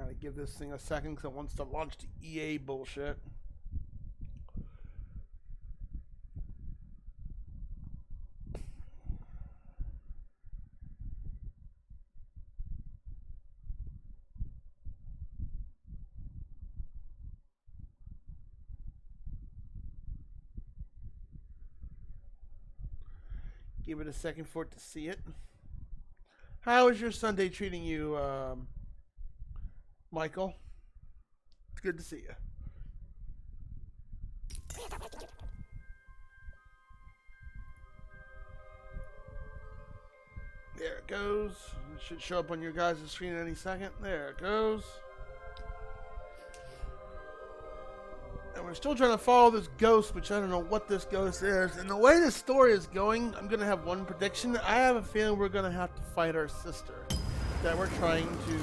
Gotta give this thing a second because it wants to launch the EA bullshit. Give it a second for it to see it. How is your Sunday treating you, Michael? It's good to see you. There it goes. It should show up on your guys' screen any second. There it goes. And we're still trying to follow this ghost, which I don't know what this ghost is. And the way this story is going, I'm going to have one prediction. I have a feeling we're going to have to fight our sister that we're trying to...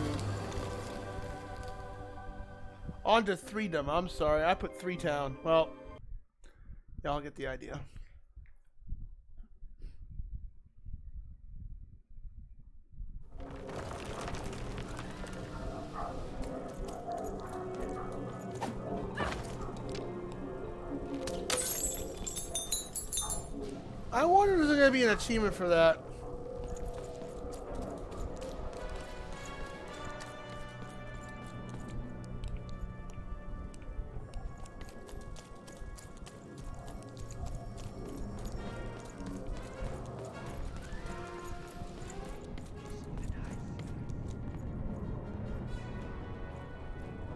Onto 3dom. I'm sorry. I put 3town. Well, y'all get the idea. I wonder if there's going to be an achievement for that.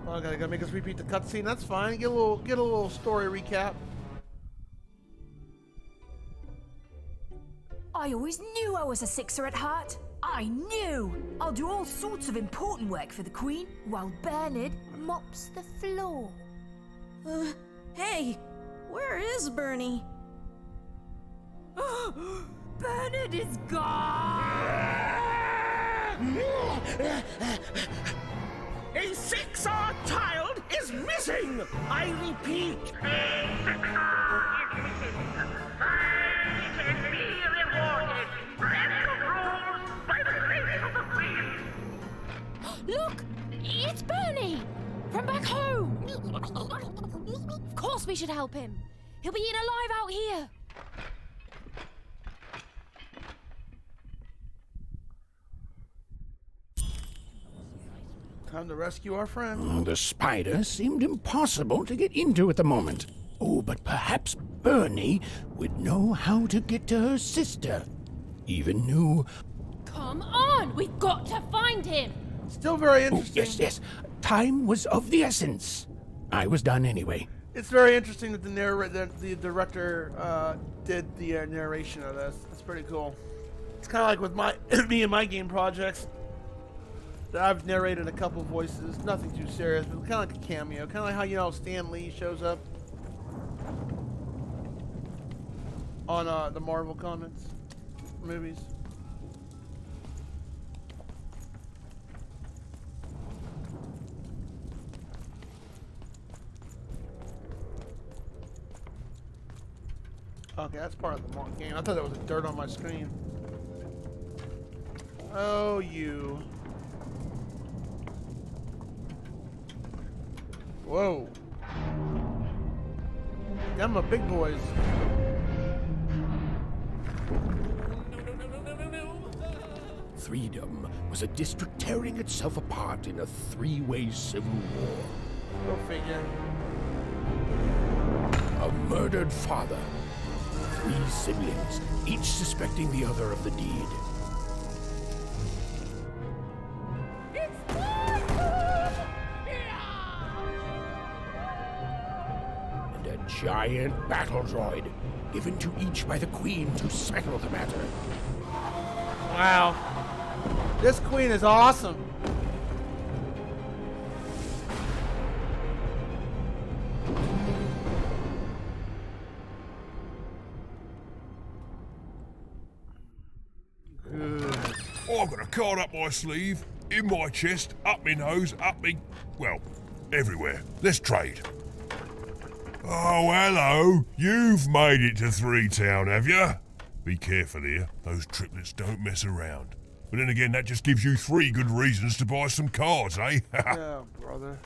Okay, gotta make us repeat the cutscene. That's fine. Get a little story recap. I always knew I was a sixer at heart. I knew! I'll do all sorts of important work for the Queen while Bernard mops the floor. Hey, where is Bernie? Bernard is gone! A six-odd child is missing! I repeat, a six-odd is missing. I can be rewarded. Let's rules by the grace of the Queen. Look! It's Bernie! From back home! Of course we should help him. He'll be eaten alive out here. Time to rescue our friend. The spider seemed impossible to get into at the moment. Oh, but perhaps Bernie would know how to get to her sister. Even knew... Come on! We've got to find him! Still very Oh, interesting. yes. Time was of the essence. I was done anyway. It's very interesting that the director did the narration of this. That's pretty cool. It's kind of like with me and my game projects. That I've narrated a couple voices, nothing too serious, but kind of like a cameo. Kind of like how, you know, Stan Lee shows up on the Marvel comics movies. Okay, that's part of the game. I thought that was dirt on my screen. Oh, you. Whoa. Them are big boys. 3dom was a district tearing itself apart in a three-way civil war. Go figure. A murdered father. 3 siblings, each suspecting the other of the deed. And a giant battle droid, given to each by the Queen to settle the matter. Wow. This queen is awesome. I've got a card up my sleeve, in my chest, up my nose, up me... well, everywhere. Let's trade. Oh, hello. You've made it to 3town, have you? Be careful here. Those triplets don't mess around. But then again, that just gives you 3 good reasons to buy some cards, eh? Yeah, brother.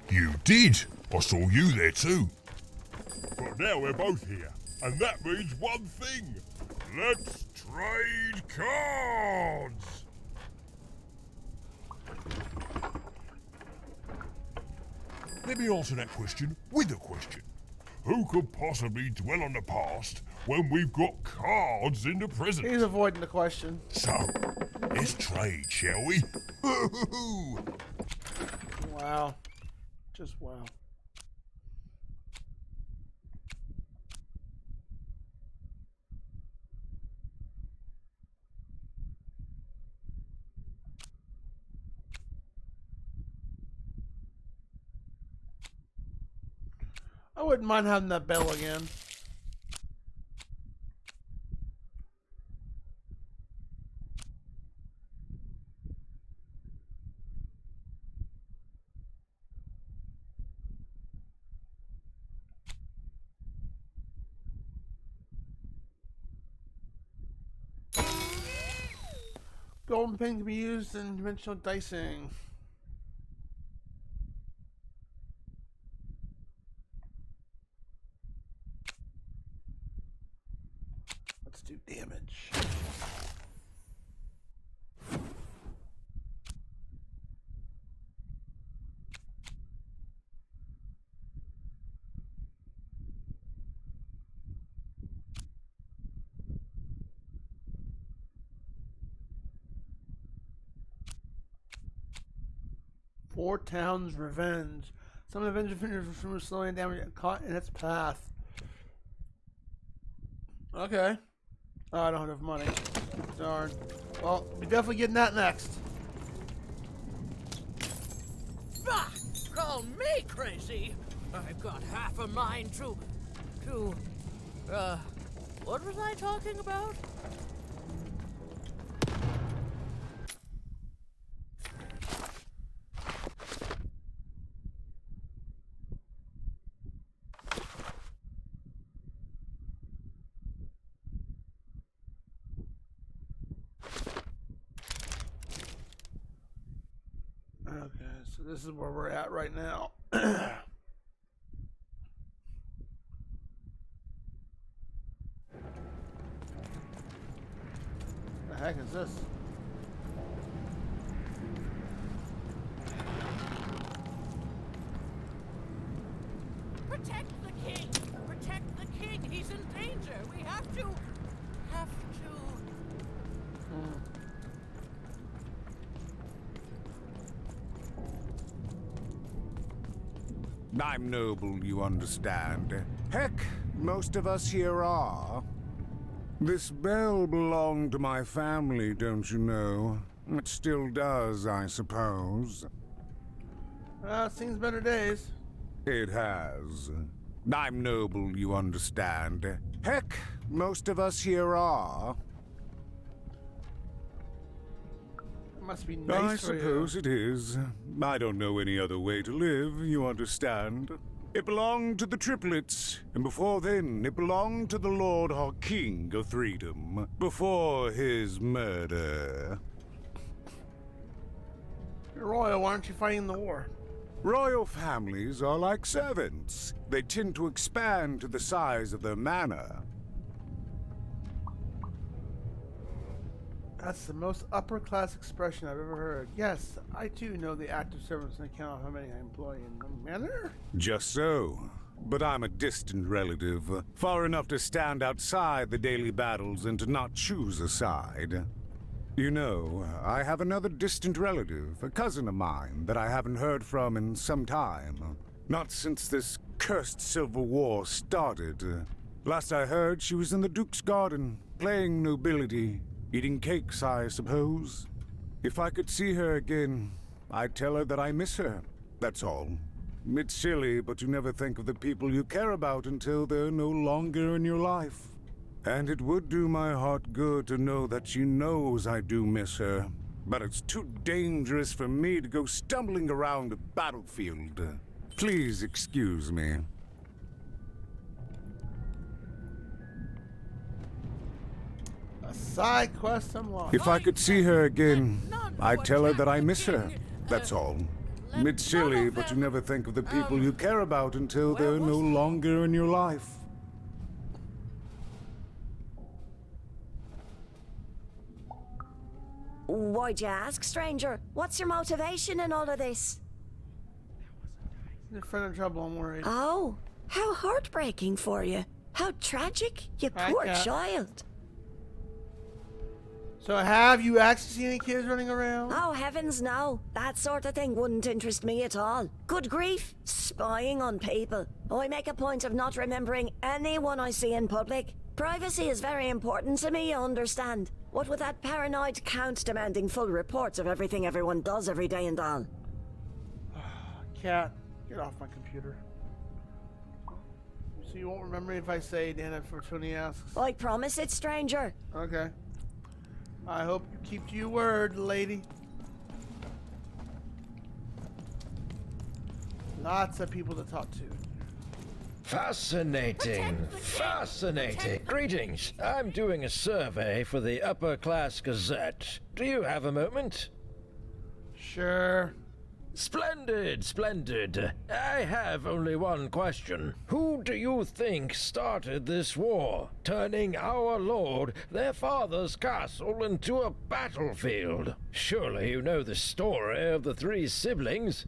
You did. I saw you there too. But now we're both here, and that means one thing. Let's trade cards! Let me answer that question with a question. Who could possibly dwell on the past when we've got cards in the present? He's avoiding the question. So, let's trade, shall we? Wow. Just wow. I wouldn't mind having that bell again. Golden pin can be used in dimensional dicing. Let's do damage. Four Towns Revenge. Some of the Avenger fingers from slowing damage caught in its path. Okay. Oh, I don't have enough money. Darn. Well, we're definitely getting that next. Bah! Call me crazy. I've got half a mind to, what was I talking about? Okay, so this is where we're at right now. The heck is this? Protect the king! Protect the king! He's in danger! We have to... I'm noble, you understand. Heck, most of us here are. This bell belonged to my family, don't you know? It still does, I suppose. Seen better days. It has. I'm noble, you understand. Heck, most of us here are. Must be I nice for you. suppose it is. I don't know any other way to live, you understand. It belonged to the triplets, and before then it belonged to the Lord our King of Freedom, before his murder. You're royal, why aren't you fighting the war? Royal families are like servants. They tend to expand to the size of their manor. That's the most upper-class expression I've ever heard. Yes, I too know the active servants and account how many I employ in the manor. Just so. But I'm a distant relative, far enough to stand outside the daily battles and to not choose a side. You know, I have another distant relative, a cousin of mine, that I haven't heard from in some time. Not since this cursed civil war started. Last I heard, she was in the Duke's garden, playing nobility. Eating cakes, I suppose. If I could see her again, I'd tell her that I miss her. That's all. It's silly, but you never think of the people you care about until they're no longer in your life. And it would do my heart good to know that she knows I do miss her. But it's too dangerous for me to go stumbling around the battlefield. Please excuse me. A side quest unlocked. If I could see her again, I'd tell her that I miss her. That's all. It's silly, but you never think of the people you care about until they're no longer in your life. Why'd you ask, stranger? What's your motivation in all of this? You're in front of trouble, I'm worried. Oh, how heartbreaking for you. How tragic, you Hi, poor Cat. child. So have you actually seen any kids running around? Oh, heavens no. That sort of thing wouldn't interest me at all. Good grief, spying on people. I make a point of not remembering anyone I see in public. Privacy is very important to me, you understand. What with that paranoid count demanding full reports of everything everyone does every day and all. Cat, get off my computer. So you won't remember me if I say Dana Fortuny asks? I promise it, stranger. Okay. I hope you keep to your word, lady. Lots of people to talk to. Fascinating, fascinating. Greetings. I'm doing a survey for the Upper Class Gazette. Do you have a moment? Sure. Splendid, splendid. I have only one question. Who do you think started this war, turning our lord, their father's castle, into a battlefield? Surely you know the story of the three siblings.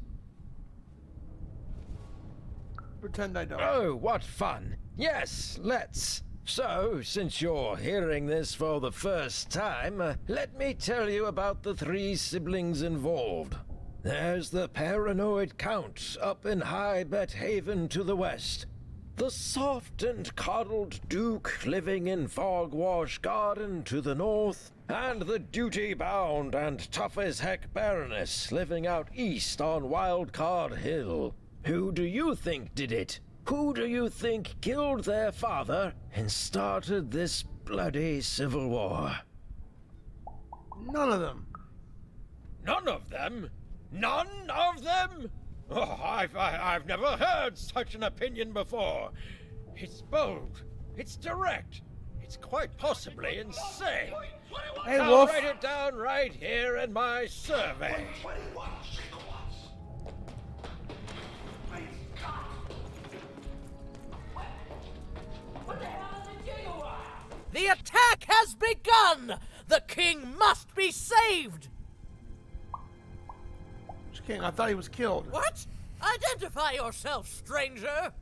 Pretend I don't. Oh, what fun. Yes, let's. So, since you're hearing this for the first time, let me tell you about the three siblings involved. There's the paranoid Count up in High Bet Haven to the west. The soft and coddled Duke living in Fogwash Garden to the north. And the duty-bound and tough-as-heck Baroness living out east on Wildcard Hill. Who do you think did it? Who do you think killed their father and started this bloody civil war? None of them. None of them? None of them? Oh, I've never heard such an opinion before. It's bold. It's direct. It's quite possibly insane. Hey, I'll Wolf. write it down right here in my survey. The attack has begun! The king must be saved! Which king? I thought he was killed. What? Identify yourself, stranger!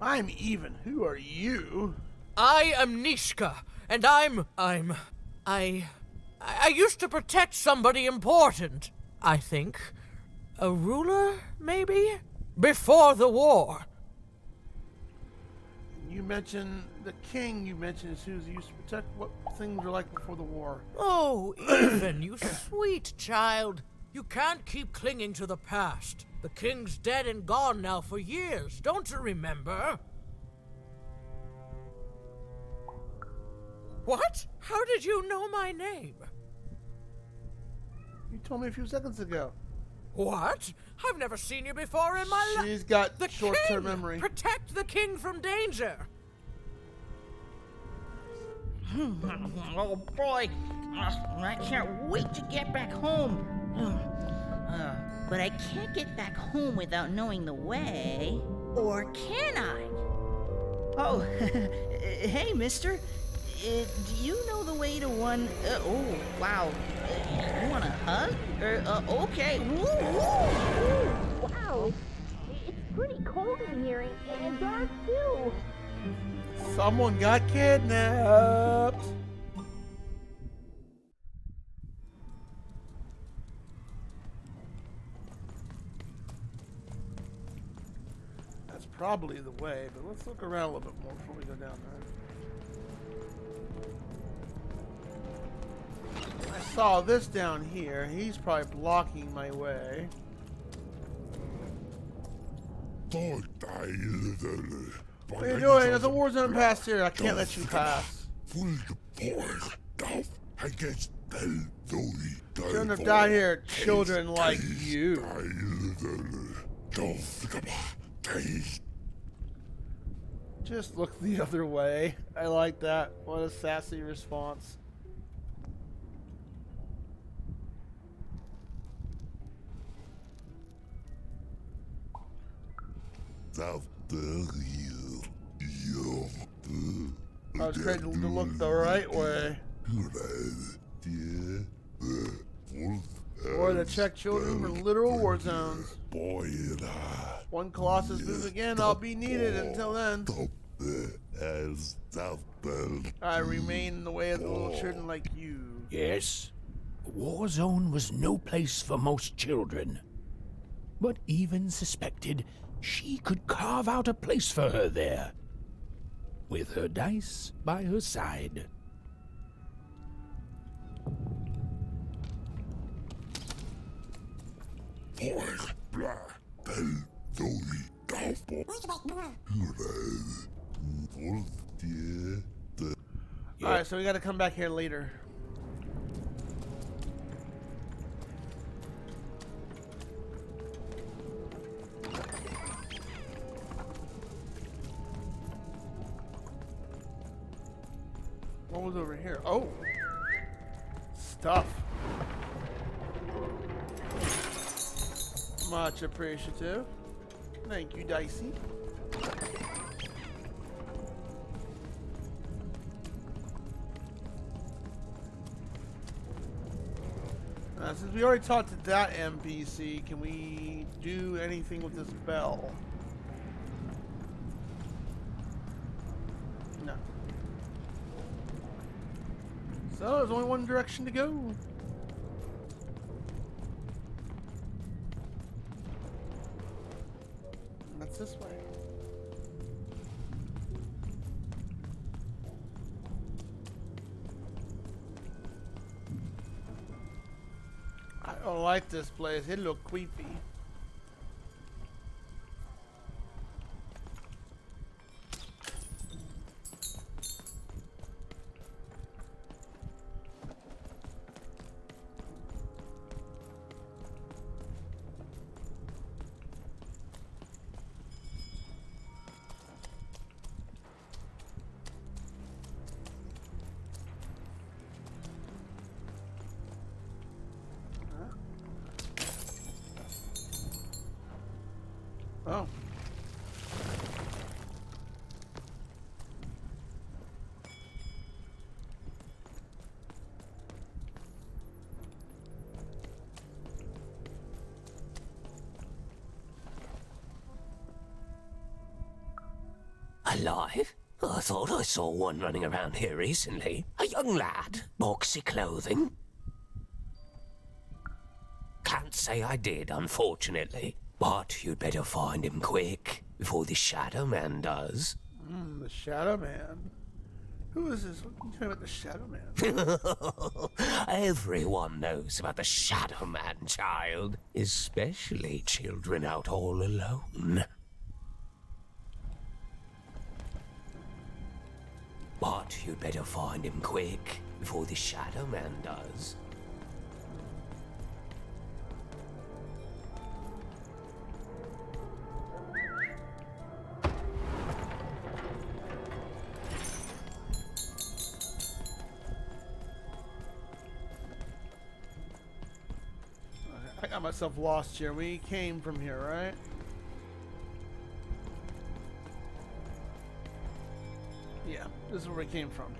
I'm even. Who are you? I am Nishka, and I used to protect somebody important, I think. A ruler, maybe? Before the war. You mentioned the king you mentioned is who you used to protect. What things were like before the war? Oh, even, you sweet child. You can't keep clinging to the past. The king's dead and gone now for years, don't you remember? What? How did you know my name? You told me a few seconds ago. What? I've never seen you before in my life. She's got The short-term king! memory. Protect the king from danger! Oh boy, I can't wait to get back home. But I can't get back home without knowing the way. Or can I? Oh, hey, mister. Do you know the way to one... oh, wow. You want a hug? Okay. Woo, woo. Wow. It's pretty cold in here and dark, too. Someone got kidnapped. That's probably the way, but let's look around a little bit more before we go down there. I saw this down here. He's probably blocking my way. What are you doing? There's a war zone past here. I can't let you pass. Shouldn't have died here, children like you. Just look the other way. I like that. What a sassy response. I was trying to look the right way. Or to check children for literal war zones. One Colossus move again, I'll be needed until then. I remain in the way of the little children like you. Yes, a war zone was no place for most children. But even suspected she could carve out a place for her there, with her dice by her side. Alright, so we gotta come back here later. What was over here? Oh! Stuff. Much appreciative. Thank you, Dicey. Since we already talked to that NPC, can we do anything with this bell? No. So there's only one direction to go. And that's this way. I don't like this place. It look creepy. Oh. Alive? I thought I saw one running around here recently. A young lad, boxy clothing. Can't say I did, unfortunately. But you'd better find him quick, before the Shadow Man does. The Shadow Man? Who is this? What are you talking about, the Shadow Man? Everyone knows about the Shadow Man, child. Especially children out all alone. But you'd better find him quick, before the Shadow Man does. I got myself lost here. We came from here, right? Yeah, this is where we came from.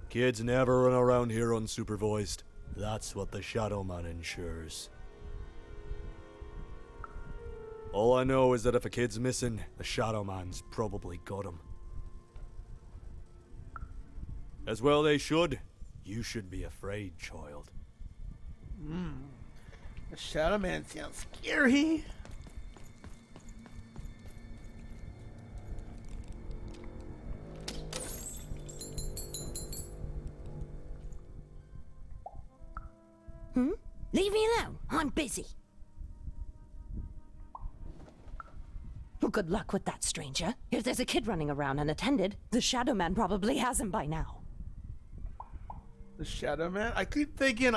Kids never run around here unsupervised. That's what the Shadow Man ensures. All I know is that if a kid's missing, the Shadow Man's probably got him. As well they should. You should be afraid, child. The Shadow Man sounds scary. Leave me alone. I'm busy. good luck with that, stranger. If there's a kid running around unattended, the Shadow Man probably has him by now. The Shadow Man? I keep thinking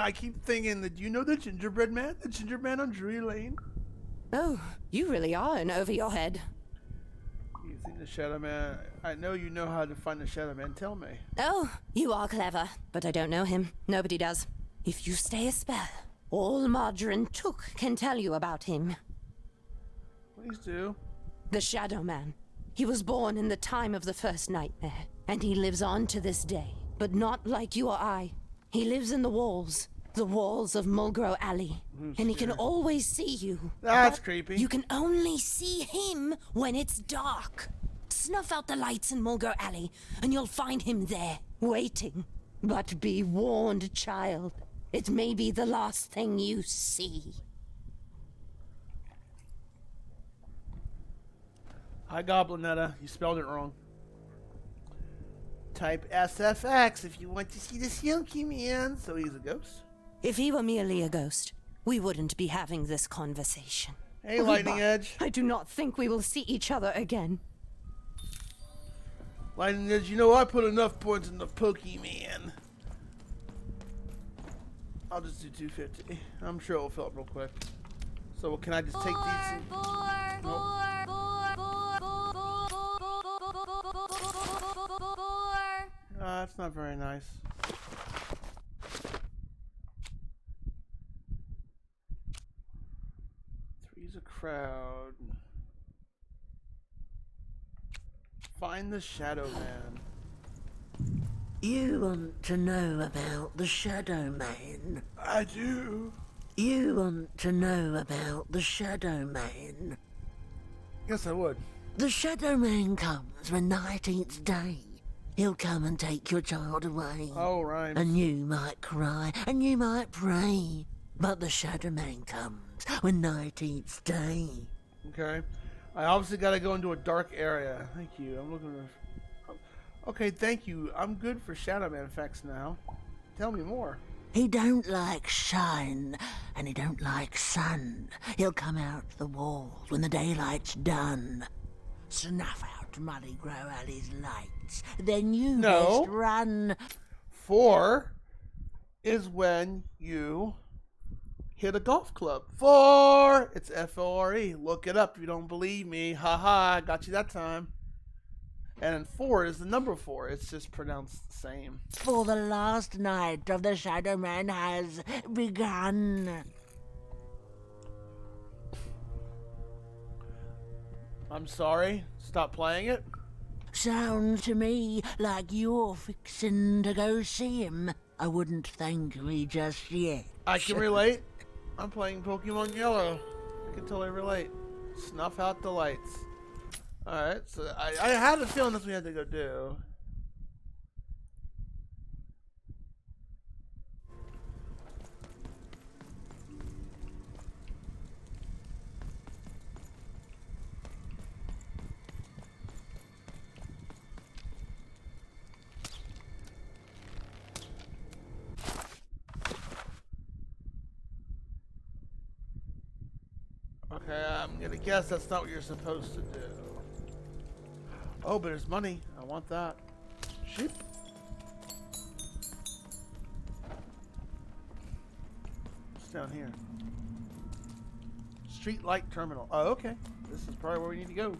that you know the gingerbread man? The gingerbread on Drury Lane? Oh, you really are in over your head. You think the Shadow Man... I know you know how to find the Shadow Man. Tell me. Oh, you are clever, but I don't know him. Nobody does. If you stay a spell, all Margarine Took can tell you about him. Please do. The Shadow Man. He was born in the time of the first nightmare, and he lives on to this day. But not like you or I. He lives in the walls of Mulgrow Alley. And he can always see you. That's creepy. You can only see him when it's dark. Snuff out the lights in Mulgrow Alley, and you'll find him there, waiting. But be warned, child. It may be the last thing you see. Hi, Goblinetta. You spelled it wrong. Type SFX if you want to see the Silky Man. So he's a ghost? If he were merely a ghost, we wouldn't be having this conversation. Hey, Lightning Edge. I do not think we will see each other again. Lightning Edge, you know I put enough points in the Pokemon. I'll just do 250. I'm sure it'll fill up real quick. So can I just take these? That's not very nice. Three's a crowd. Find the Shadow Man. You want to know about the Shadow Man? I do. You want to know about the Shadow Man? Yes, I would. The Shadow Man comes when 19th day. He'll come and take your child away. Oh, right. And you might cry, and you might pray. But the Shadow Man comes when 19th day. Okay. I obviously gotta go into a dark area. Thank you. I'm looking for... Okay, thank you. I'm good for Shadow Man effects now. Tell me more. He don't like shine, and he don't like sun. He'll come out the walls when the daylight's done. Snuff out Muddy Grow Alley's lights. Then you best run. 4 is when you hit a golf club. 4! It's F-O-R-E. Look it up if you don't believe me. Haha, got you that time. And then 4 is the number 4. It's just pronounced the same. For the last night of the Shadow Man has begun. I'm sorry. Stop playing it. Sounds to me like you're fixin' to go see him. I wouldn't thank me just yet. I can relate. I'm playing Pokemon Yellow. I can totally relate. Snuff out the lights. Alright, so I had a feeling that's what we had to go do. Okay, I'm gonna guess that's not what you're supposed to do. Oh, but there's money. I want that. Sheep. What's down here? Street light terminal. Oh, okay. This is probably where we need to go.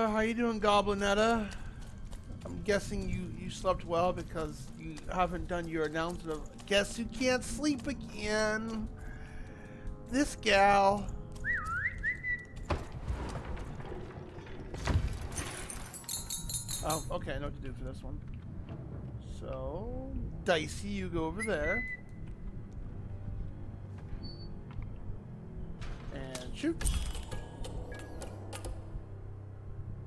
How you doing, Goblinetta? I'm guessing you slept well because you haven't done your announcement of guess who can't sleep again? This gal. Oh, okay, I know what to do for this one. So, Dicey, you go over there. And shoot.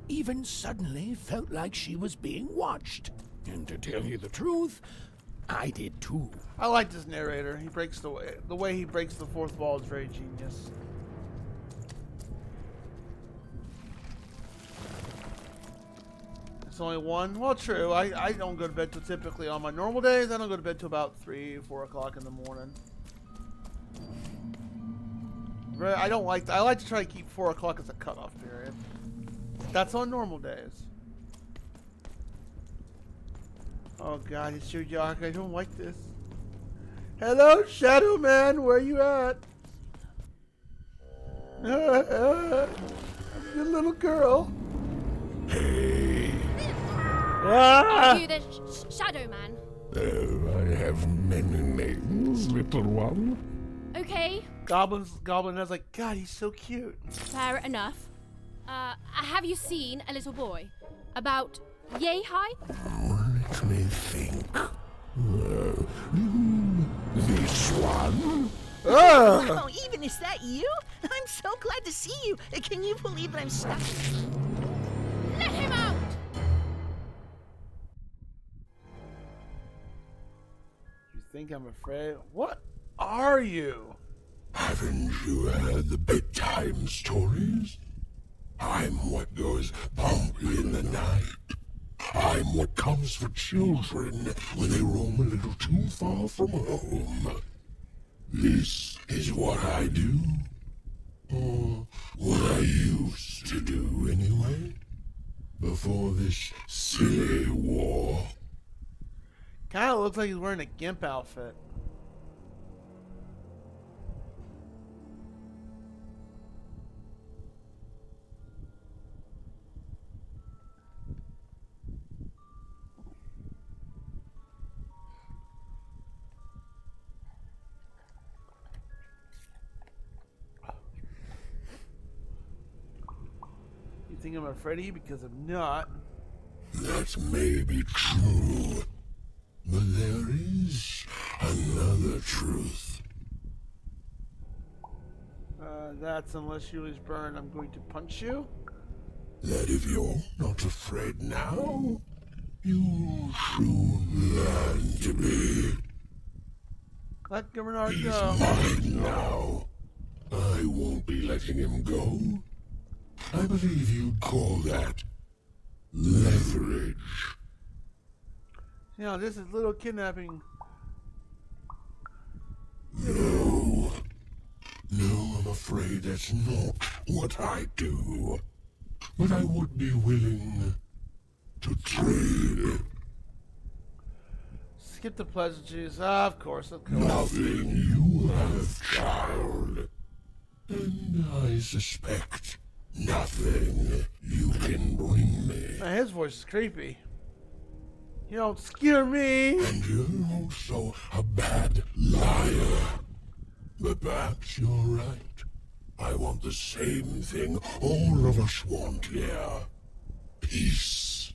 Even suddenly felt like she was being watched. And to tell you the truth, I did too. I like this narrator. He breaks the way he breaks the fourth wall is very genius. It's only 1. Well, true. I don't go to bed till typically on my normal days. I don't go to bed till about 3, 4 o'clock in the morning. I don't like. I like to try to keep 4 o'clock as a cutoff period. That's on normal days. Oh God, it's so dark. I don't like this. Hello, Shadow Man. Where you at? I'm your little girl. Hey. Are you the Shadow Man? Oh, I have many names, little one. Okay, Goblin has like, God, he's so cute. fair enough. Have you seen a little boy? About yay high? Let me think. This one? Oh, even is that you? I'm so glad to see you. Can you believe I'm stuck? Let him out! You think I'm afraid? What are you? Haven't you heard the bedtime stories? I'm what goes bump in the night. I'm what comes for children when they roam a little too far from home. This is what I do. Or what I used to do anyway. Before this silly war. Kinda looks like he's wearing a gimp outfit. You think I'm afraid of you? Because I'm not. That may be true, but there is another truth. That's unless you lose burn, I'm going to punch you. That if you're not afraid now, you'll soon learn to be. Let Bernard He's go. mine now. I won't be letting him go. I believe you'd call that leverage. You know, this is little kidnapping. No. No, I'm afraid that's not what I do. But I would be willing to trade. Skip the pleasantries. Ah, of course. Nothing you have, child. And I suspect nothing you can bring me. Man, his voice is creepy. You don't scare me. And you're also a bad liar. But perhaps you're right. I want the same thing all of us want here. Peace.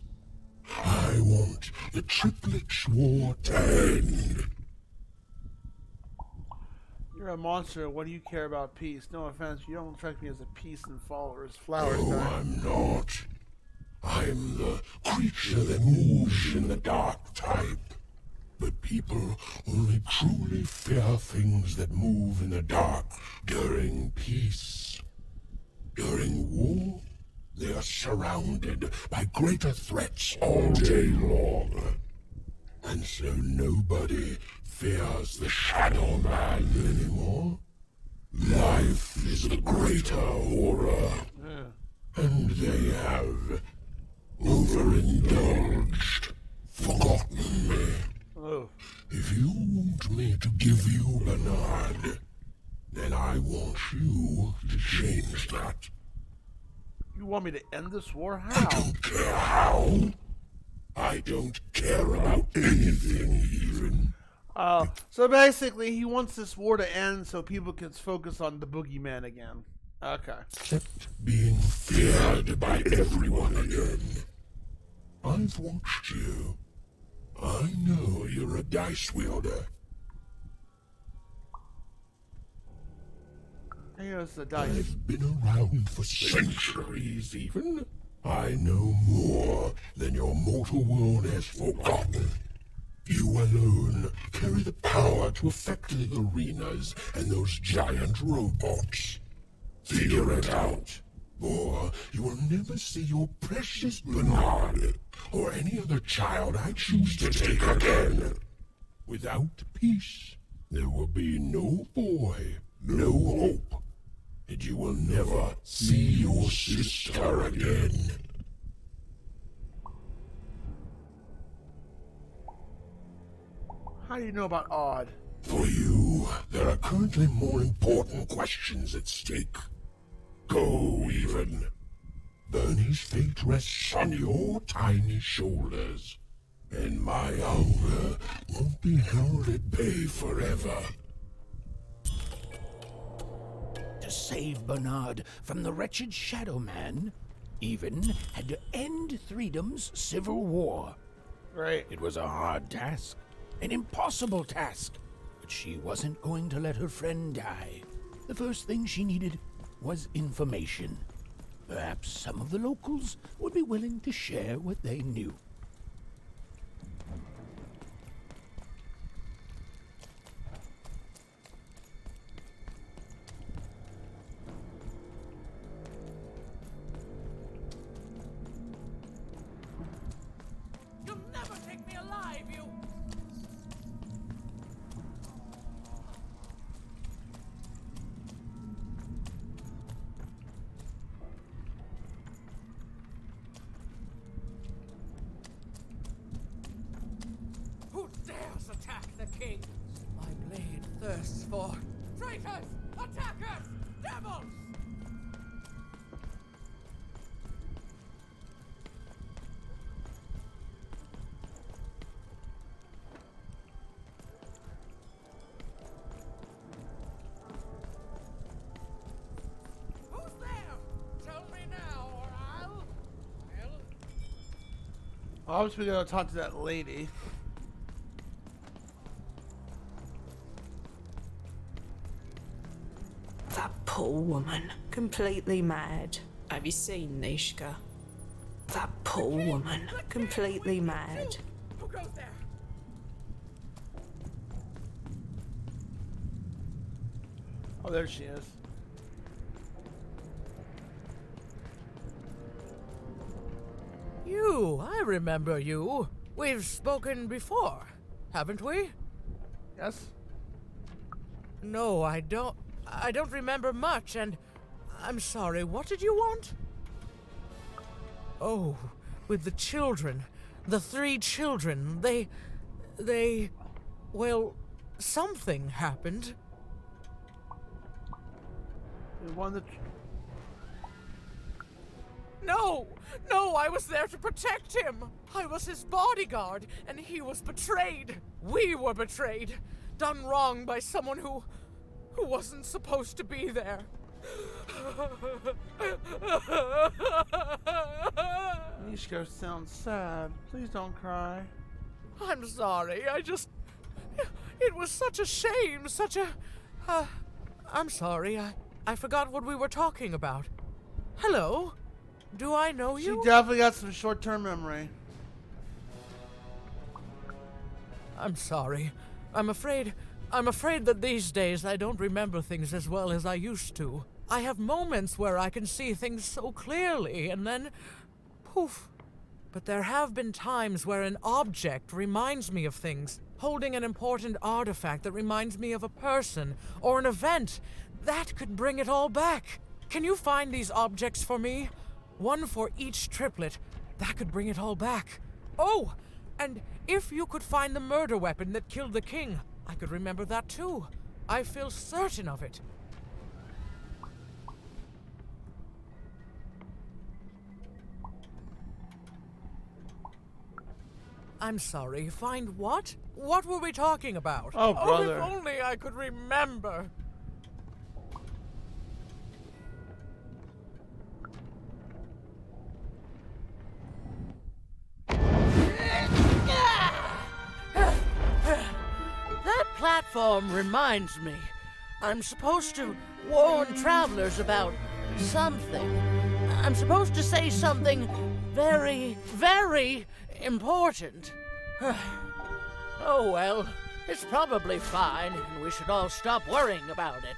I want the Triplets' War to end. You're a monster. What do you care about peace? No offense, you don't strike me as a peace and followers. Flowers. Oh, I'm not. I'm the creature that moves in the dark type. But people only truly fear things that move in the dark during peace. During war, they are surrounded by greater threats all day long. And so nobody fears the Shadow Man anymore. Life is the greater horror. And they have overindulged, forgotten me. Oh. If you want me to give you Bernard, then I want you to change that. You want me to end this war? How? I don't care how. I don't care about anything, even. So basically, he wants this war to end so people can focus on the boogeyman again. Okay. Except being feared by everyone again. I've watched you. I know you're a dice wielder. Here's the dice. I've been around for centuries, even. I know more than your mortal world has forgotten. You alone carry the power to affect the arenas and those giant robots. Figure it out, or you will never see your precious Bernard or any other child I choose to take again. Without peace, there will be no boy, no hope, and you will never see your sister again. How do you know about odd? For you, there are currently more important questions at stake. Go, even. Bernie's fate rests on your tiny shoulders, and my hunger won't be held at bay forever. To save Bernard from the wretched Shadow Man, Even had to end Threedom's civil war. Right. It was a hard task, an impossible task, but she wasn't going to let her friend die. The first thing she needed was information. Perhaps some of the locals would be willing to share what they knew. You'll never take me alive, you... Who dares attack the king? My blade thirsts for traitors, attackers, devils! Who's there? Tell me now, or I'll... Obviously, we gotta talk to that lady. That poor woman, completely mad. Have you seen Nishka? That poor woman, completely mad. Who goes there? Oh, there she is. You, I remember you. We've spoken before, haven't we? Yes. No, I don't remember much, and I'm sorry, what did you want? Oh, with the children. The 3 children. Well, something happened. The one that... No! No, I was there to protect him! I was his bodyguard, and he was betrayed! We were betrayed! Done wrong by someone who wasn't supposed to be there. Nishko sounds sad. Please don't cry. I'm sorry, it was such a shame, such a... I'm sorry, I forgot what we were talking about. Hello? Do I know She you? definitely got some short-term memory. I'm sorry. I'm afraid that these days I don't remember things as well as I used to. I have moments where I can see things so clearly, and then... poof. But there have been times where an object reminds me of things. Holding an important artifact that reminds me of a person, or an event. That could bring it all back. Can you find these objects for me? One for each triplet. That could bring it all back. Oh! And if you could find the murder weapon that killed the king, I could remember that too. I feel certain of it. I'm sorry, find what? What were we talking about? Oh, brother. If only I could remember. That platform reminds me. I'm supposed to warn travelers about something. I'm supposed to say something very, very important. Oh well, it's probably fine, and we should all stop worrying about it.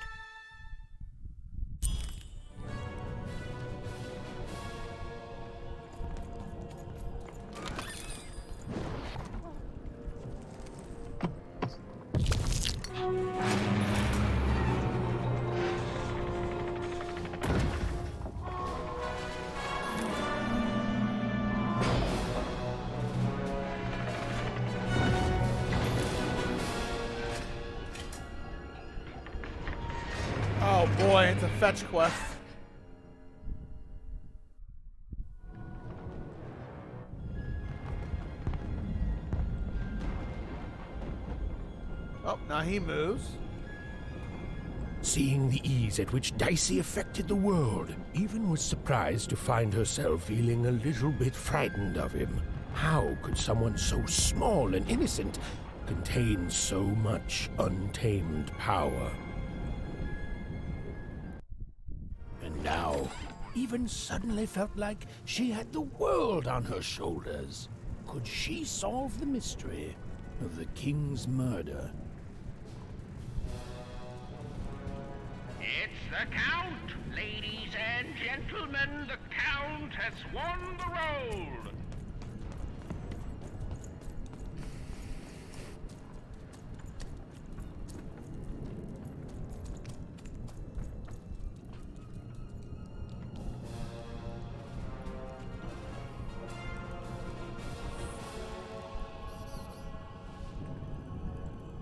a fetch quest. Oh, now he moves. Seeing the ease at which DICEY affected the world, Even was surprised to find herself feeling a little bit frightened of him. How could someone so small and innocent contain so much untamed power? And now, Even suddenly felt like she had the world on her shoulders. Could she solve the mystery of the king's murder? It's the Count! Ladies and gentlemen, the Count has won the roll!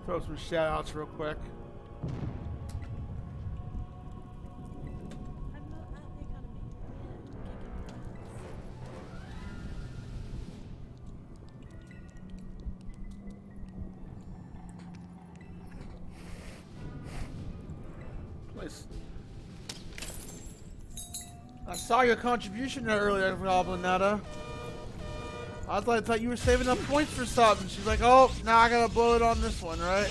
Throw some shout outs real quick. Nice. I saw your contribution there earlier, Goblinetta. I thought you were saving up points for something. She's like, oh, now I gotta blow it on this one, right?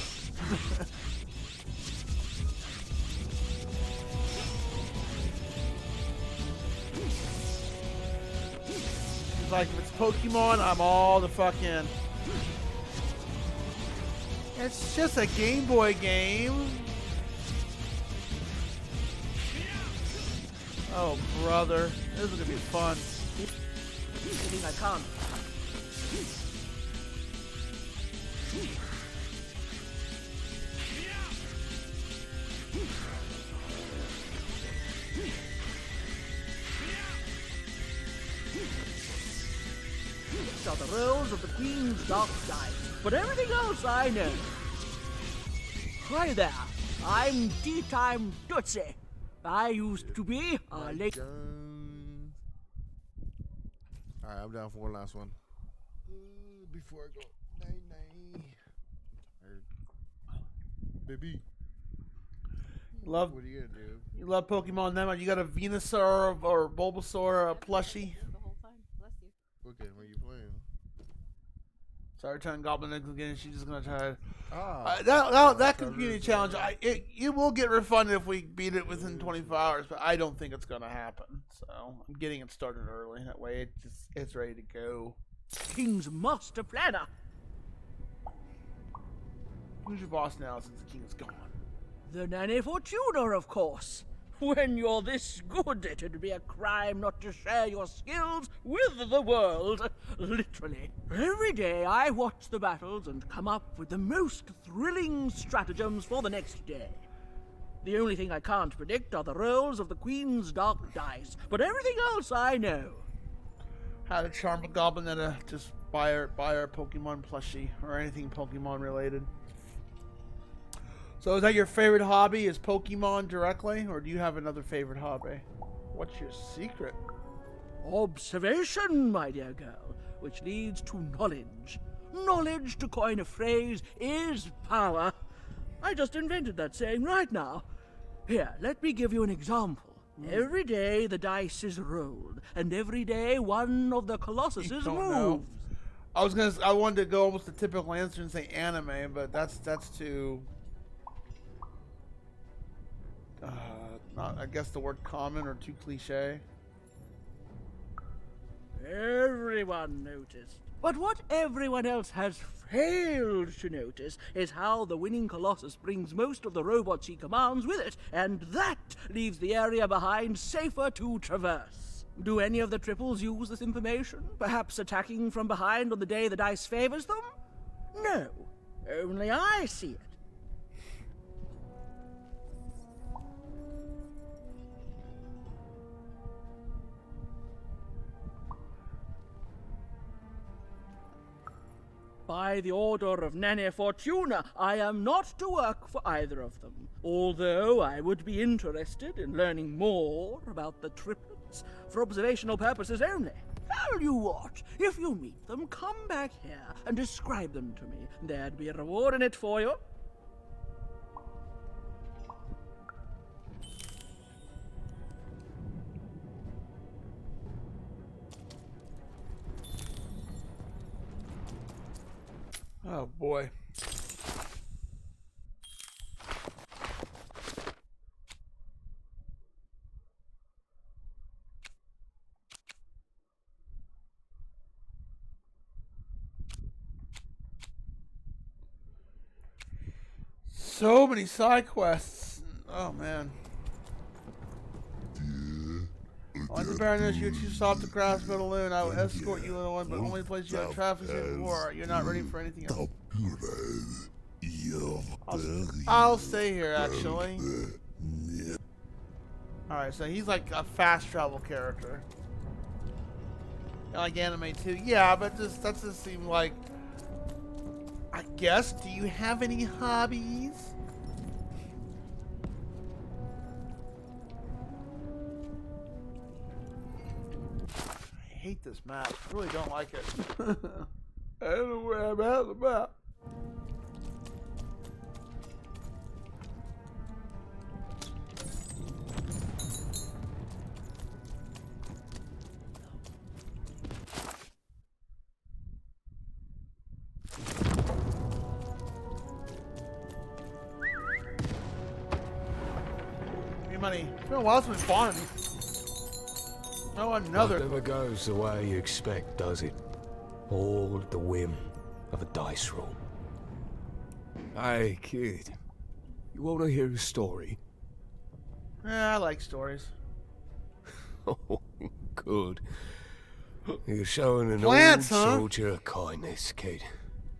She's like, if it's Pokemon, I'm all the fuck in. It's just a Game Boy game. Oh, brother. This is gonna be fun. Kidding, I can't. These are the rules of the Queen's Dark Side, but everything else I know. Hi there, I'm Tea-Time DICEY. I used to be a late... Alright, I'm down for one last one. Before I go, night. Baby. Love. What are you gonna do? You love Pokemon then? You got a Venusaur or Bulbasaur plushie? What game are you playing? Sorry, trying Goblin Eggs again. She's just gonna try. Ah. That community challenge, it will get refunded if we beat it within 24 hours, but I don't think it's gonna happen. So I'm getting it started early. That way, it's ready to go. King's master planner. Who's your boss now since the king is gone? The Nanny Fortuna, of course. When you're this good, it'd be a crime not to share your skills with the world. Literally. Every day I watch the battles and come up with the most thrilling stratagems for the next day. The only thing I can't predict are the rolls of the Queen's Dark Dice, but everything else I know. How to charm a goblin to just buy her Pokemon plushie or anything Pokemon related. So is that your favorite hobby, is Pokemon directly, or do you have another favorite hobby? What's your secret? Observation, my dear girl, which leads to knowledge. Knowledge, to coin a phrase, is power. I just invented that saying right now. Here, let me give you an example. Every day the dice is rolled, and every day one of the colossuses moves. Know. I wanted to go almost the typical answer and say anime, but that's too. Not, I guess the word common or too cliche. Everyone noticed. But what everyone else has failed to notice is how the winning Colossus brings most of the robots he commands with it, and that leaves the area behind safer to traverse. Do any of the triples use this information? Perhaps attacking from behind on the day the dice favors them? No, only I see it. By the order of Nanny Fortuna, I am not to work for either of them. Although I would be interested in learning more about the triplets for observational purposes only. Tell you what, if you meet them, come back here and describe them to me. There'd be a reward in it for you. Oh boy. So many side quests. Oh man. On the Baroness, you choose stop the craft balloon. I will escort you, little one, but only place you have traffic in war. You're not ready for anything else. I'll stay here, actually. Alright, so he's like a fast travel character. Like anime too. Yeah, but that just seems like... I guess, do you have any hobbies? I hate this map. I really don't like it. I don't know where I'm at on the map. Money. It's been a while since we've fought any. Oh, another. It never goes the way you expect, does it? All at the whim of a dice roll. Hey, kid. You want to hear a story? Yeah, I like stories. Oh, good. You're showing an Plants, old huh? soldier a kindness, kid.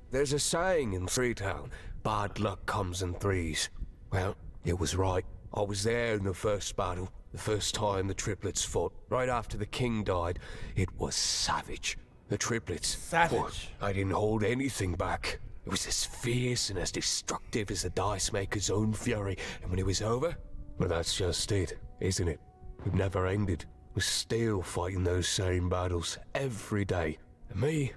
There's a saying in Freetown, bad luck comes in threes. Well, it was right. I was there in the first battle, the first time the triplets fought, right after the king died. It was savage. The triplets. Savage. I didn't hold anything back. It was as fierce and as destructive as the dice maker's own fury. And when it was over, well, that's just it, isn't it? It never ended. We're still fighting those same battles every day. And me,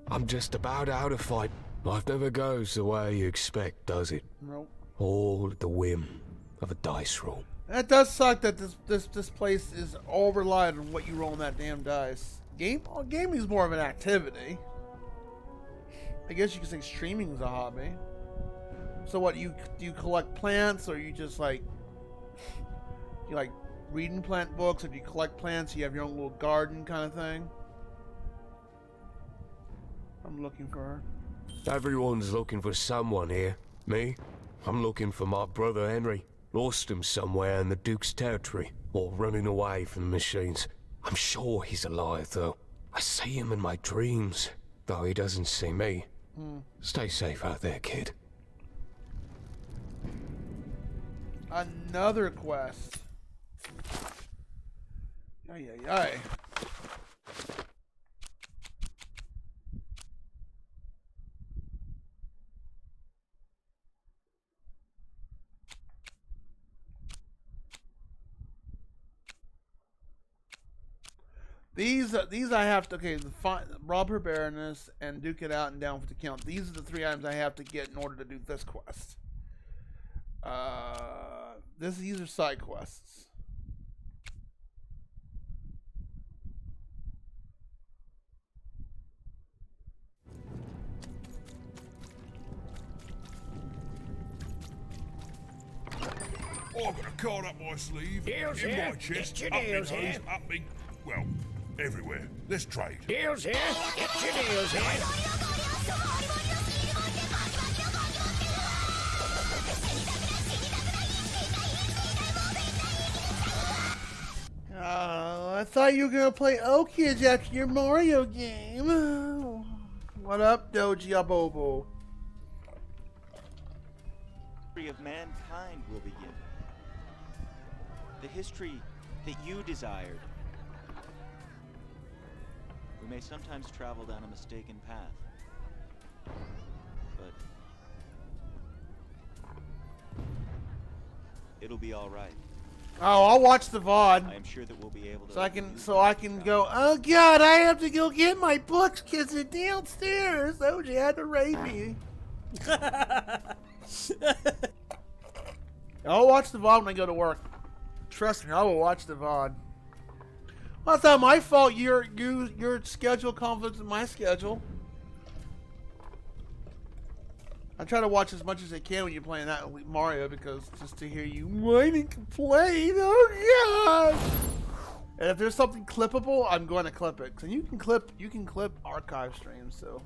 I'm just about out of fight. Life never goes the way you expect, does it? Nope. All at the whim of a dice roll. That does suck that this place is all reliant on what you roll on that damn dice. Gaming is more of an activity. I guess you could say streaming is a hobby. So what, do you collect plants, or you just like reading plant books, or do you collect plants, you have your own little garden kind of thing? I'm looking for her. Everyone's looking for someone here. Me? I'm looking for my brother Henry. Lost him somewhere in the Duke's territory, or running away from the machines. I'm sure he's alive, though. I see him in my dreams, though he doesn't see me. Stay safe out there, kid. Another quest. Ay, ay, ay. These I have to, okay, rob her Baroness and duke it out and down for the count. These are the 3 items I have to get in order to do this quest. These are side quests. I've got a card up my sleeve, Deals in here. my chest, Get your up my deals nose, here. up me, well, everywhere. Let's trade. Deals here. Get your deals here. I thought you were gonna play Okids after your Mario game. What up, Doji Abobo? History of mankind will begin. The history that you desired. We may sometimes travel down a mistaken path, but It'll be all right. Oh, I'll watch the VOD. I am sure that we'll be able to. So I can go. Oh God, I have to go get my books because they're downstairs. Oh, you had to raid me. I'll watch the VOD when I go to work. Trust me, I will watch the VOD. Well, that's not my fault. Your schedule conflicts with my schedule. I try to watch as much as I can when you're playing that Mario, because just to hear you whine and complain, oh God! And if there's something clippable, I'm going to clip it. So you can clip archive streams. So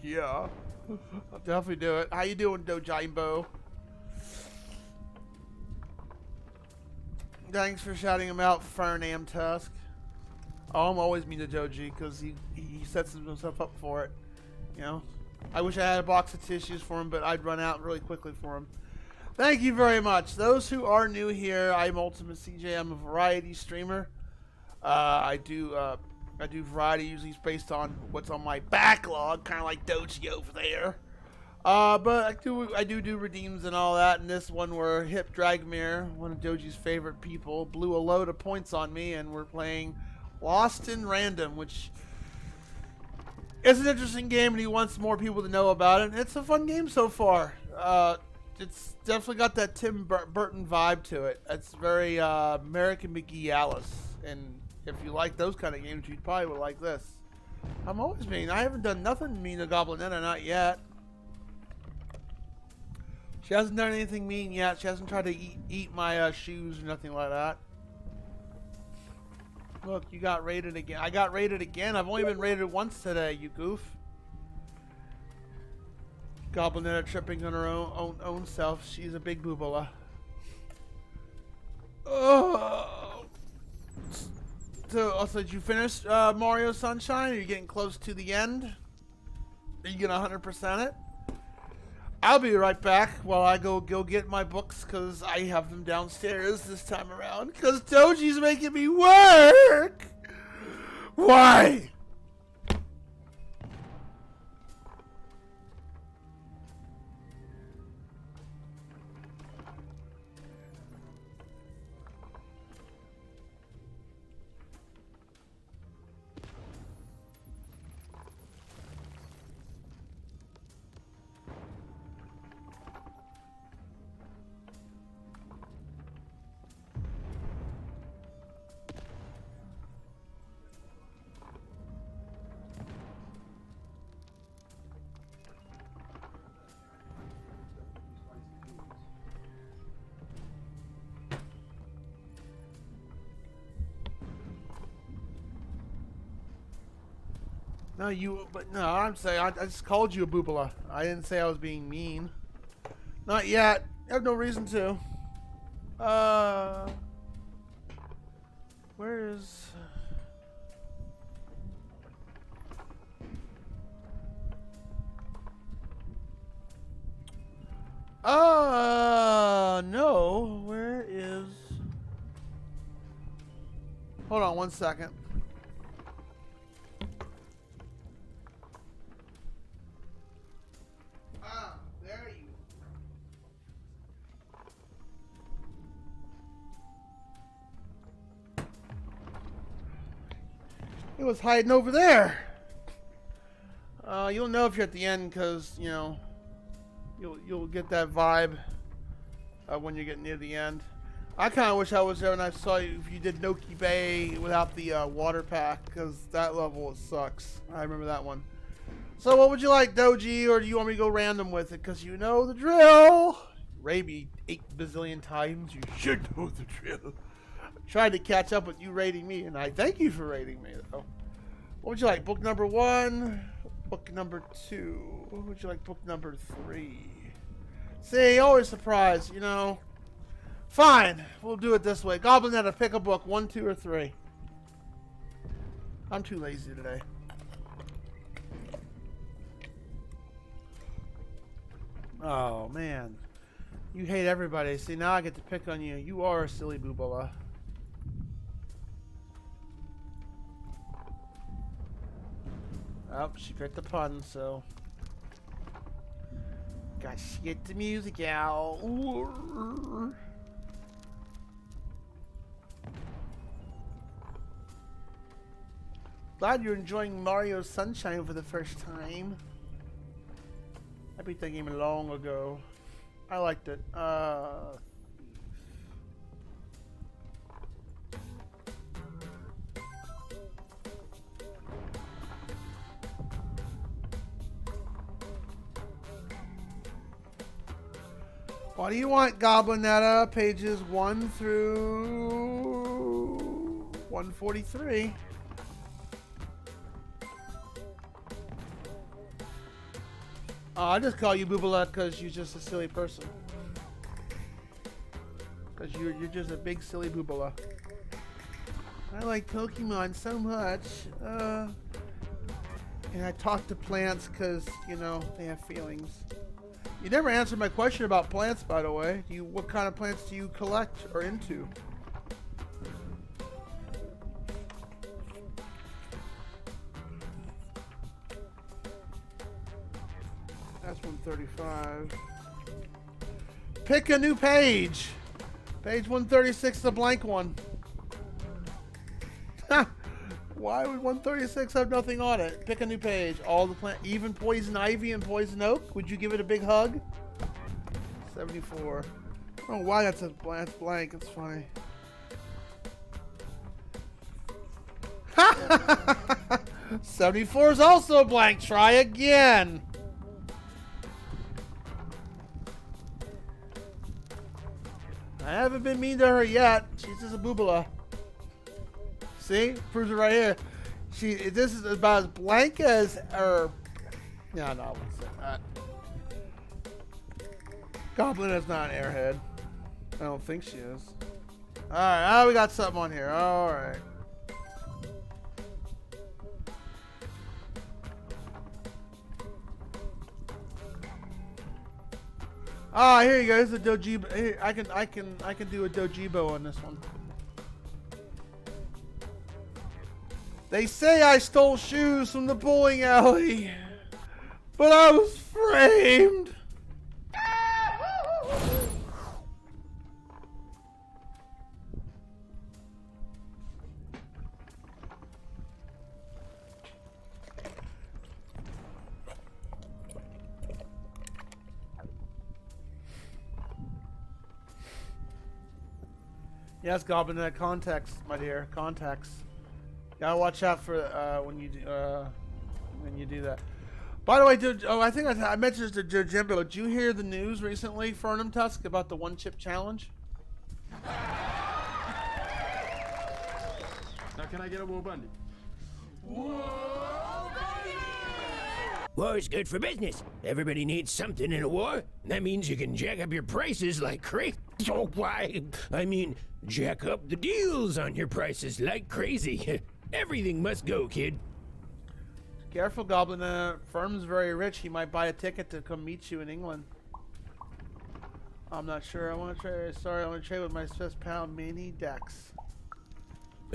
yeah, I'll definitely do it. How you doing, Dojimbo? Thanks for shouting him out, Fernam Tusk. Oh, I'm always mean to Doji because he sets himself up for it. You know, I wish I had a box of tissues for him, but I'd run out really quickly for him. Thank you very much. Those who are new here, I'm ultimacj. I'm a variety streamer. I do variety, usually based on what's on my backlog, kind of like Doji over there. But I do redeems and all that, and this one where Hip Dragmere, one of Doji's favorite people, blew a load of points on me, and we're playing Lost in Random, which is an interesting game, and he wants more people to know about it. It's a fun game so far. It's definitely got that Tim Burton vibe to it. It's very American McGee Alice, and if you like those kind of games, you probably would like this. I'm always mean. I haven't done nothing mean to Goblinetta, not yet. She hasn't done anything mean yet. She hasn't tried to eat my shoes or nothing like that. Look, you got raided again. I got raided again. I've only been raided once today, you goof. Goblinetta tripping on her own self. She's a big boobola. Oh. So, also, did you finish Mario Sunshine? Are you getting close to the end? Are you gonna 100% it? I'll be right back while I go get my books, because I have them downstairs this time around, because Doji's making me work! Why? No, I'm saying I just called you a boobola. I didn't say I was being mean. Not yet. I have no reason to. Where is? No. Where is? Hold on 1 second. It was hiding over there. You'll know if you're at the end, because you know you'll get that vibe when you get near the end. I kind of wish I was there when I saw you. If you did Noki Bay without the water pack, because that level sucks. I remember that one. So what would you like, Doji, or do you want me to go random with it? Because you know the drill. Raid me 8 bazillion times. You should know the drill. Tried to catch up with you raiding me, and I thank you for raiding me, though. What would you like? Book number 1? Book number 2? What would you like? Book number 3? See, always surprised, you know. Fine, we'll do it this way. Goblinetta, pick a book. 1, 2, or 3. I'm too lazy today. Oh, man. You hate everybody. See, now I get to pick on you. You are a silly boobola. Oh, she picked the pun, so. Gotta get the music out. Glad you're enjoying Mario Sunshine for the first time. I beat that game long ago. I liked it. What do you want, Goblinetta? Pages 1 through 143. I just call you Boobalette because you're just a silly person. Because you're just a big silly Boobala. I like Pokemon so much. And I talk to plants because, you know, they have feelings. You never answered my question about plants, by the way. What kind of plants do you collect or into? That's 135. Pick a new page. Page 136 is a blank one. Why would 136 have nothing on it? Pick a new page. All the plant, even poison ivy and poison oak. Would you give it a big hug? 74. I don't know why that's blank. It's funny. 74 is also a blank. Try again. I haven't been mean to her yet. She's just a boobala. See? Proves it right here. This is about as blank as her. No, I wouldn't say that. Goblin is not an airhead. I don't think she is. Alright, we got something on here. Alright. Here you go. Here's a Dojibo. Here, I can do a Dojibo on this one. They say I stole shoes from the bowling alley, but I was framed. Yes, Goblin, that contacts, my dear, contacts. Gotta watch out for when you do that. By the way, I think I mentioned this to Jimbo. Did you hear the news recently, Fernum Tusk, about the one-chip challenge? Now can I get a more bundy? War's good for business. Everybody needs something in a war. That means you can jack up your prices like crazy. Oh, why? I mean, jack up the deals on your prices like crazy. Everything must go, kid. Careful, Goblin. Firm's very rich. He might buy a ticket to come meet you in England. I'm not sure. I want to trade. Sorry, I want to trade with my Swiss pound mini Dex.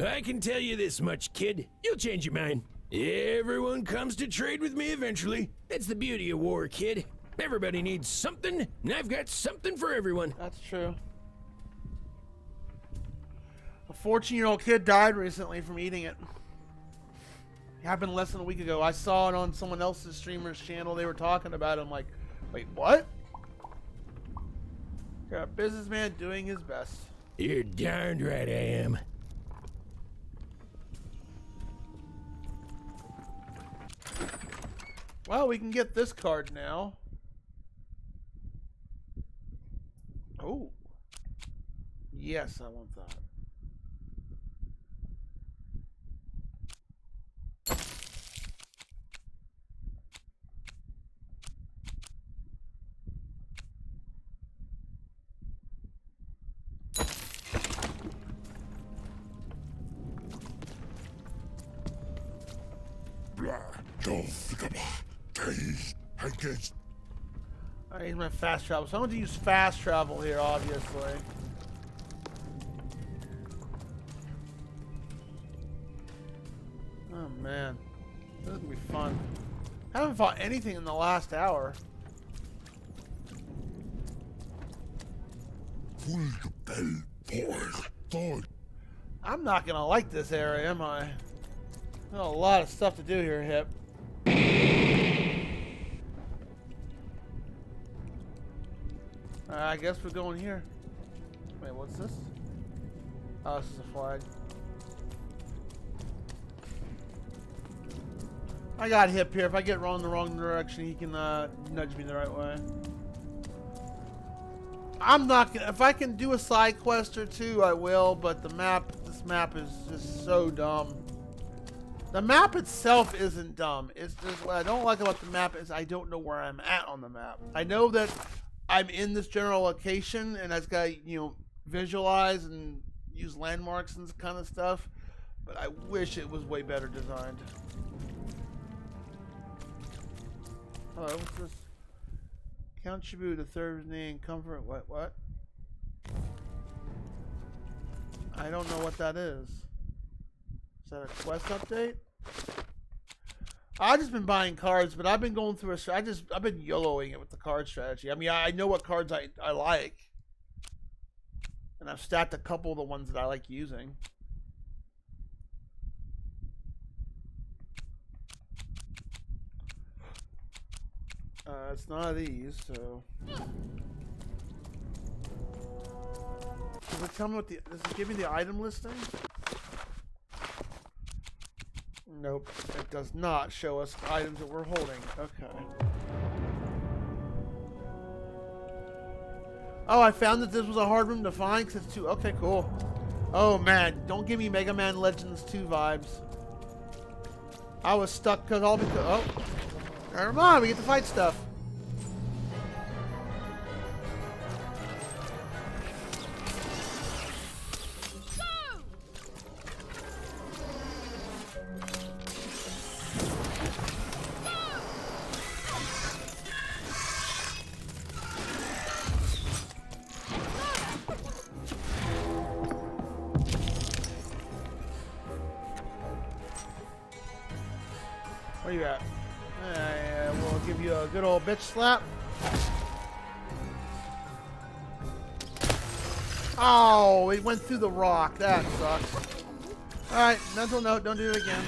I can tell you this much, kid. You'll change your mind. Everyone comes to trade with me eventually. That's the beauty of war, kid. Everybody needs something, and I've got something for everyone. That's true. A 14-year-old kid died recently from eating it. It happened less than a week ago. I saw it on someone else's streamer's channel. They were talking about it. I'm like, wait, what? Got a businessman doing his best. You're darned right I am. Well, we can get this card now. Oh. Yes, I want that. I use my fast travel. So I'm going to use fast travel here, obviously. Oh man, this is gonna be fun. I haven't fought anything in the last hour. I'm not gonna like this area, am I? A lot of stuff to do here, Hip. I guess we're going here. Wait, what's this? Oh, this is a flag. I got Hip here. If I get wrong in the wrong direction, he can nudge me the right way. I'm not gonna. If I can do a side quest or two, I will. But the map, this map is just so dumb. The map itself isn't dumb. It's just what I don't like about the map is I don't know where I'm at on the map. I know that I'm in this general location, and I just gotta, you know, visualize and use landmarks and kind of stuff. But I wish it was way better designed. Hello, what's this? Count Shibu to Thursday and comfort. What? I don't know what that is. Is that a quest update? I've just been buying cards, but I've been going through I've been YOLOing it with the card strategy. I mean, I know what cards I like. And I've stacked a couple of the ones that I like using. It's none of these, so. Does it tell me what does it give me the item listing? Nope, it does not show us items that we're holding. Okay. Oh, I found that this was a hard room to find because it's too. Okay, cool. Oh man, don't give me Mega Man Legends 2 vibes. I was stuck because oh, never mind. We get to fight stuff. Where you at? We'll give you a good old bitch slap. Oh, it went through the rock. That sucks. Alright, mental note, don't do it again.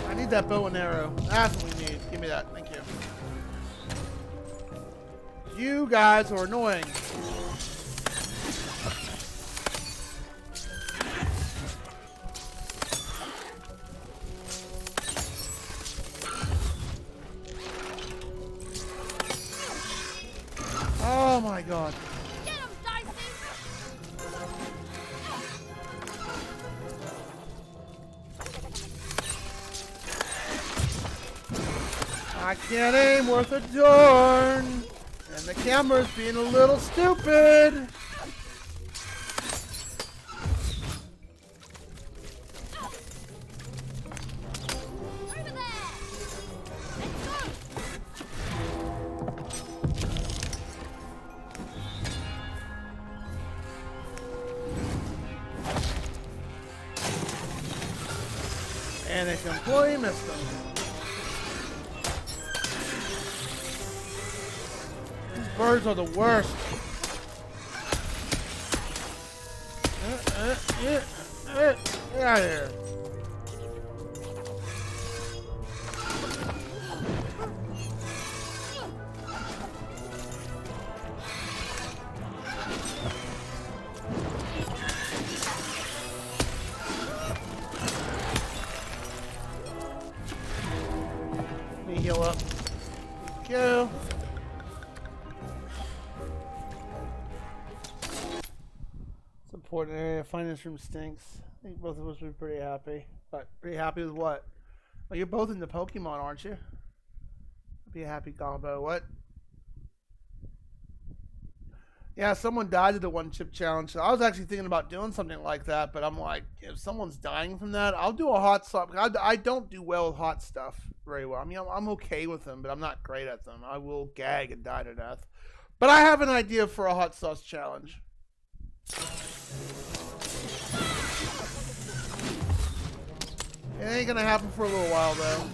I need that bow and arrow. That's what we need. Give me that. Thank you. You guys are annoying. Oh my god. Get him, Dicey! I can't aim worth a darn. And the camera's being a little stupid. Over there! Let's go! And it completely missed them. These birds are the worst. Get out of here. Let me heal up. Go. It's important area. Finance room stinks. I think both of us would be pretty happy. But pretty happy with what? Well, you're both into Pokemon, aren't you? Be a happy combo. What? Yeah, someone died at the one chip challenge. So I was actually thinking about doing something like that, but I'm like, if someone's dying from that, I'll do a hot sauce. I don't do well with hot stuff very well. I mean, I'm okay with them, but I'm not great at them. I will gag and die to death. But I have an idea for a hot sauce challenge. It ain't gonna happen for a little while though.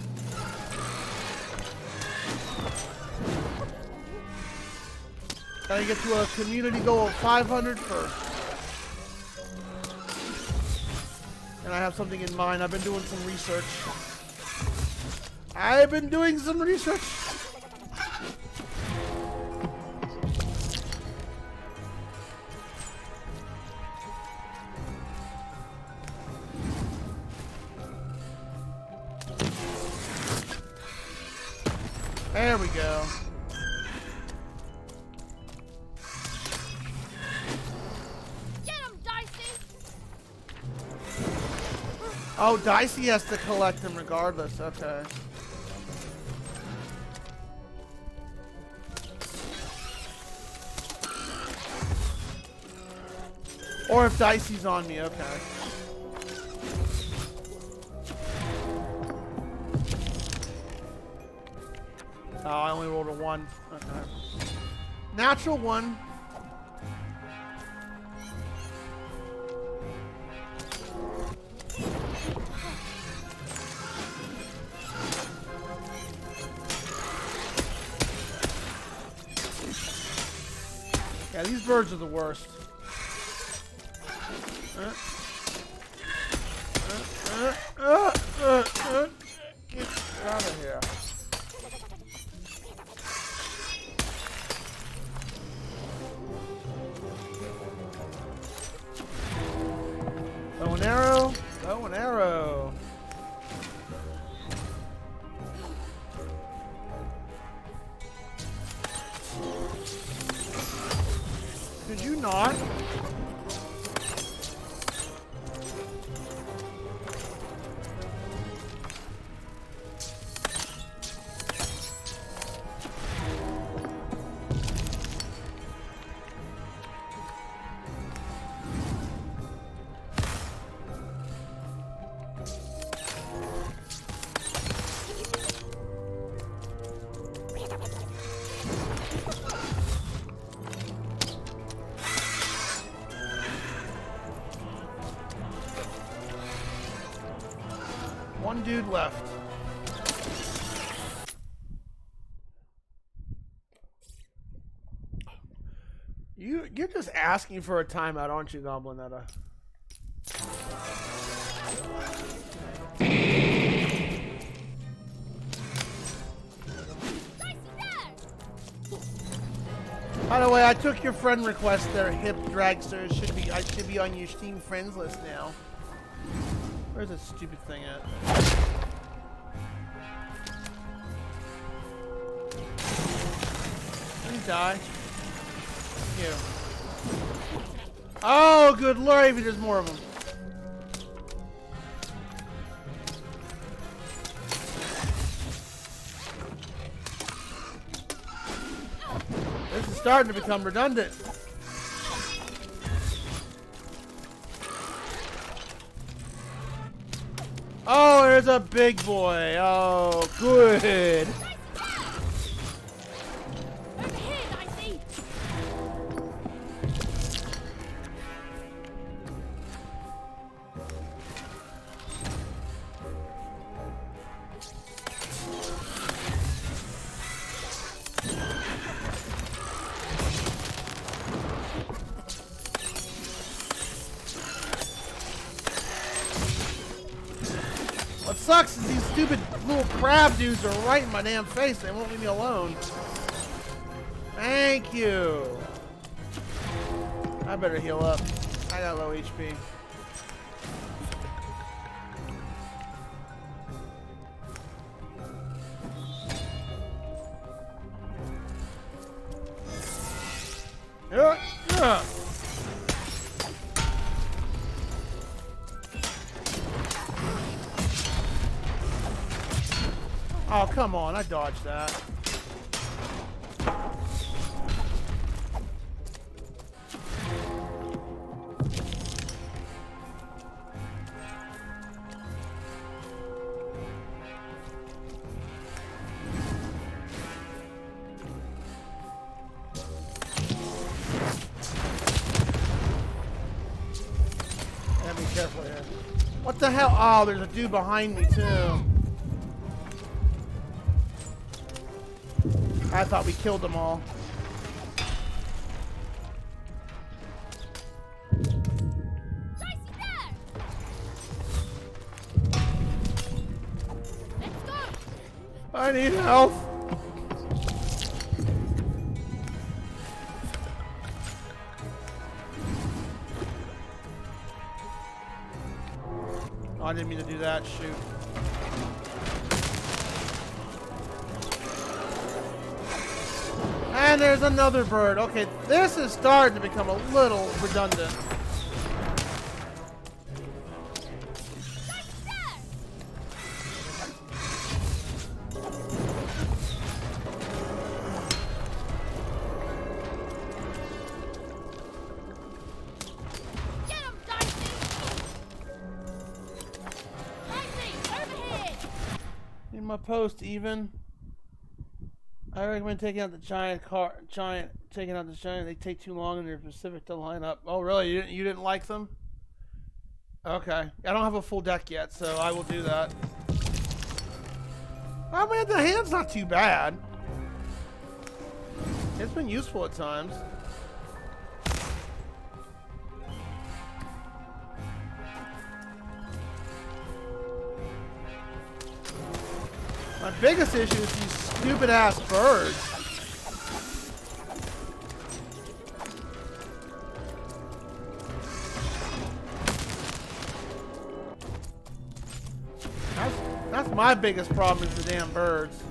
Gotta get to a community goal of 500 first. And I have something in mind. I've been doing some research. There we go. Get him, Dicey! Oh, Dicey has to collect them regardless. Okay. Or if Dicey's on me, okay. Oh, I only rolled a 1. Okay. Natural 1. Yeah, these birds are the worst. Get out of here. Bow and arrow. Bow and arrow. Could you not? One dude left. You're just asking for a timeout, aren't you, Goblinetta? By the way, I took your friend request there, Hip Dragster. I should be on your Steam friends list now. Where's this stupid thing at? Let me die. You. Oh, good lord, if there's more of them. This is starting to become redundant. Oh, there's a big boy. Oh, good. Over here, Dicey! What sucks is these stupid little crab dudes are right in my damn face. They won't leave me alone. Thank you. I better heal up. I got low HP. Yeah. Oh, come on. I dodged that. Yeah, be careful here. What the hell? Oh, there's a dude behind me, too. I thought we killed them all. I need help. Oh, I didn't mean to do that. Shoot. And there's another bird. Okay, this is starting to become a little redundant. Need my post even. I recommend taking out the giant. They take too long and they're specific to line up. Oh, really? You didn't like them? Okay. I don't have a full deck yet, so I will do that. Oh man, the hand's not too bad. It's been useful at times. My biggest issue is these stupid ass birds. That's my biggest problem is the damn birds.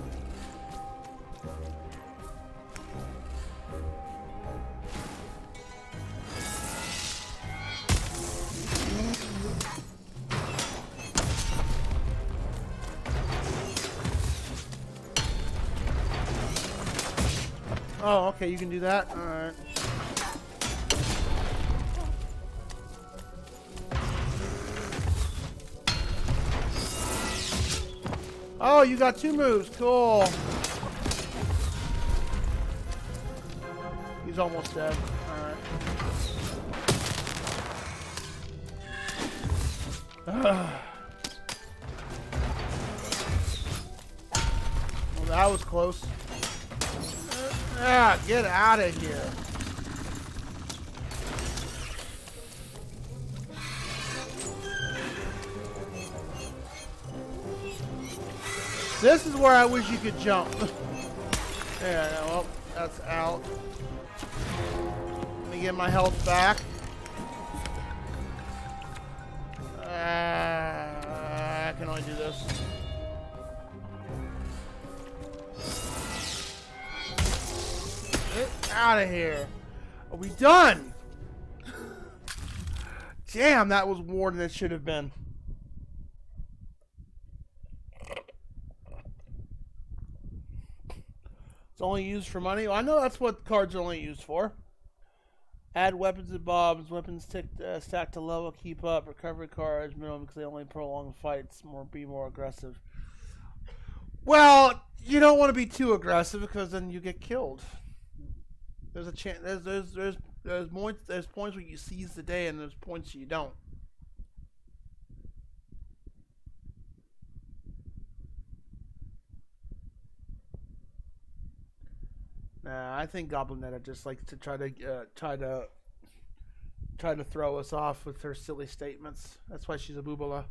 Oh, okay, you can do that? Alright. Oh, you got 2 moves. Cool. He's almost dead. Alright. Well, that was close. Ah, get out of here. This is where I wish you could jump. Yeah, well, that's out. Let me get my health back. I can only do this. Get out of here. Are we done? Damn, that was more than it should have been. It's only used for money. Well, I know that's what cards are only used for. Add weapons and bombs. Weapons stack to level. Keep up. Recovery cards minimum because they only prolong fights. Be more aggressive. Well, you don't want to be too aggressive because then you get killed. There's a chance. There's points where you seize the day and there's points you don't. Nah, I think Goblinetta just likes to try to throw us off with her silly statements. That's why she's a boobala.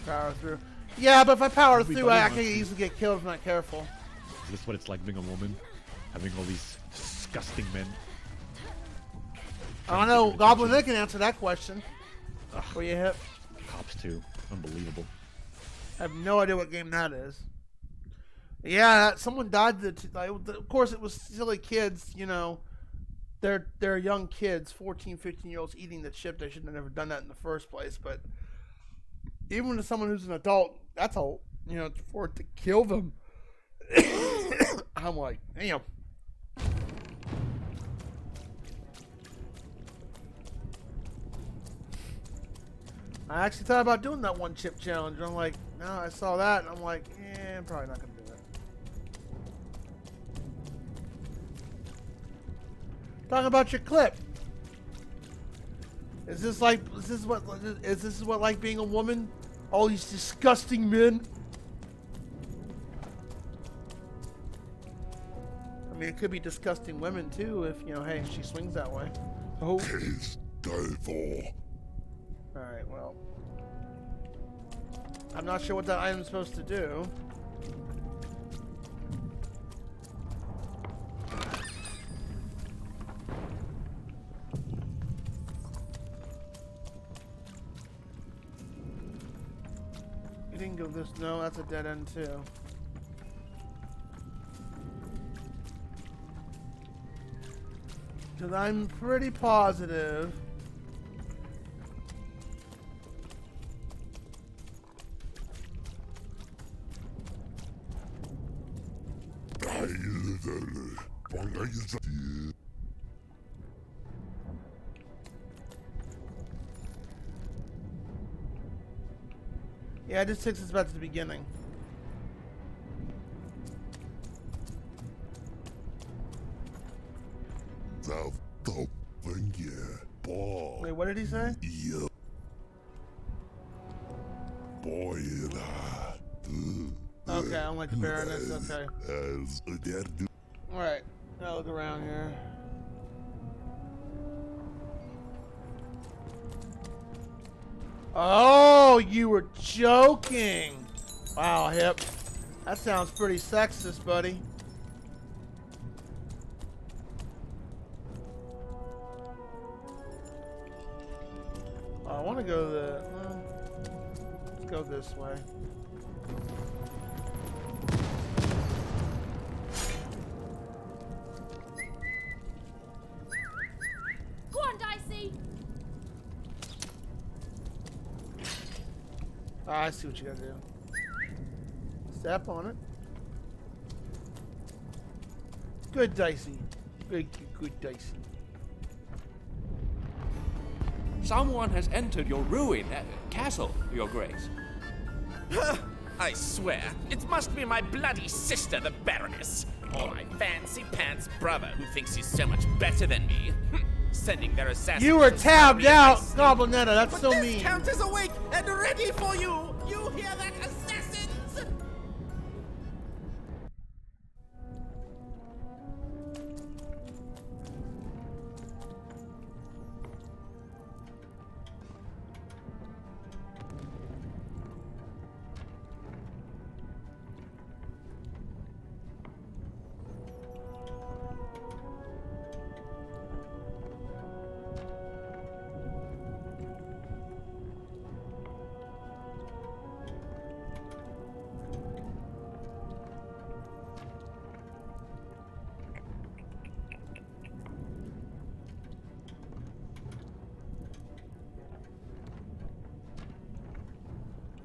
Power through. Yeah, but if I power through, I can easily get killed if I'm not careful. Is this what it's like being a woman? Having all these disgusting men? I don't know. Goblinetta can answer that question. Ugh. Where you hit? Cops too. Unbelievable. I have no idea what game that is. Yeah, someone died. Of course, it was silly kids. You know, they're young kids, 14, 15-year-olds eating the chip. They should have never done that in the first place. But even to someone who's an adult, that's all. You know, for it to kill them. I'm like, damn. I actually thought about doing that one chip challenge. I'm like, no, I saw that, and I'm like, I'm probably not gonna do it. Talking about your clip. Is this what like being a woman? All these disgusting men. I mean, it could be disgusting women too, if hey, she swings that way. Oh. Alright, well. I'm not sure what that item's supposed to do. You didn't go this. No, that's a dead end too. Because I'm pretty positive. Yeah, I just took this back to the beginning. Wait, what did he say? Okay, I'm like the Baroness, okay. Alright, I'll look around here. Oh, you were joking! Wow, Hip. That sounds pretty sexist, buddy. I want to go the... let's go this way. Go on, Dicey! Ah, I see what you gotta do. Step on it. Good Dicey. Good Dicey. Someone has entered your castle, Your Grace. I swear, it must be my bloody sister, the Baroness, or my fancy-pants brother who thinks he's so much better than me. Sending their assassins. You were tabbed out, Goblinetta. That's so mean. This count is awake and ready for you. You hear that, assassins?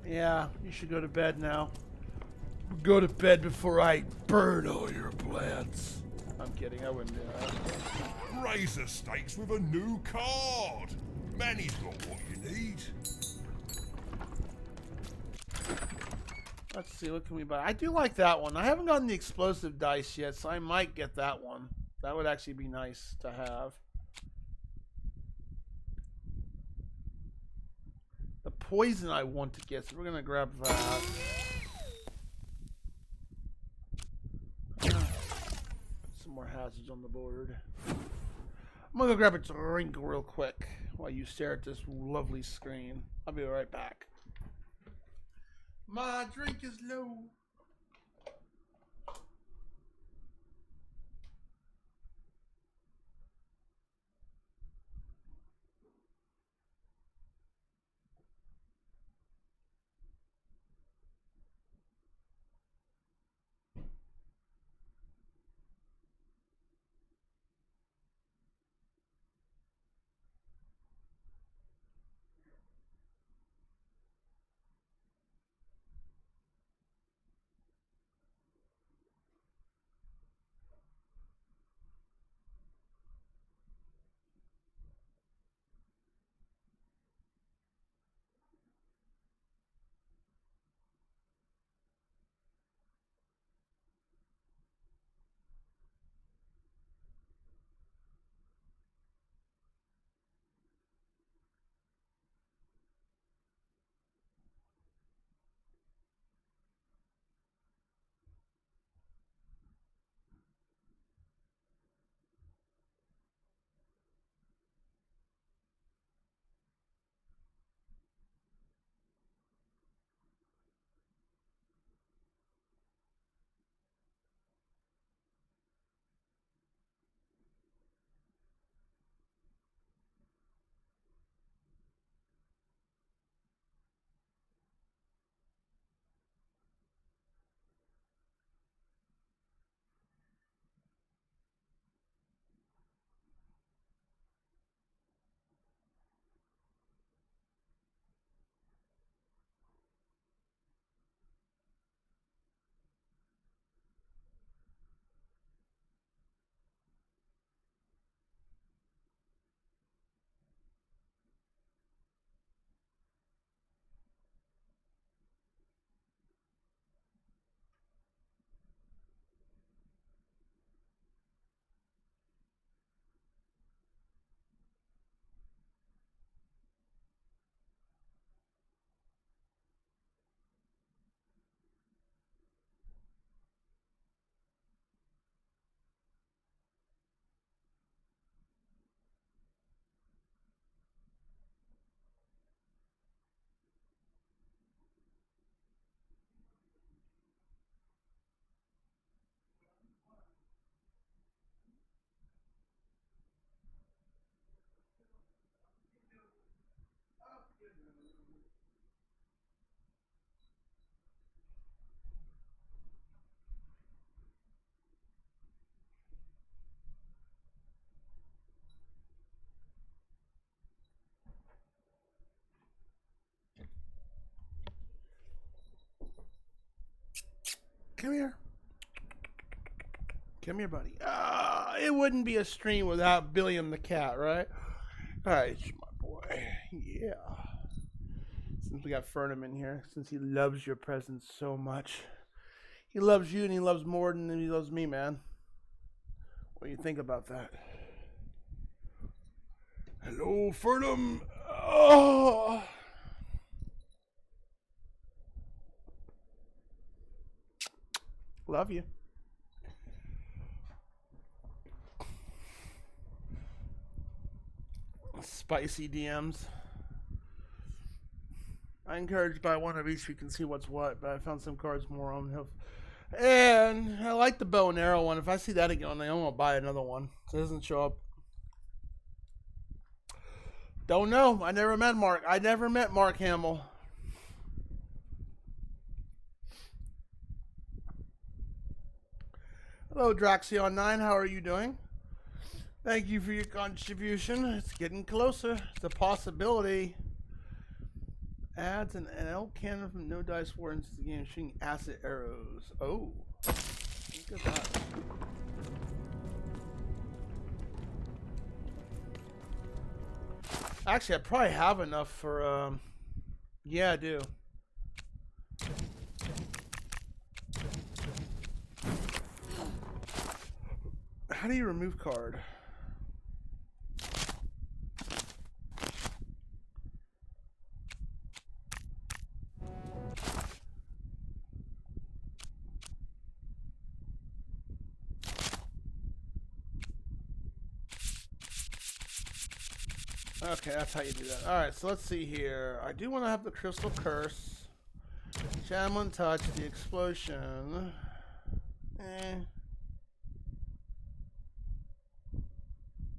Yeah, you should go to bed now. Go to bed before I burn all your plants. I'm kidding, I wouldn't do that. Raise the stakes with a new card. Manny's got what you need. Let's see, what can we buy? I do like that one. I haven't gotten the explosive dice yet, so I might get that one. That would actually be nice to have. The poison I want to get, so we're gonna grab that. Some more hazards on the board. I'm gonna go grab a drink real quick while you stare at this lovely screen. I'll be right back. My drink is low. Come here. Come here, buddy. It wouldn't be a stream without Billiam the cat, right? Alright, my boy. Yeah. Since we got Fernum in here, since he loves your presence so much. He loves you and he loves more than he loves me, man. What do you think about that? Hello, Fernum. Oh. Love you. Spicy DMs. I encourage buy one of each. You can see what's what, but I found some cards more on health. And I like the bow and arrow one. If I see that again, I'm gonna buy another one. So it doesn't show up. Don't know. I never met Mark. I never met Mark Hamill. Hello, Draxion9. How are you doing? Thank you for your contribution. It's getting closer. It's a possibility. Adds an L cannon from no dice war into the game, shooting acid arrows. Oh, look at that. Actually, I probably have enough for, yeah, I do. How do you remove card? Okay, that's how you do that. Alright, so let's see here. I do want to have the Crystal Curse. Shaman Touch, the Explosion.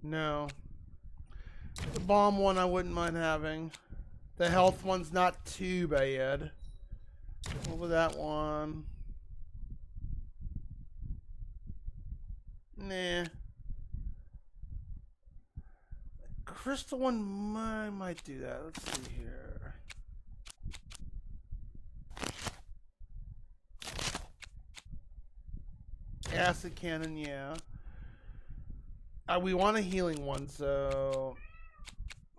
No. The Bomb one I wouldn't mind having. The Health one's not too bad. What was that one? Nah. Crystal one might do that. Let's see here. Acid cannon, yeah. We want a healing one, so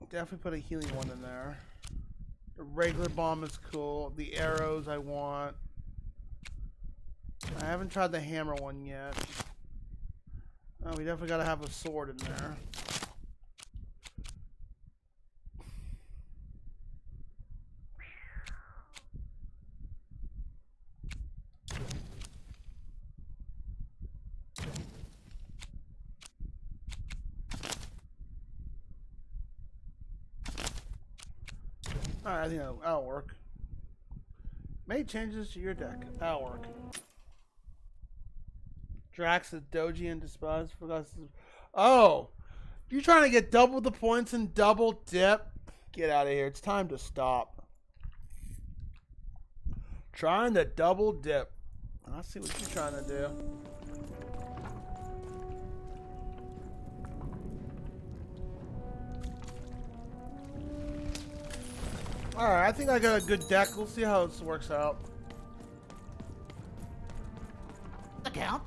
definitely put a healing one in there. The regular bomb is cool. The arrows I want. I haven't tried the hammer one yet. Oh, we definitely gotta have a sword in there. Alright, I think that'll work. Made changes to your deck. That'll work. Drax is Doji and Despise. Oh! You trying to get double the points and double dip? Get out of here. It's time to stop. Trying to double dip. I see what you're trying to do. Alright, I think I got a good deck. We'll see how this works out. The Count?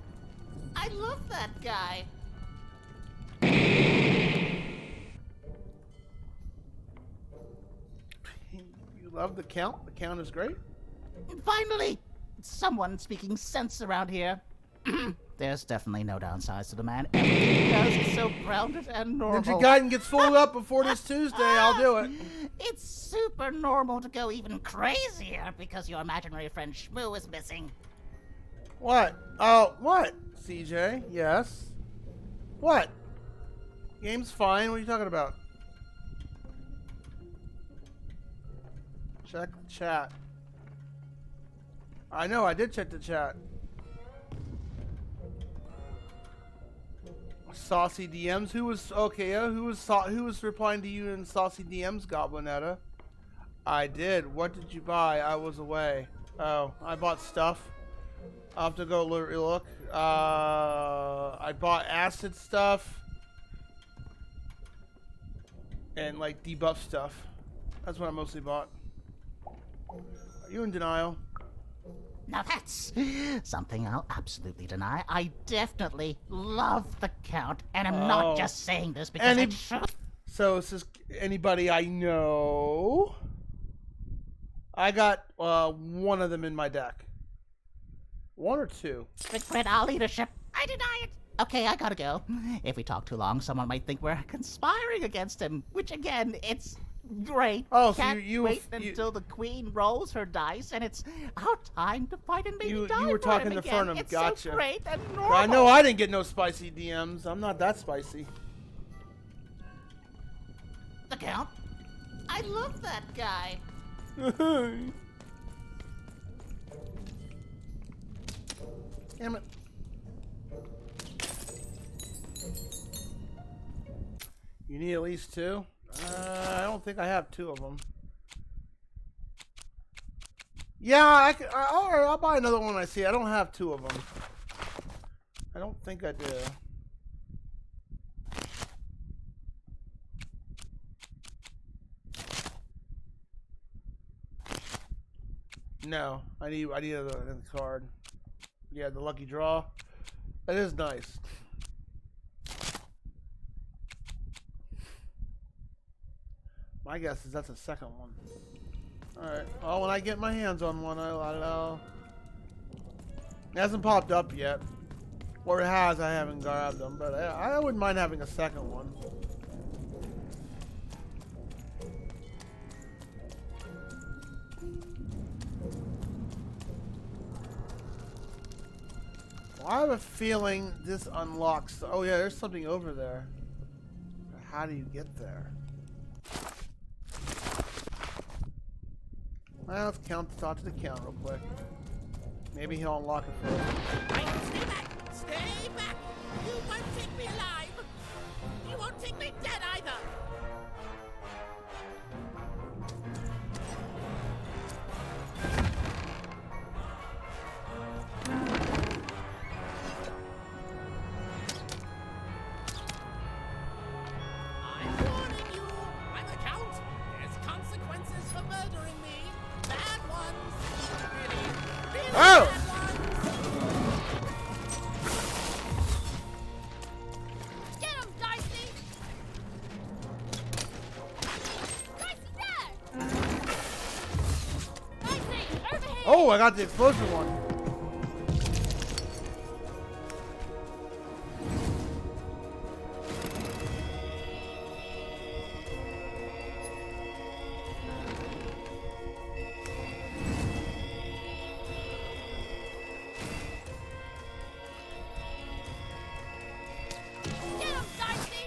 I love that guy. You love the Count? The Count is great? Finally! Someone speaking sense around here. There's definitely no downsides to the man. Everything he does is so grounded and normal. Ninja Gaiden gets fooled up before this Tuesday. I'll do it. It's super normal to go even crazier because your imaginary friend Shmoo is missing. What? Oh, what? CJ? Yes. What? Game's fine. What are you talking about? Check the chat. I know, I did check the chat. Saucy DMs. Who was okay? Who was replying to you in Saucy DMs, Goblinetta? I did. What did you buy? I was away. Oh, I bought stuff. I'll have to go look. I bought acid stuff and like debuff stuff. That's what I mostly bought. Are you in denial? Now that's something I'll absolutely deny. I definitely love the Count, and I'm not just saying this because So is this anybody I know? I got one of them in my deck. One or two? Regret our leadership. I deny it. Okay, I gotta go. If we talk too long, someone might think we're conspiring against him, which again, it's great. Oh, so Can't wait until the queen rolls her dice, and it's our time to fight and maybe die You were for talking him to again. Fernum, It's gotcha. so great and normal. I know I didn't get no spicy DMs. I'm not that spicy. The Count? I love that guy. Damn it. You need at least two? I don't think I have two of them. Yeah, alright, I'll buy another one when I see it. I don't have two of them. I don't think I do. No, I need another card. Yeah, the lucky draw. That is nice. My guess is that's a second one. Alright. Oh, when I get my hands on one, I'll it hasn't popped up yet. Or it has, I haven't grabbed them. But I wouldn't mind having a second one. Well, I have a feeling this unlocks... Oh yeah, there's something over there. How do you get there? Well, let's talk to the Count real quick. Maybe he'll unlock it for us. Stay back! Stay back! You won't take me alive! You won't take me dead either! I'm warning you! I'm a Count! There's consequences for murdering me! Bad ones! Really Oh! bad ones! Get him, Dicey! Dicey, there! Dicey, over here! Oh, I got the explosion one. Get him, Dicey!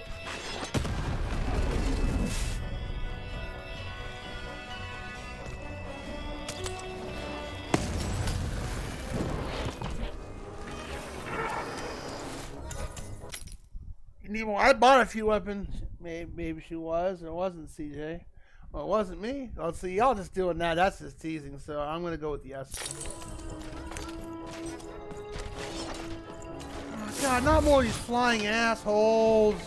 You need more? I bought a few weapons. Maybe she was. It wasn't CJ. Well, it wasn't me. Oh, see, y'all just doing that. That's just teasing. So I'm gonna go with yes. Oh, God, not more of these flying assholes.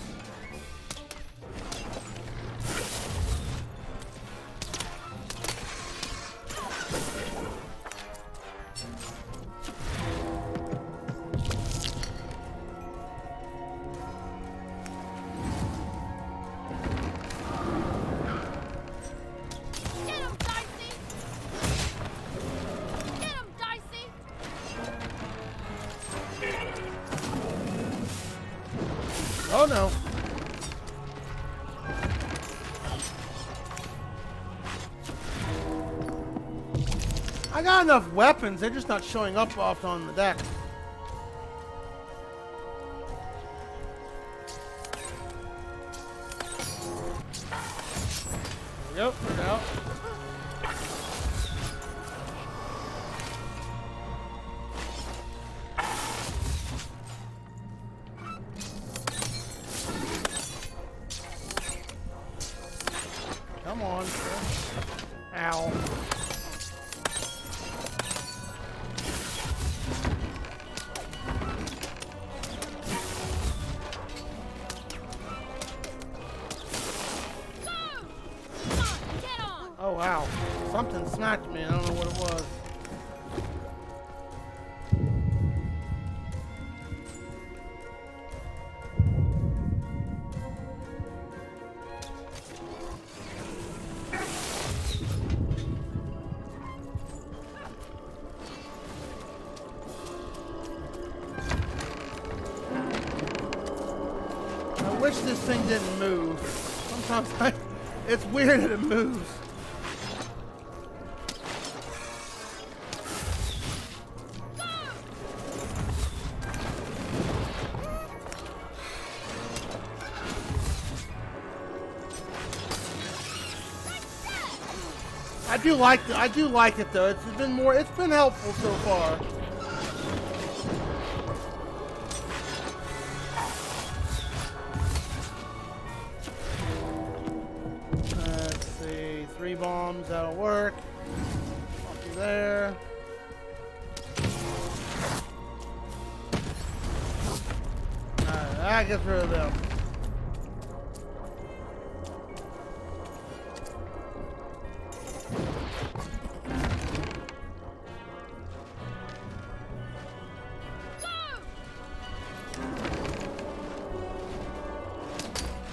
Get him, Dicey! Get him, Dicey! Oh no. I got enough weapons. They're just not showing up off on the deck. Yep, yep. Come on. Ow. Oh wow. Something smacked me. I don't know what it was. wish this thing didn't move. Sometimes it's weird that it moves. I do like it though. It's been helpful so far. Let's see, 3 bombs, that'll work. Up to there. Alright, that gets rid of them.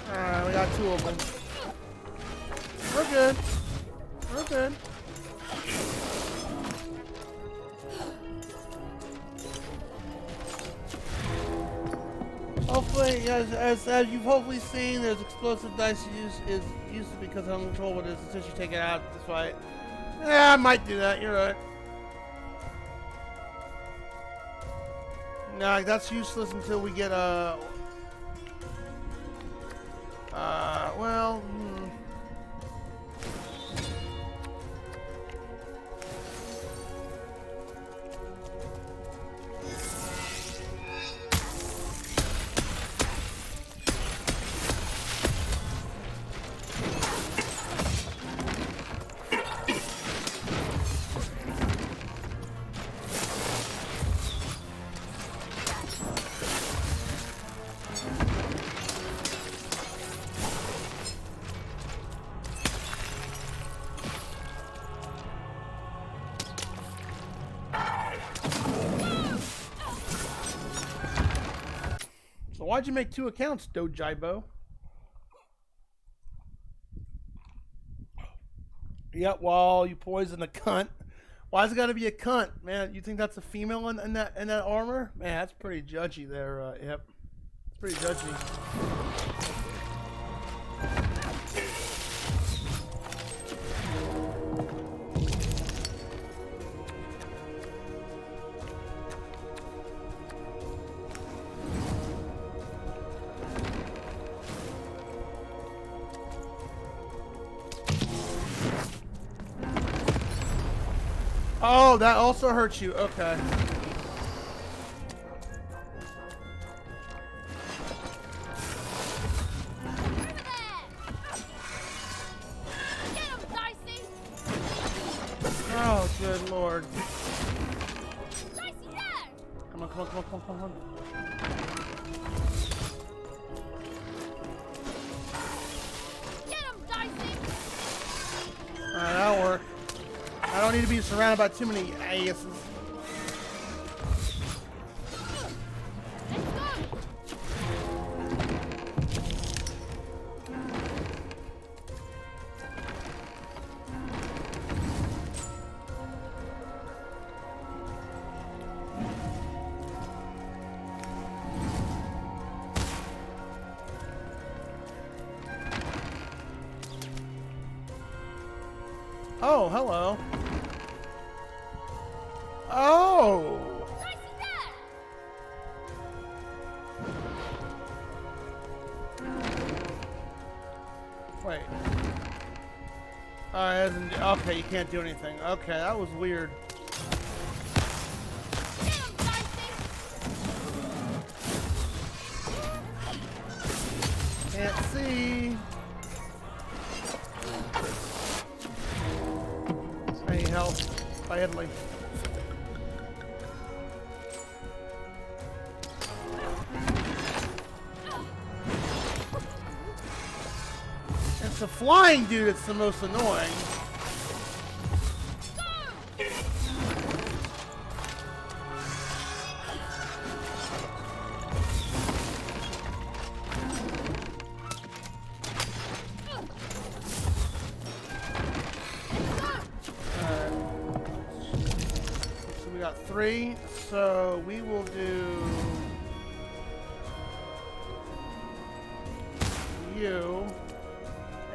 Alright, we got 2 of them. We're good. We're good. Hopefully, as you've hopefully seen, there's explosive dice is used because I don't control what it is until you take it out of this fight. Yeah, I might do that. You're right. Nah, that's useless until we get well. So why'd you make 2 accounts, Dojibo? Yep, well, you poisoned a cunt. Why's it gotta be a cunt? Man, you think that's a female in that armor? Man, that's pretty judgy there, yep. It's pretty judgy. Oh, that also hurts you. Okay. Oh, good lord. Come on, come on, come on, come on, come on. Alright, that'll work. I don't need to be surrounded by too many asses. Oh, hello. Oh! Wait. Okay, you can't do anything. Okay, that was weird. Can't see. I need help by Italy. It's the flying dude that's the most annoying. So we got 3, so we will do... you,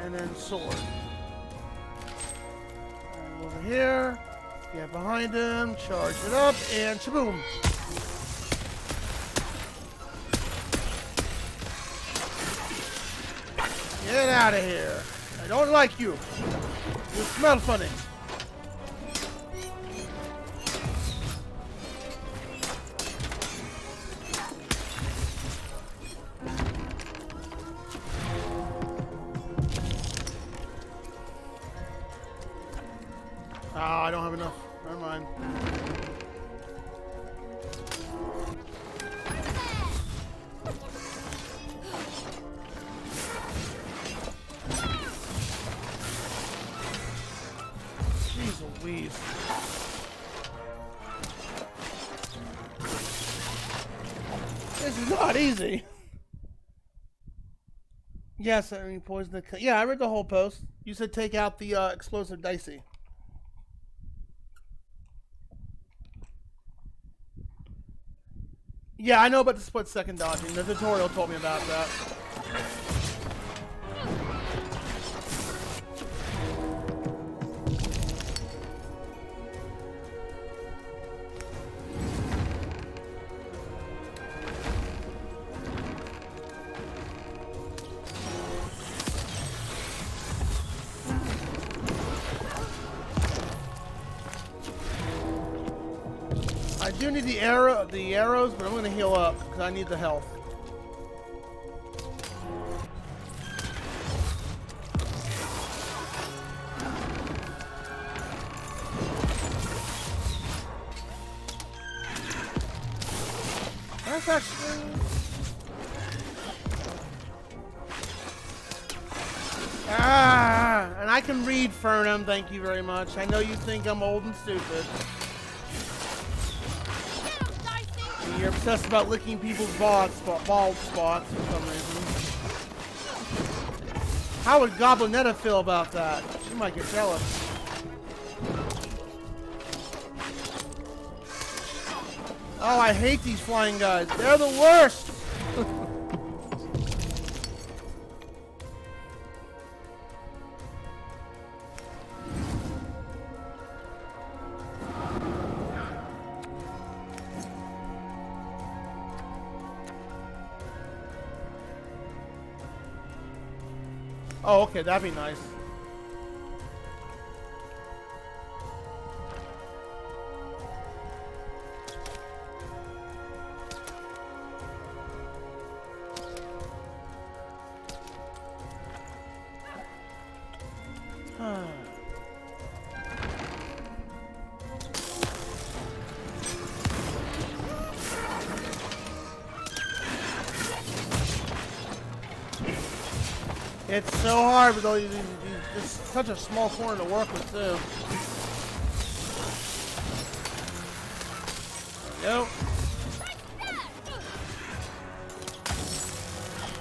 and then sword. And over here, get behind him, charge it up, and shaboom. Get out of here. I don't like you. You smell funny. Oh, I don't have enough. Never mind. Jeez Louise. This is not easy. Yes, I mean poison the... Yeah, I read the whole post. You said take out the explosive DICEY. Yeah, I know about the split-second dodging. The tutorial told me about that. I do need the arrows, but I'm gonna heal up because I need the health. That's actually... Ah, and I can read Fernum, thank you very much. I know you think I'm old and stupid. You're obsessed about licking people's bald spots for some reason. How would Goblinetta feel about that? She might get jealous. Oh, I hate these flying guys. They're the worst! Oh, okay, that'd be nice. It's so hard with all these, it's such a small corner to work with too. Nope.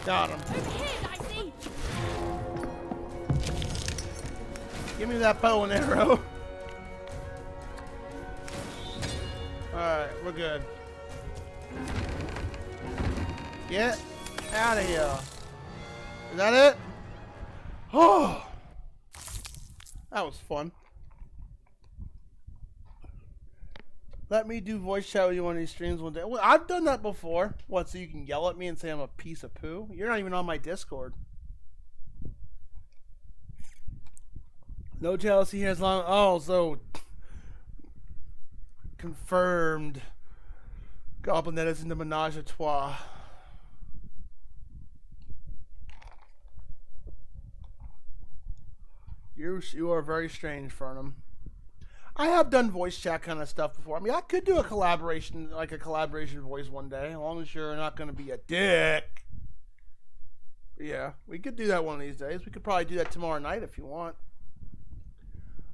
Got him. Give me that bow and arrow. Alright, we're good. Get out of here. Is that it? Oh, that was fun. Let me do voice chat with you on these streams one day. Well, I've done that before. What, so you can yell at me and say I'm a piece of poo? You're not even on my Discord. No jealousy here as long... Oh, so... Confirmed. Goblinetta's in the menage a trois. You are very strange, Fernum. I have done voice chat kind of stuff before. I mean, I could do a collaboration, like a collaboration voice one day, as long as you're not going to be a dick. Yeah, we could do that one of these days. We could probably do that tomorrow night if you want.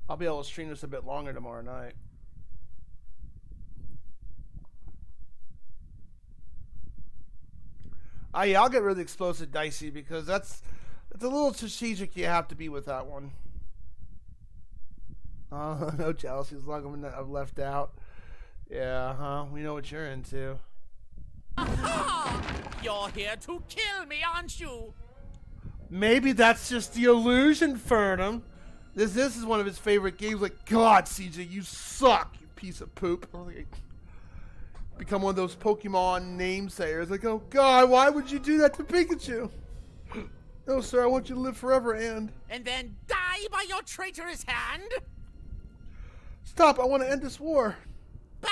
I'll be able to stream this a bit longer tomorrow night. Oh yeah, I'll get rid of the explosive DICEY because it's a little strategic you have to be with that one. Oh, no jealousy as long as I'm left out. Yeah, huh? We know what you're into. Aha! You're here to kill me, aren't you? Maybe that's just the illusion, Fernum. This is one of his favorite games. Like, God, CJ, you suck, you piece of poop. Become one of those Pokemon namesayers. Like, oh God, why would you do that to Pikachu? No, sir, I want you to live forever, and then die by your traitorous hand? Stop, I want to end this war. Bah!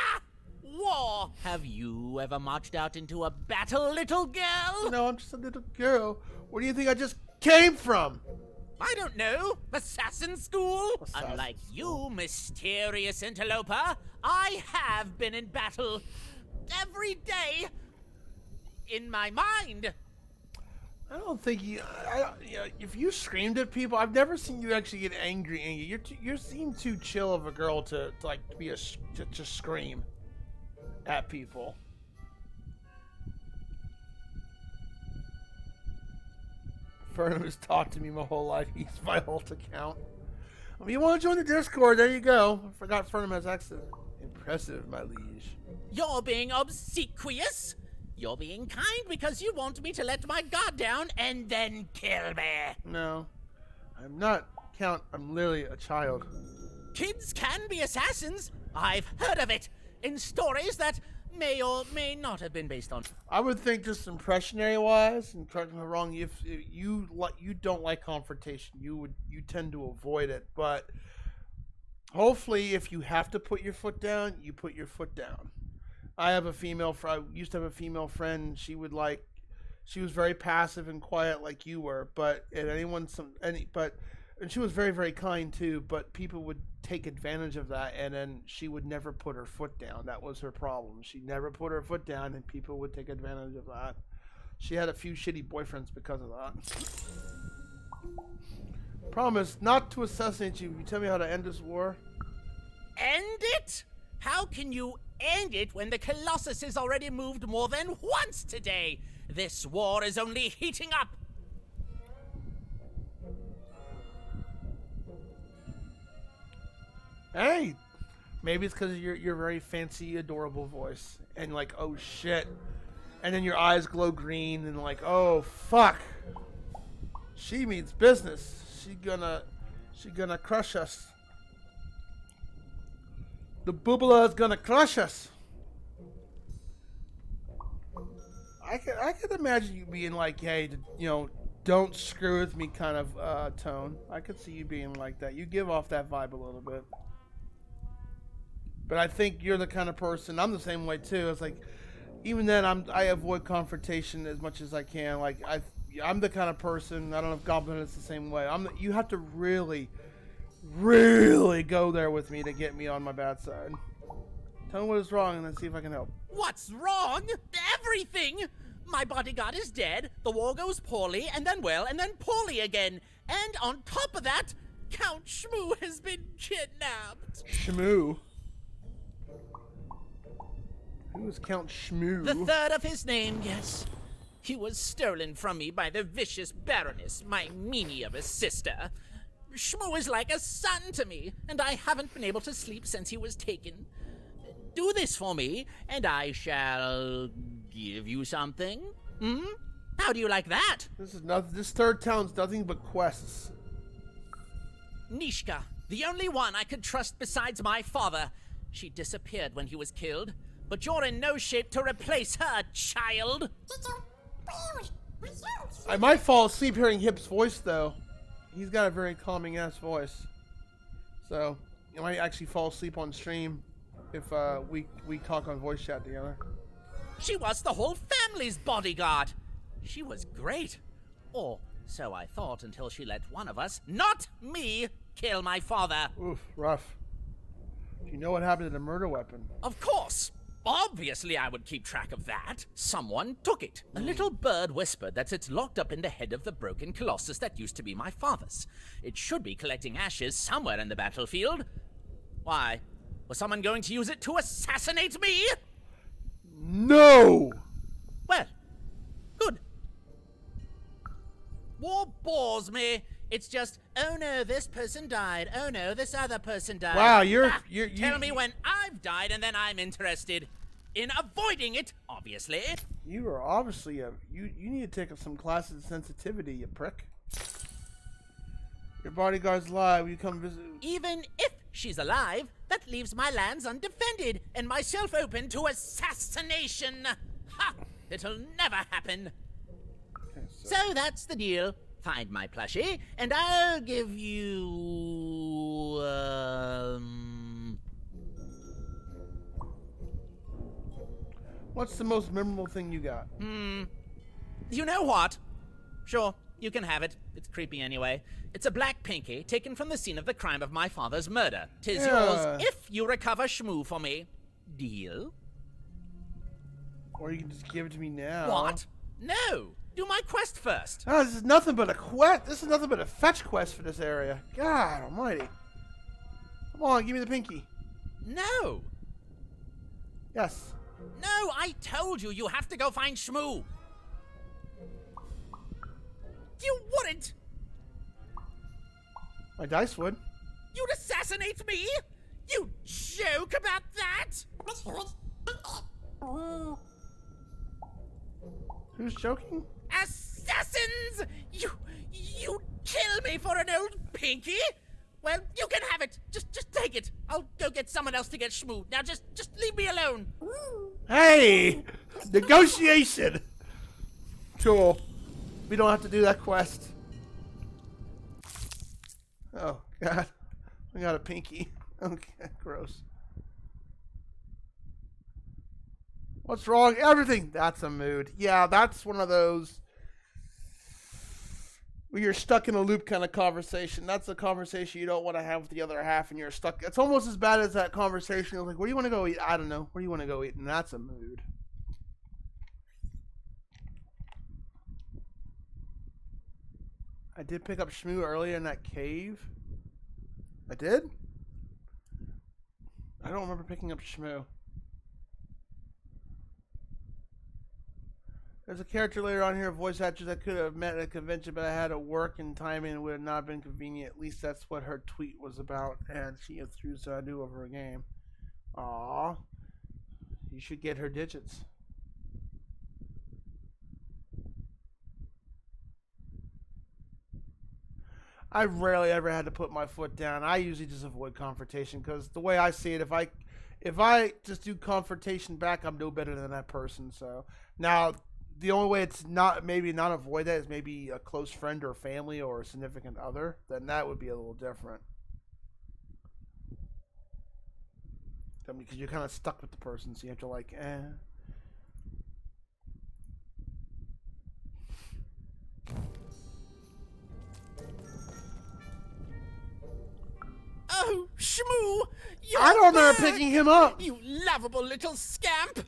War! Have you ever marched out into a battle, little girl? No, I'm just a little girl. Where do you think I just came from? I don't know. Assassin school? Unlike you, mysterious interloper, I have been in battle every day in my mind. I don't think if you screamed at people, I've never seen you actually get angry. You seem too chill of a girl to just scream at people. Fernum has talked to me my whole life. He's my alt account. If you want to join the Discord, there you go. I forgot Fernum has access. Impressive, my liege. You're being obsequious. You're being kind because you want me to let my guard down and then kill me. No, I'm not, Count. I'm literally a child. Kids can be assassins. I've heard of it in stories that may or may not have been based on. I would think just impressionary wise, and correct me if I'm wrong, if you don't like confrontation, you tend to avoid it. But hopefully, if you have to put your foot down, you put your foot down. I used to have a female friend. She was very passive and quiet like you were, but and she was very, very kind too, but people would take advantage of that, and then she would never put her foot down. That was her problem. She never put her foot down, and people would take advantage of that. She had a few shitty boyfriends because of that. Promise not to assassinate you. You tell me how to end this war? End it? How can you end it when the Colossus has already moved more than once today? This war is only heating up. Hey, maybe it's because of your very fancy, adorable voice, and like, oh shit, and then your eyes glow green, and like, oh fuck, she means business. She gonna crush us. The boobala is gonna crush us. I could imagine you being like, hey, don't screw with me kind of tone. I could see you being like that. You give off that vibe a little bit. But I think you're the kind of person, I'm the same way too. It's like, even then, I avoid confrontation as much as I can. Like, I'm the kind of person, I don't know if Goblin is the same way. You have to really, really go there with me to get me on my bad side. Tell me what is wrong and then see if I can help. What's wrong? Everything! My bodyguard is dead, the war goes poorly, and then well, and then poorly again. And on top of that, Count Shmoo has been kidnapped. Shmoo? Who is Count Shmoo? The third of his name, yes. He was stolen from me by the vicious Baroness, my meanie of a sister. Shmoo is like a son to me, and I haven't been able to sleep since he was taken. Do this for me, and I shall give you something. How do you like that? This third town's nothing but quests. Nishka, the only one I could trust besides my father. She disappeared when he was killed, but you're in no shape to replace her, child. I might fall asleep hearing Hip's voice, though. He's got a very calming-ass voice. So, I might actually fall asleep on stream if we talk on voice chat together. She was the whole family's bodyguard. She was great. Or so I thought until she let one of us, not me, kill my father. Oof, rough. Do you know what happened to the murder weapon? Of course. Obviously I would keep track of that. Someone took it. A little bird whispered that it's locked up in the head of the broken colossus that used to be my father's. It should be collecting ashes somewhere in the battlefield. Why? Was someone going to use it to assassinate me? No! Well, good. War bores me. It's just, oh no, this person died. Oh no, this other person died. Wow, Tell me when I've died and then I'm interested in avoiding it, obviously. You are obviously you need to take up some classes of sensitivity, you prick. Your bodyguard's alive. You come visit. Even if she's alive, that leaves my lands undefended and myself open to assassination. Ha! It'll never happen. Okay, So that's the deal. Find my plushie, and I'll give you. What's the most memorable thing you got? You know what? Sure, you can have it. It's creepy anyway. It's a black pinky taken from the scene of the crime of my father's murder. 'Tis yours if you recover Shmoo for me. Deal? Or you can just give it to me now. What? No! Do my quest first. Oh, this is nothing but a quest. This is nothing but a fetch quest for this area. God almighty. Come on, give me the pinky. No! Yes. No, I told you have to go find Shmoo. You wouldn't! My dice would. You'd assassinate me? You joke about that? Who's joking? Assassins! You kill me for an old pinky? Well, you can have it. Just take it. I'll go get someone else to get Shmoo. Now just leave me alone. Hey! Negotiation! Cool. We don't have to do that quest. Oh, God. I got a pinky. Okay, gross. What's wrong? Everything. That's a mood. Yeah, that's one of those where you're stuck in a loop kind of conversation. That's a conversation you don't want to have with the other half, and you're stuck. It's almost as bad as that conversation. It's like, where do you want to go eat? I don't know. Where do you want to go eat? And that's a mood. I did pick up Shmoo earlier in that cave. I did? I don't remember picking up Shmoo. There's a character later on here, voice actress I could have met at a convention, but I had to work and timing and would have not been convenient. At least that's what her tweet was about, and she threw so I do over a game. Aww. You should get her digits. I've rarely ever had to put my foot down. I usually just avoid confrontation because the way I see it, if I just do confrontation back, I'm no better than that person. So now the only way it's not avoid that is maybe a close friend or family or a significant other. Then that would be a little different. I mean, because you're kind of stuck with the person, so you have to like, Oh, Shmoo! I don't remember picking him up. You lovable little scamp!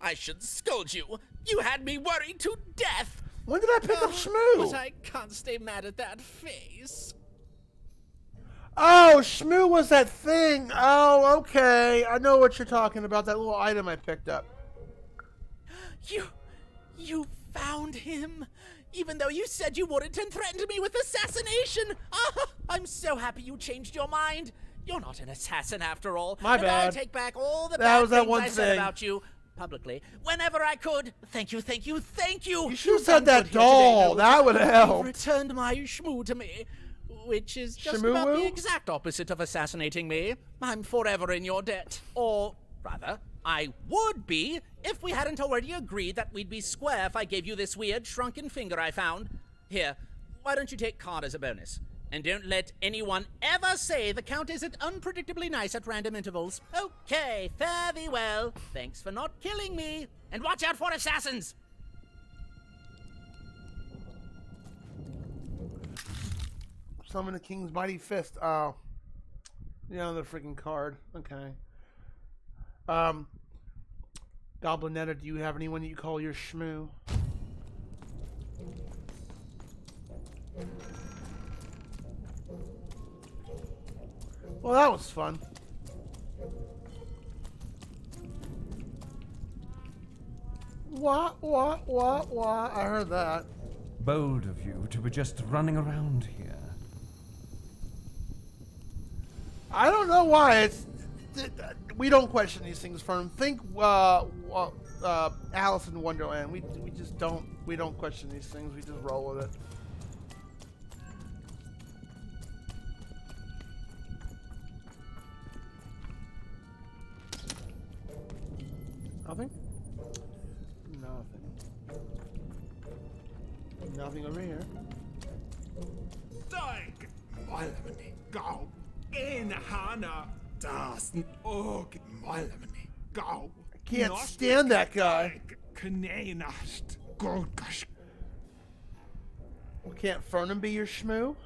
I should scold you. You had me worried to death. When did I pick up Shmoo? But I can't stay mad at that face. Oh, Shmoo was that thing. Oh, okay. I know what you're talking about. That little item I picked up. You found him? Even though you said you wouldn't and threatened me with assassination. Ah, I'm so happy you changed your mind. You're not an assassin after all. My bad. I take back all the That bad was that things one I said thing. about you publicly whenever I could. Thank you, thank you, thank you. You should have said that doll. That would have You've helped. returned my Shmoo to me, which is just Shmoo-woo? about the exact opposite of assassinating me. I'm forever in your debt. Or, rather, I would be if we hadn't already agreed that we'd be square if I gave you this weird shrunken finger I found. Here, why don't you take card as a bonus? And don't let anyone ever say the Count isn't unpredictably nice at random intervals. Okay, fare thee well. Thanks for not killing me. And watch out for assassins! Summon the King's Mighty Fist. Oh. Yeah, the freaking card. Okay. Goblinetta, do you have anyone that you call your Shmoo? Well, that was fun. What? I heard that. Bold of you to be just running around here. I don't know why. We don't question these things from think Alice in Wonderland. We just don't question these things. We just roll with it. Nothing over here. Dyke, Malamani, go. In Hana, Dasen, Og, Malamani, go. I can't stand that guy. Knenast, Goldgash. Can't Fernan be your schmoo?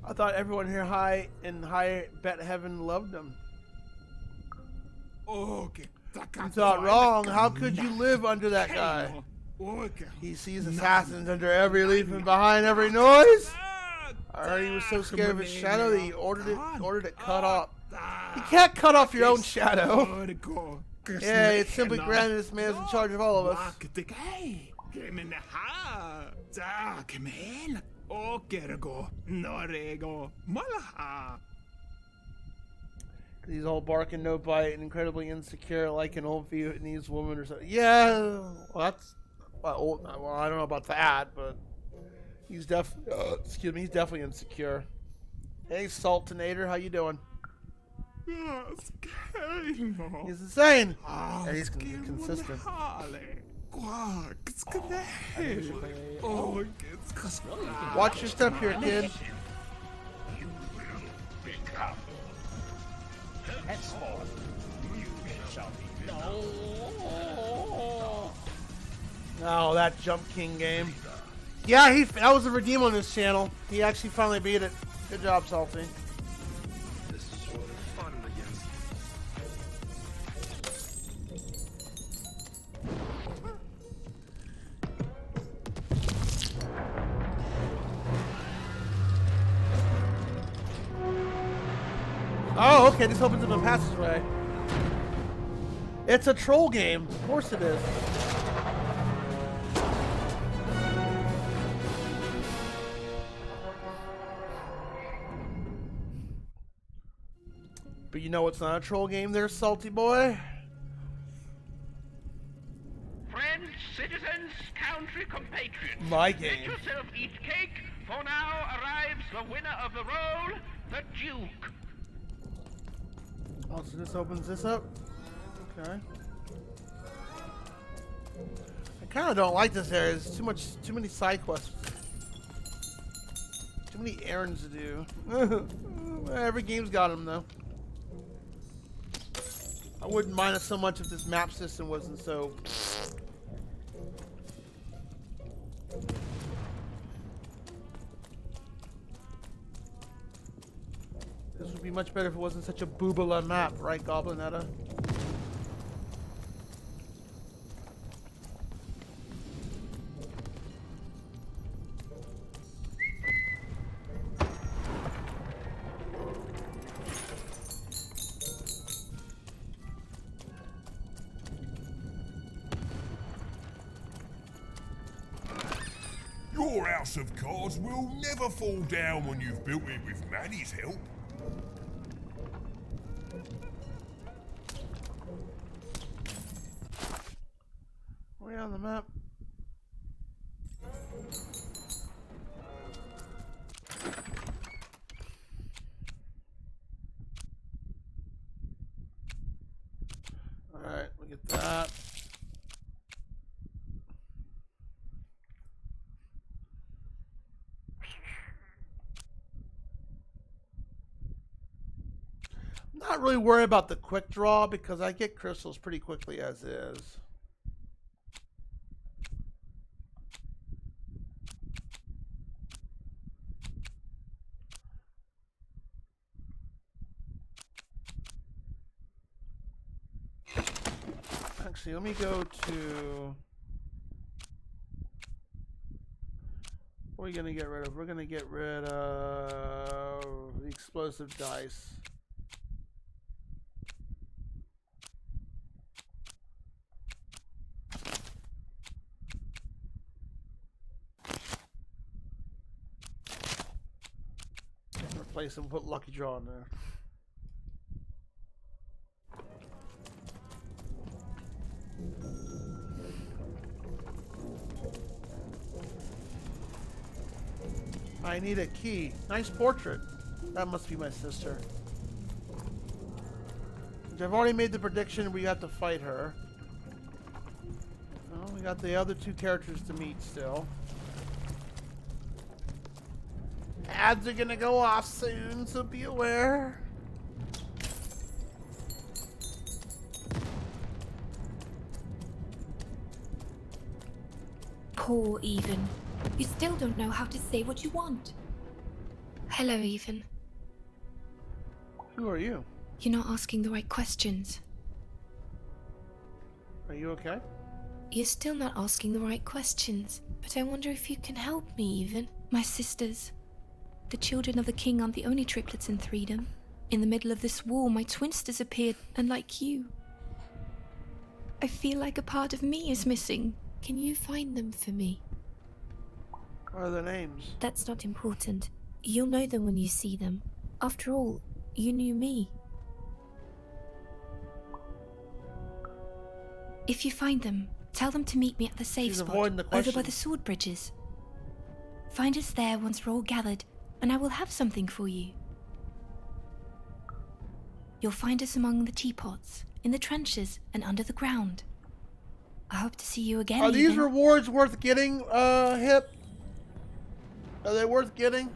I thought everyone here high in high bet heaven loved him. Okay. You thought wrong. How could you live under that guy? He sees assassins under every leaf and behind every noise. I heard he was so scared of his shadow that he ordered it cut off. You can't cut off your own shadow. Yeah, it's simply granted this man is in charge of all of us. He's all bark and no bite and incredibly insecure like an old Vietnamese woman or something. Yeah, well, that's... Well, I don't know about that, but... He's excuse me, he's definitely insecure. Hey, Sultanator, how you doing? He's insane! And he's consistent. Watch your step here, kid. Oh, that Jump King game. Yeah, that was a redeem on this channel. He actually finally beat it. Good job, Salty. Oh, okay, this opens up a passageway. It's a troll game. Of course it is. But you know it's not a troll game there, Salty Boy? Friends, citizens, country compatriots. My game. Let yourself eat cake, for now arrives the winner of the role, the Duke. Oh, so this opens this up? Okay. I kind of don't like this area. There's too many side quests. Too many errands to do. Every game's got them though. I wouldn't mind it so much if this map system wasn't so... This would be much better if it wasn't such a boobala map, right, Goblinetta? Your house of cards will never fall down when you've built it with Manny's help. Way on the map. Alright, we get that. I'm not really worried about the quick draw because I get crystals pretty quickly as is. Actually, let me go to... What are we going to get rid of? We're going to get rid of the explosive dice. Replace them, put Lucky Draw in there. I need a key. Nice portrait. That must be my sister. I've already made the prediction we have to fight her. Oh. Well, we got the other two characters to meet still. Ads are gonna go off soon, so be aware. Poor Even. You still don't know how to say what you want. Hello, Even. Who are you? You're not asking the right questions. Are you okay? You're still not asking the right questions. But I wonder if you can help me, Even. My sisters. The children of the king aren't the only triplets in Freedom. In the middle of this war, my twins disappeared, unlike you. I feel like a part of me is missing. Can you find them for me? What are their names? That's not important. You'll know them when you see them. After all, you knew me. If you find them, tell them to meet me at the safe spot, over by the sword bridges. Find us there once we're all gathered, and I will have something for you. You'll find us among the teapots, in the trenches, and under the ground. I hope to see you again. Are these rewards worth getting, Hip? Are they worth getting?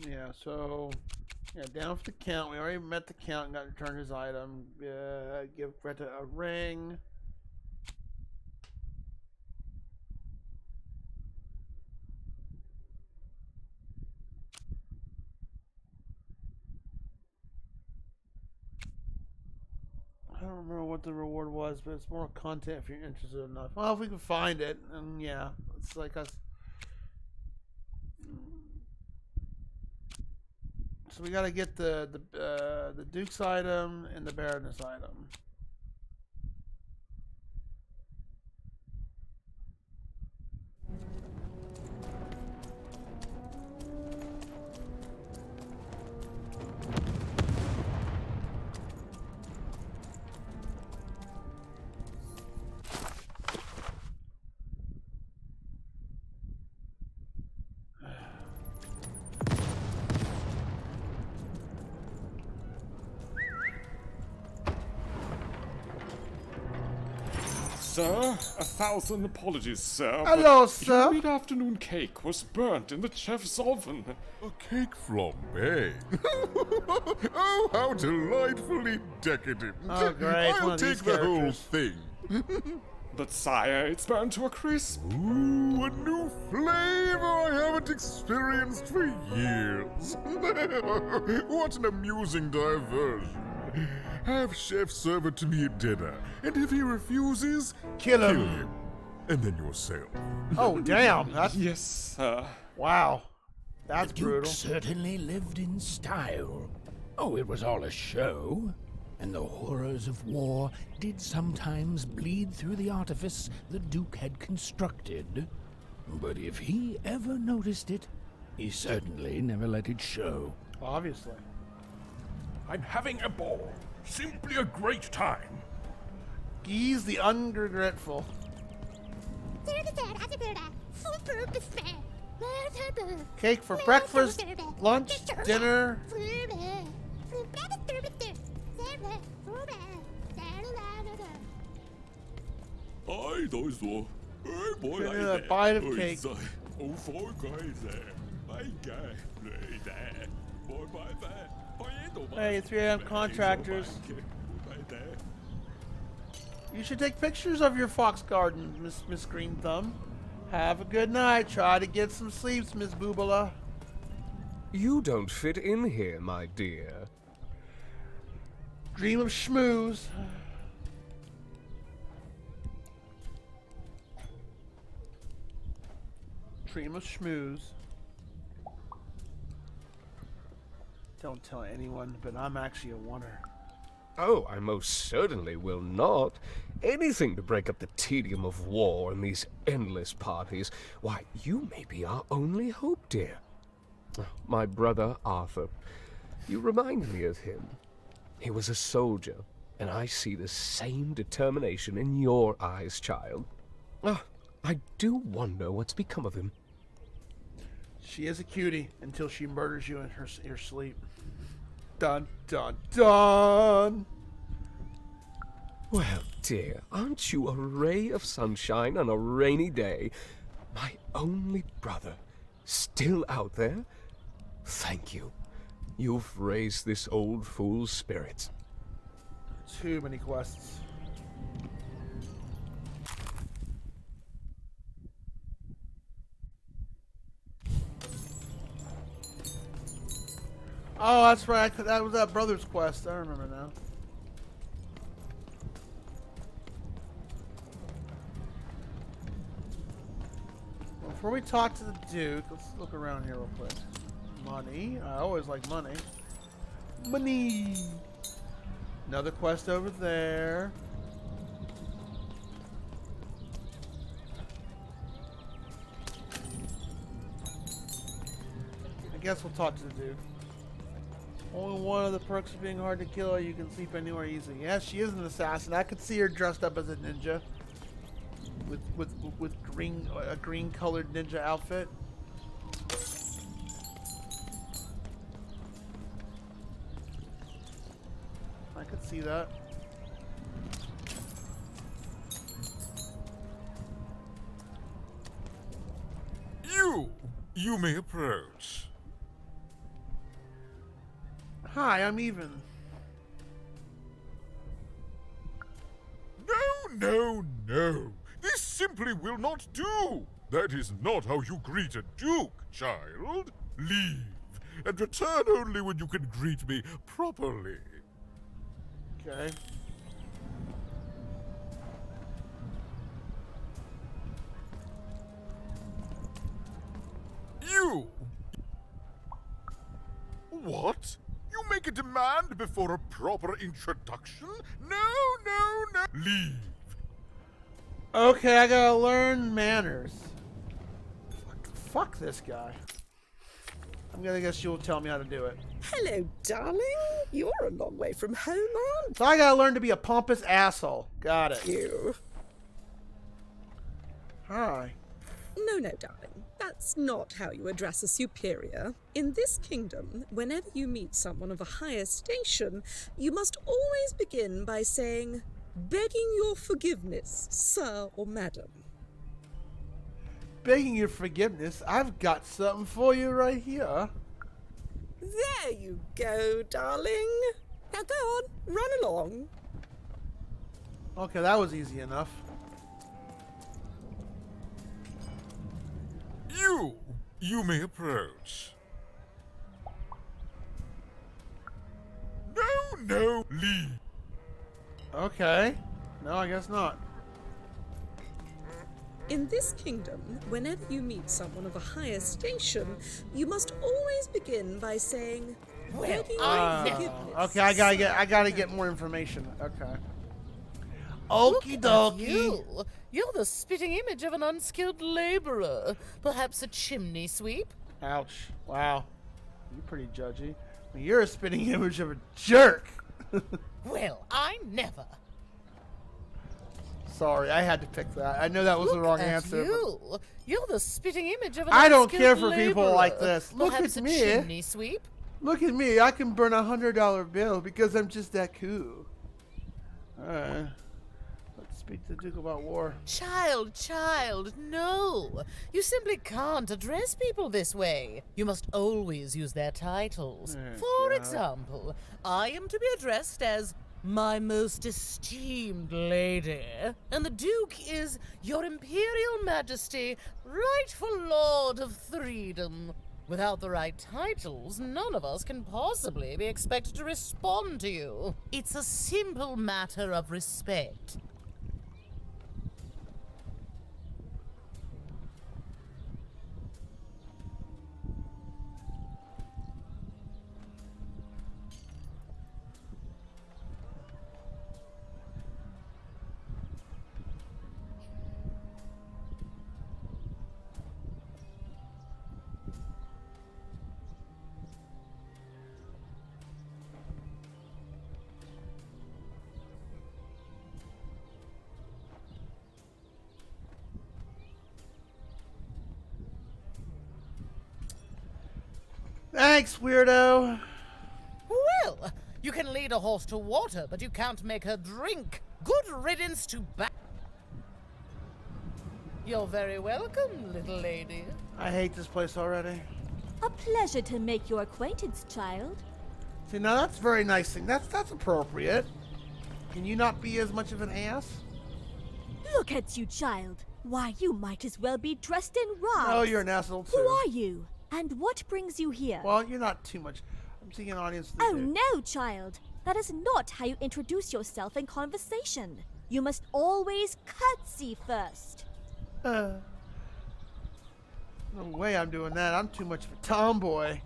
Yeah, so down for the count. We already met the count and got to return his item. Give Greta a ring. I don't remember what the reward was, but it's more content if you're interested enough. Well, if we can find it, and yeah, it's like us. So we gotta get the Duke's item and the Baroness item. Sir, 1,000 apologies, sir. Hello, but sir. Your mid-afternoon cake was burnt in the chef's oven. A cake flambe? Oh, how delightfully decadent. Oh, great. I'll take the whole thing. But sire, it's burnt to a crisp. Ooh, a new flavor I haven't experienced for years. What an amusing diversion. Have chef serve it to me at dinner, and if he refuses, kill him. And then yourself. Oh, damn. That's... Yes, sir. Wow. That's the Duke brutal. certainly lived in style. Oh, it was all a show. And the horrors of war did sometimes bleed through the artifice the Duke had constructed. But if he ever noticed it, he certainly never let it show. Obviously. I'm having a ball. Simply a great time. He's the unregretful. Cake for breakfast, lunch, dinner. Oi, those were. Hey, boy, Give me a bite of cake. Oh, four guys there. My guy, play there. Boy, by there. Hey, 3 AM contractors. You should take pictures of your fox garden, Miss Green Thumb. Have a good night. Try to get some sleeps, Miss Boobala. You don't fit in here, my dear. Dream of schmooze. Dream of schmooze. Don't tell anyone, but I'm actually a oner. Oh, I most certainly will not. Anything to break up the tedium of war and these endless parties. Why, you may be our only hope, dear. My brother Arthur. You remind me of him. He was a soldier, and I see the same determination in your eyes, child. I do wonder what's become of him. She is a cutie until she murders you in your sleep. Dun, dun, dun! Well, dear, aren't you a ray of sunshine on a rainy day? My only brother, still out there? Thank you. You've raised this old fool's spirits. Too many quests. Oh, that's right. That was that brother's quest. I remember now. Well, before we talk to the Duke, let's look around here real quick. Money. I always like money. Money! Another quest over there. I guess we'll talk to the Duke. Only one of the perks of being hard to kill, you can sleep anywhere easily. Yes, she is an assassin. I could see her dressed up as a ninja. With a green colored ninja outfit. I could see that. You may approach. Hi, I'm Even. No. This simply will not do. That is not how you greet a duke, child. Leave, and return only when you can greet me properly. Okay. You! What? You make a demand before a proper introduction? No. Leave. Okay, I gotta learn manners. Fuck this guy. I'm gonna guess you'll tell me how to do it. Hello, darling. You're a long way from home, aren't So I gotta learn to be a pompous asshole. Got it. you? Hi. No, darling. That's not how you address a superior. In this kingdom, whenever you meet someone of a higher station, you must always begin by saying, "Begging your forgiveness, sir or madam." Begging your forgiveness, I've got something for you right here. There you go, darling. Now go on, run along. Okay, that was easy enough. You may approach. No, leave. Okay. No, I guess not. In this kingdom, whenever you meet someone of a higher station, you must always begin by saying, "Begging your forgiveness." Okay, I gotta get more information. Okay. Look Okie at dokie. you. You're the spitting image of an unskilled laborer. Perhaps a chimney sweep? Ouch. Wow. You're pretty judgy. You're a spitting image of a jerk. Well, I never. Sorry, I had to pick that. I know that was the wrong Look at answer. You. You're the spitting image of an I don't unskilled care for people laborer. like this. Look Perhaps at a me. chimney sweep? Look at me. I can burn $100 bill because I'm just that cool. Alright. Let's speak to the Duke about war. Child, no. You simply can't address people this way. You must always use their titles. Oh, For God. example, I am to be addressed as my most esteemed lady, and the Duke is your Imperial Majesty, rightful Lord of Freedom. Without the right titles, none of us can possibly be expected to respond to you. It's a simple matter of respect. Thanks, weirdo. Well, you can lead a horse to water, but you can't make her drink. Good riddance to back. You're very welcome, little lady. I hate this place already. A pleasure to make your acquaintance, child. See, now that's very nice thing. That's appropriate. Can you not be as much of an ass? Look at you, child. Why, you might as well be dressed in rags. Oh, you're an asshole too. Who are you? And what brings you here? Well, you're not too much. I'm seeking an audience. Oh, no, child. That is not how you introduce yourself in conversation. You must always curtsy first. No way I'm doing that. I'm too much of a tomboy.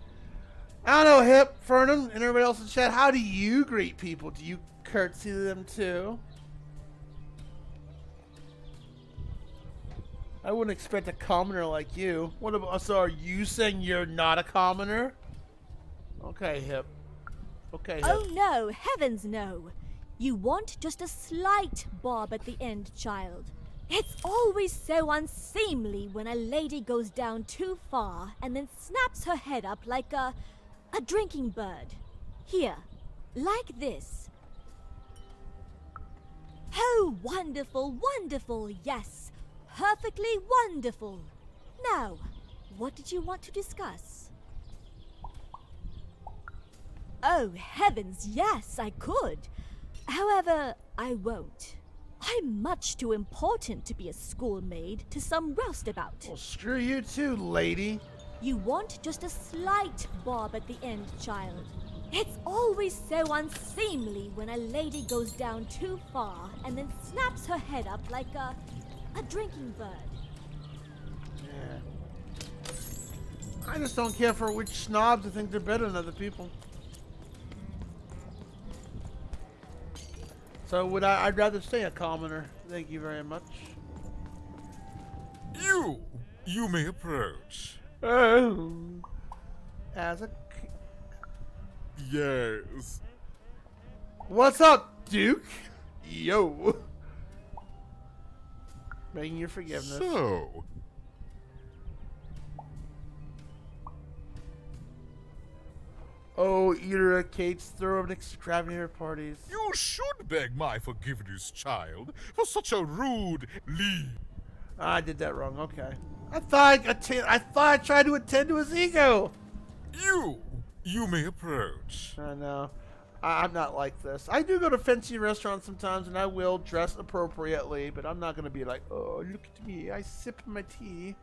I don't know, Hip, Fernum, and everybody else in chat. How do you greet people? Do you curtsy to them too? I wouldn't expect a commoner like you. What about? So are you saying you're not a commoner? Okay, Hip. Okay, Hip. Oh, no. Heavens, no. You want just a slight bob at the end, child. It's always so unseemly when a lady goes down too far and then snaps her head up like a drinking bird. Here, like this. Oh, wonderful, wonderful, yes. Perfectly wonderful. Now, what did you want to discuss? Oh, heavens, yes, I could. However, I won't. I'm much too important to be a schoolmaid to some roustabout. Well, screw you too, lady. You want just a slight bob at the end, child. It's always so unseemly when a lady goes down too far and then snaps her head up like a drinking bird. Yeah. I just don't care for which snobs who think they're better than other people. So I'd rather stay a commoner. Thank you very much. You may approach. Oh. As a... Yes. What's up, Duke? Yo. Begging your forgiveness. So... Oh, eater of Kate's throw of extravagant parties. You should beg my forgiveness, child, for such a rude leave. I did that wrong. Okay. I thought I tried to attend to his ego. You may approach. I know. I'm not like this. I do go to fancy restaurants sometimes, and I will dress appropriately, but I'm not going to be like, oh, look at me. I sip my tea.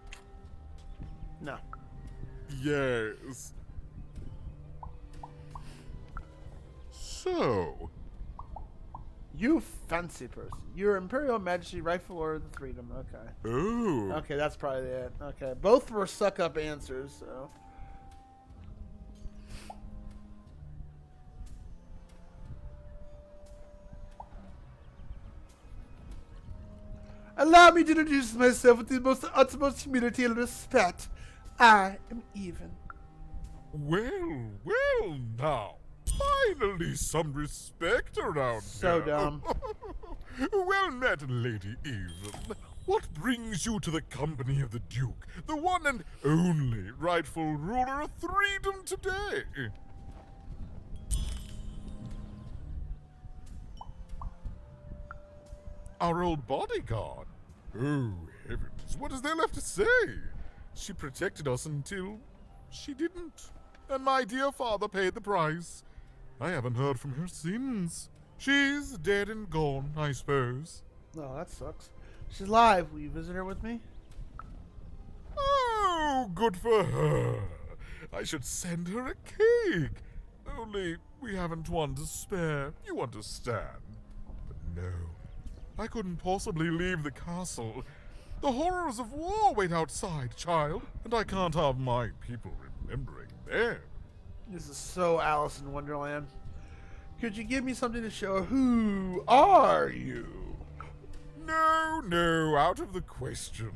No. Yes. So, you fancy person. Your Imperial Majesty, rightful order of the freedom. Okay. Oh. Okay, that's probably it. Okay, both were suck-up answers, so. Allow me to introduce myself with the most utmost humility and respect. I am even. Well, now. Finally, some respect around so here. Dumb. Well met, Lady Even. What brings you to the company of the Duke, the one and only rightful ruler of Freedom today? Our old bodyguard. Oh, heavens, what is there left to say? She protected us until she didn't. And my dear father paid the price. I haven't heard from her since. She's dead and gone, I suppose. Oh, that sucks. She's alive. Will you visit her with me? Oh, good for her. I should send her a cake. Only we haven't one to spare, you understand. But no, I couldn't possibly leave the castle. The horrors of war wait outside, child, and I can't have my people remembering them. This is so Alice in Wonderland. Could you give me something to show? Who are you? No, out of the question.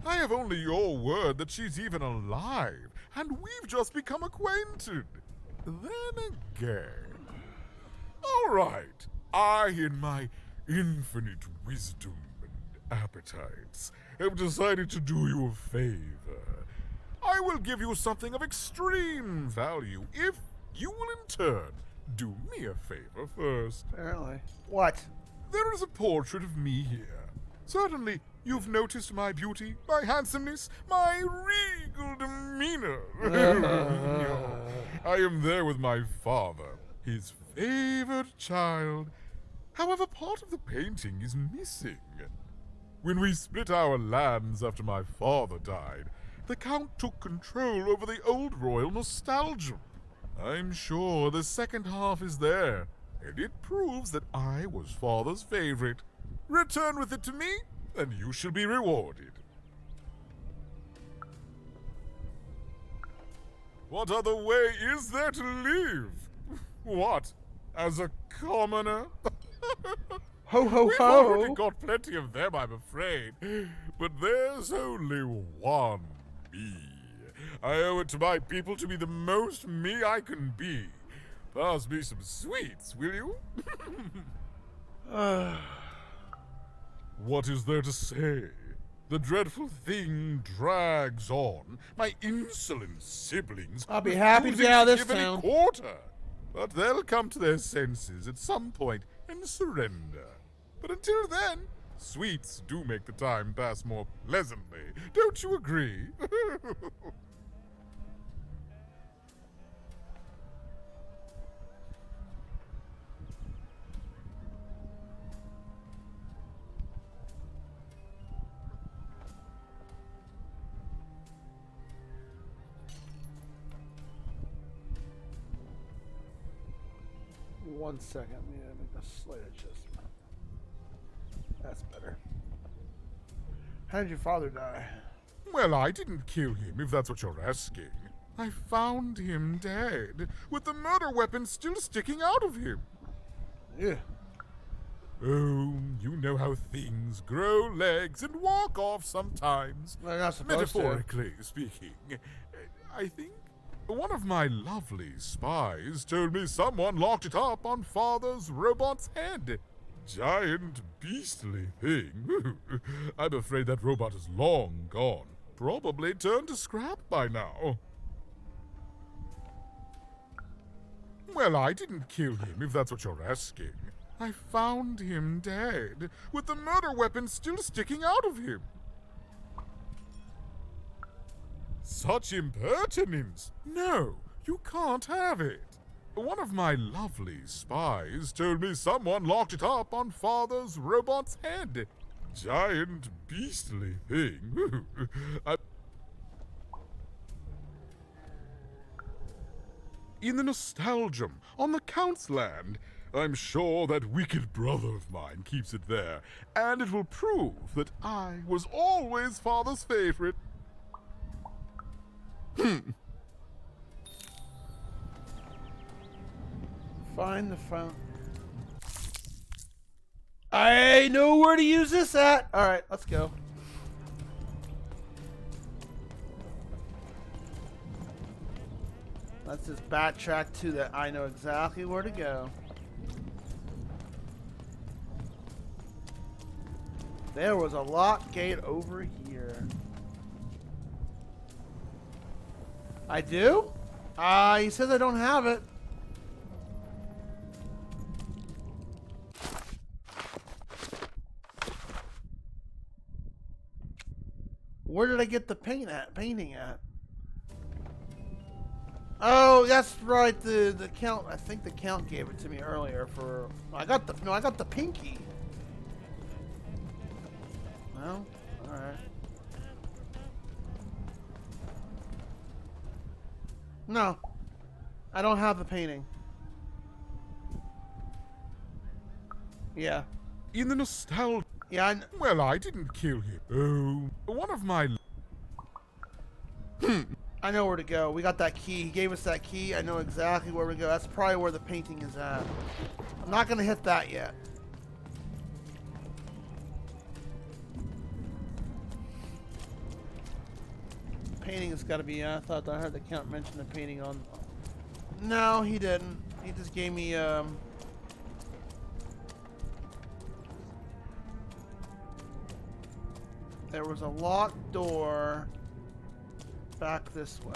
I have only your word that she's even alive, and we've just become acquainted. Then again. All right, I, in my infinite wisdom and appetites, have decided to do you a favor. I will give you something of extreme value if you will in turn do me a favor first. Apparently. What? There is a portrait of me here. Certainly, you've noticed my beauty, my handsomeness, my regal demeanor. No, I am there with my father, his favored child. However, part of the painting is missing. When we split our lands after my father died, the Count took control over the old royal nostalgia. I'm sure the second half is there, and it proves that I was father's favorite. Return with it to me, and you shall be rewarded. What other way is there to live? What, as a commoner? Ho, ho, We've ho. already got plenty of them, I'm afraid. But there's only one me. I owe it to my people to be the most me I can be. Pass me some sweets, will you? What is there to say? The dreadful thing drags on. My insolent siblings. I'll be happy to be out of this refusing town. give any quarter. But they'll come to their senses at some point and surrender. But until then, sweets do make the time pass more pleasantly. Don't you agree? One second, I'm gonna make a slight adjustment. That's better. How did your father die? Well, I didn't kill him, if that's what you're asking. I found him dead, with the murder weapon still sticking out of him. Yeah. Oh, you know how things grow legs and walk off sometimes. They're not supposed to. Metaphorically speaking. I think one of my lovely spies told me someone locked it up on Father's robot's head. Giant, beastly thing. I'm afraid that robot is long gone. Probably turned to scrap by now. Well, I didn't kill him, if that's what you're asking. I found him dead, with the murder weapon still sticking out of him. Such impertinence! No, you can't have it. One of my lovely spies told me someone locked it up on Father's robot's head. Giant, beastly thing. In the Nostalgium, on the Count's land. I'm sure that wicked brother of mine keeps it there, and it will prove that I was always Father's favorite. Find the phone. I know where to use this at. All right, let's go. Let's just backtrack to that. I know exactly where to go. There was a lock gate over here. I do? He says I don't have it. Where did I get the painting at? Oh, that's right. The count. I think the count gave it to me earlier. I got the pinky. No, all right. No, I don't have the painting. Yeah. In the nostalgia. Yeah. Well, I didn't kill him. Oh, one of my. I know where to go. We got that key. He gave us that key. I know exactly where we go. That's probably where the painting is at. I'm not gonna hit that yet. Painting has got to be. I thought I heard the count mention the painting on. No, he didn't. He just gave me. There was a locked door back this way.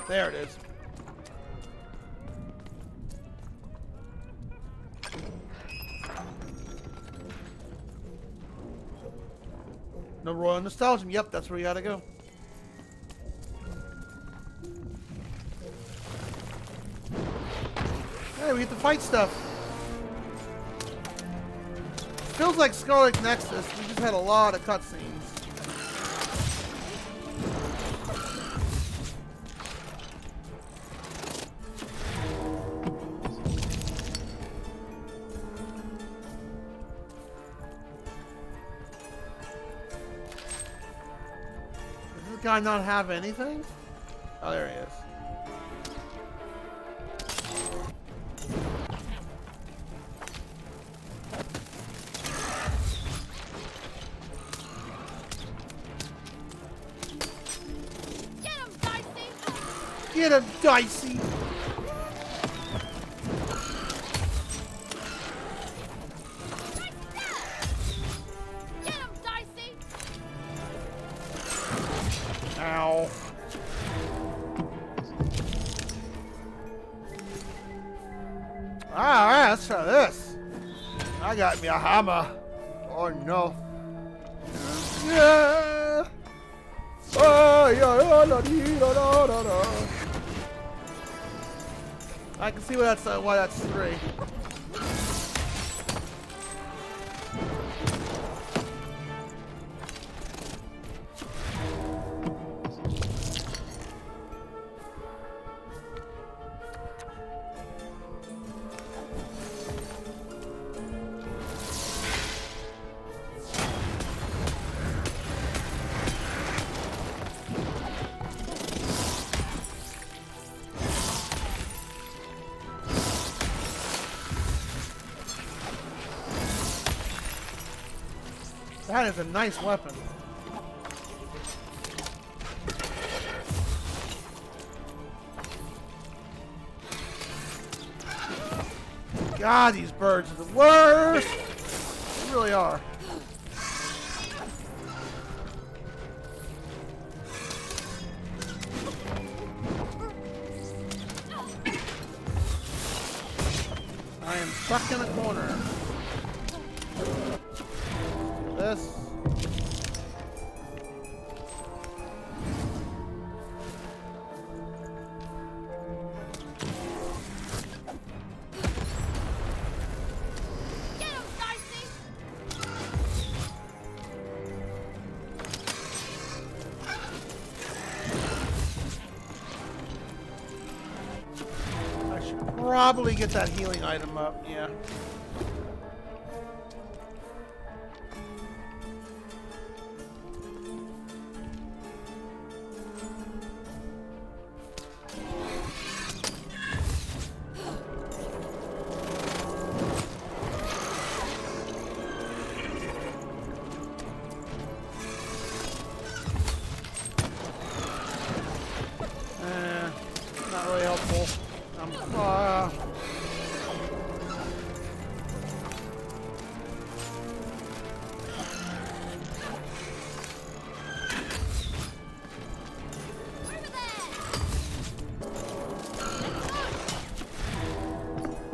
There it is. No Royal Nostalgia. Yep, that's where you gotta go. Hey, we get to fight stuff. Feels like Scarlet Nexus. We just had a lot of cutscenes. Does this guy not have anything? Oh, there he is. Get him, Dicey! Get him, Dicey! Ow. Alright, let's try this. I got me a hammer. Oh no. Yeah! Oh, yeah, da, dee, da, da, da, da. I can see why that's 3. That is a nice weapon. God, these birds are the worst! They really are. I am stuck in a corner. This. I should probably get that healing item up, yeah. Not really helpful.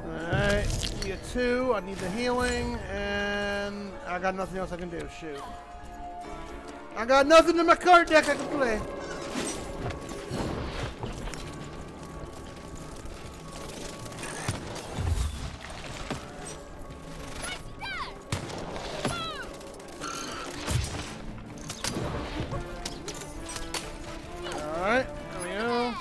Alright, we get 2. I need the healing, and I got nothing else I can do. Shoot. I got nothing in my card deck I can play. Alright, there we go.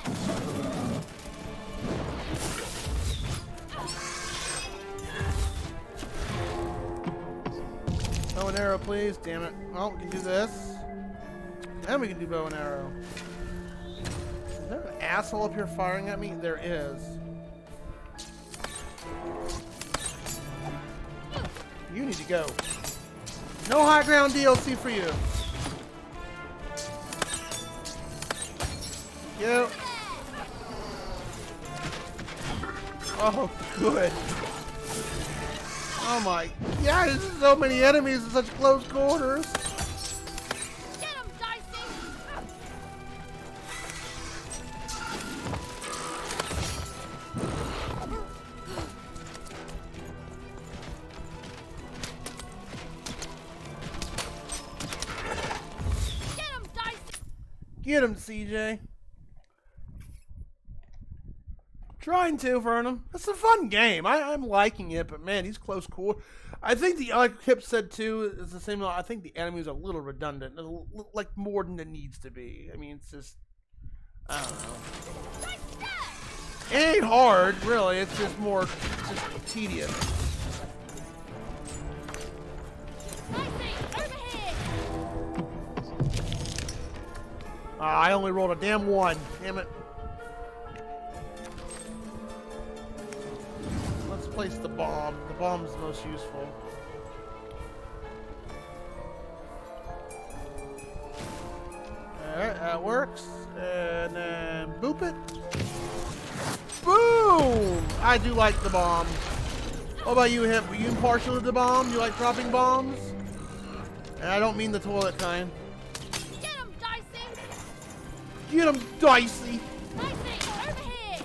Bow and arrow, please. Damn it. Well, we can do this. And we can do bow and arrow. Is there an asshole up here firing at me? There is. You need to go. No high ground DLC for you. Yep. Oh, good. Oh my, yeah, there's so many enemies in such close quarters. Get him, Dicey! Get him, Dicey! Get him, CJ. Trying to, Vernum. It's a fun game. I'm liking it, but man, these close quarters. I think like Kip said too, is the same. I think the enemies are a little redundant, like more than it needs to be. I mean, it's just, I don't know. It ain't hard, really. It's just more, just tedious. I only rolled a damn one. Damn it. Let's place the bomb. The bomb's the most useful. Alright, that works. And then boop it. Boom! I do like the bomb. What about you, Hip? Were you impartial to the bomb? You like dropping bombs? And I don't mean the toilet kind. Get him, Dicey! Get him, Dicey! Dicey, over here!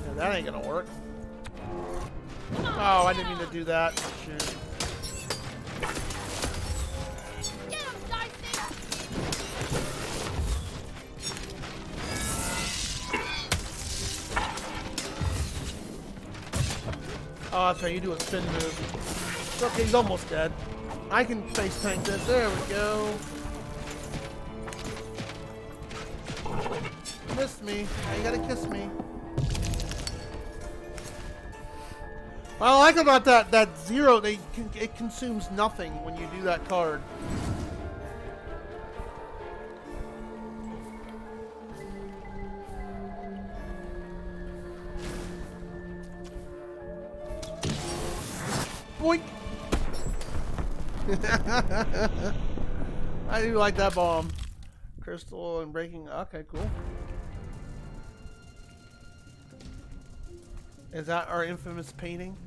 Yeah, that ain't gonna work. Oh, I didn't mean to do that. Shoot. Get him, Dicey! Oh, that's right, you do a spin move. It's okay, he's almost dead. I can face tank this. There we go. Missed me. Now you gotta kiss me. What I like about that zero, it consumes nothing when you do that card. Boink! I do like that bomb. Crystal and breaking. Okay, cool. Is that our infamous painting?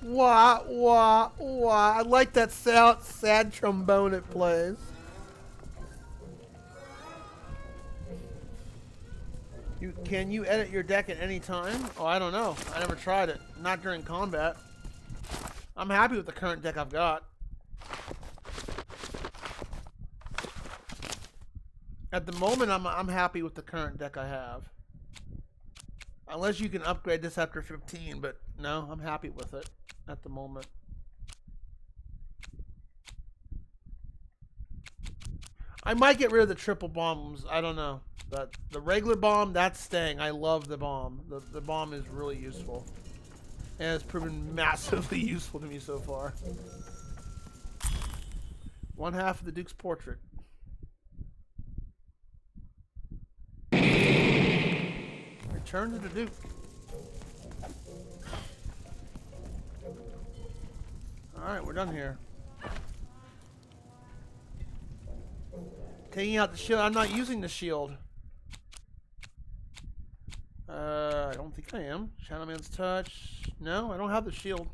Wah, wah, wah. I like that sad trombone it plays. Can you edit your deck at any time? Oh, I don't know. I never tried it. Not during combat. I'm happy with the current deck I've got. At the moment, I'm happy with the current deck I have. Unless you can upgrade this after 15, but no, I'm happy with it at the moment. I might get rid of the triple bombs. I don't know. But the regular bomb, that's staying. I love the bomb. The bomb is really useful. And it's proven massively useful to me so far. One half of the Duke's portrait. Return to the Duke. Alright, we're done here. Taking out the shield. I'm not using the shield. I don't think I am. Shadowman's Touch. No, I don't have the shield.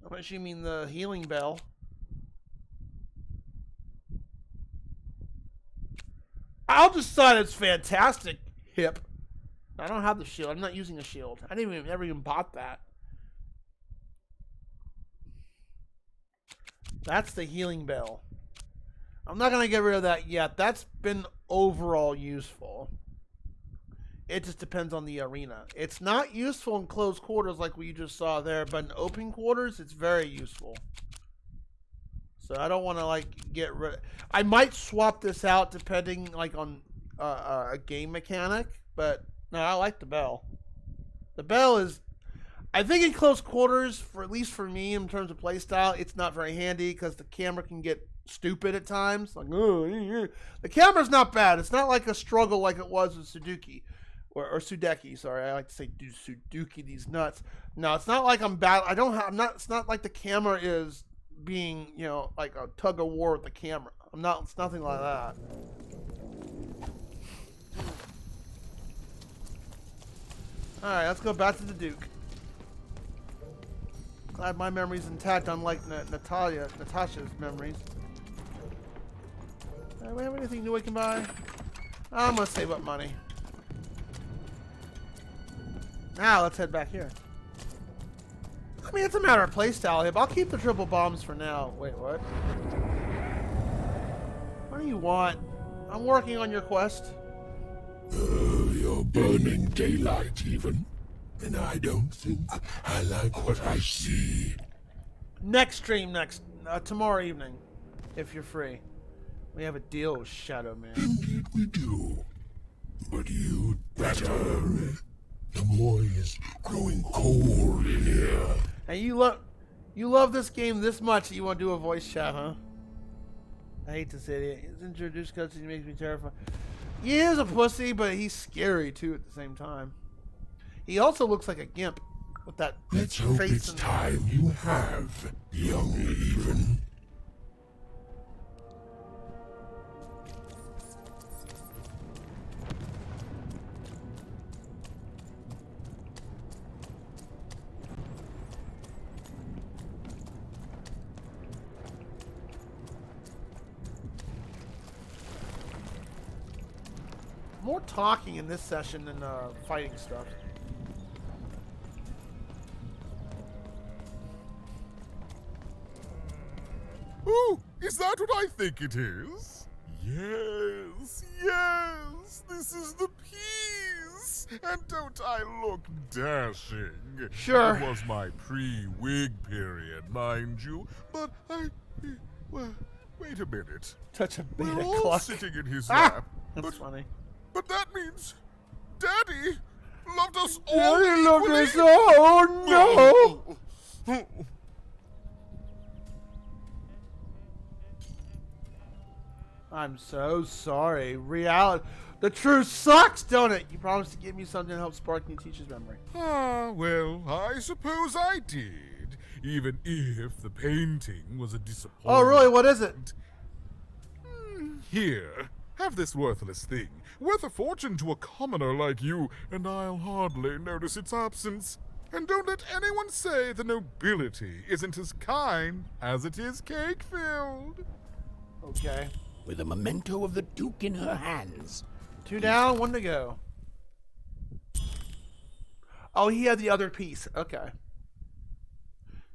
Unless you mean the healing bell. I'll decide it's fantastic, Hip. I don't have the shield. I'm not using a shield. I didn't even never even bought that. That's the healing bell. I'm not gonna get rid of that yet. That's been overall useful. It just depends on the arena. It's not useful in close quarters like what you just saw there, but in open quarters, it's very useful. So I don't want to like get rid. I might swap this out depending like on a game mechanic, but no, I like the bell. The bell is, I think in close quarters, for at least for me in terms of playstyle, it's not very handy because the camera can get stupid at times. Like, oh, yeah. The camera's not bad. It's not like a struggle like it was with Sudoku. Or Sudeki, sorry. I like to say Sudoku, these nuts. No, it's not like I'm bad. It's not like the camera is being, you know, like a tug of war with the camera. It's nothing like that. Alright, let's go back to the Duke. Glad my memory's intact, unlike Natasha's memories. Do we have anything new I can buy? I'm gonna save up money. Now let's head back here. I mean, it's a matter of playstyle. I'll keep the triple bombs for now. Wait, what? What do you want? I'm working on your quest. You're burning daylight even. And I don't think I like what I see. Next stream, tomorrow evening. If you're free. We have a deal with Shadow Man. Indeed we do. But you'd better. The boy is growing cold in here. And you love this game this much that you want to do a voice chat, huh? I hate to say it. His introduced cutscene makes me terrified. He is a pussy, but he's scary too at the same time. He also looks like a gimp with that Let's hope face it's time you have, young even. More talking in this session than fighting stuff. Ooh, is that what I think it is? Yes, yes, this is the piece. And don't I look dashing? Sure. It was my pre-wig period, mind you. But well, wait a minute. Touch a beta We're all clock. sitting in his Ah! lap. That's funny. But that means Daddy loved us all Daddy loved equally. us all. Oh, no. I'm so sorry. Reality. The truth sucks, don't it? You promised to give me something to help spark new teacher's memory. Ah, well, I suppose I did. Even if the painting was a disappointment. Oh, really? What is it? Here, have this worthless thing. Worth a fortune to a commoner like you, and I'll hardly notice its absence. And don't let anyone say the nobility isn't as kind as it is cake-filled. Okay. With a memento of the Duke in her hands. 2 down, 1 to go. Oh, he had the other piece. Okay.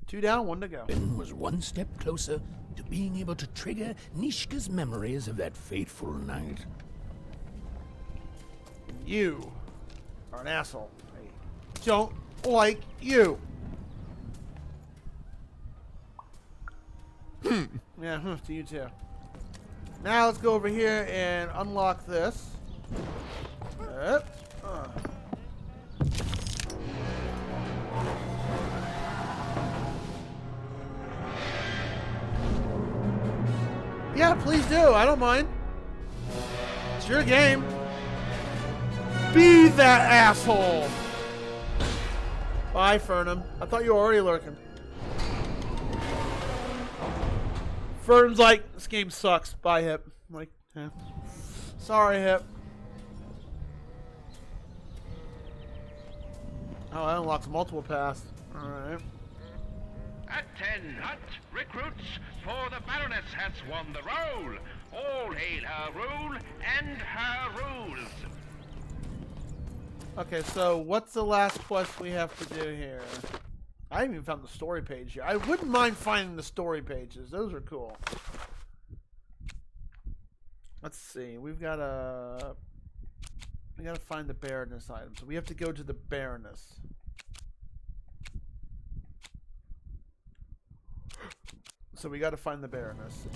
2 down, 1 to go. Ben was one step closer to being able to trigger Nishka's memories of that fateful night. You are an asshole. I don't like you. Yeah, to you too. Now let's go over here and unlock this. Yeah, please do. I don't mind. It's your game. Be that asshole. Bye, Fernum. I thought you were already lurking. Fernum's like, this game sucks. Bye, Hip. I'm like, eh. Sorry, Hip. Oh, that unlocks multiple paths. Alright. Attend, hut, recruits, for the Baroness has won the roll. All hail her rule and her rules. Okay, so what's the last quest we have to do here? I haven't even found the story page here. I wouldn't mind finding the story pages. Those are cool. Let's see. We gotta find the Baroness item. So we have to go to the Baroness. So we gotta find the Baroness.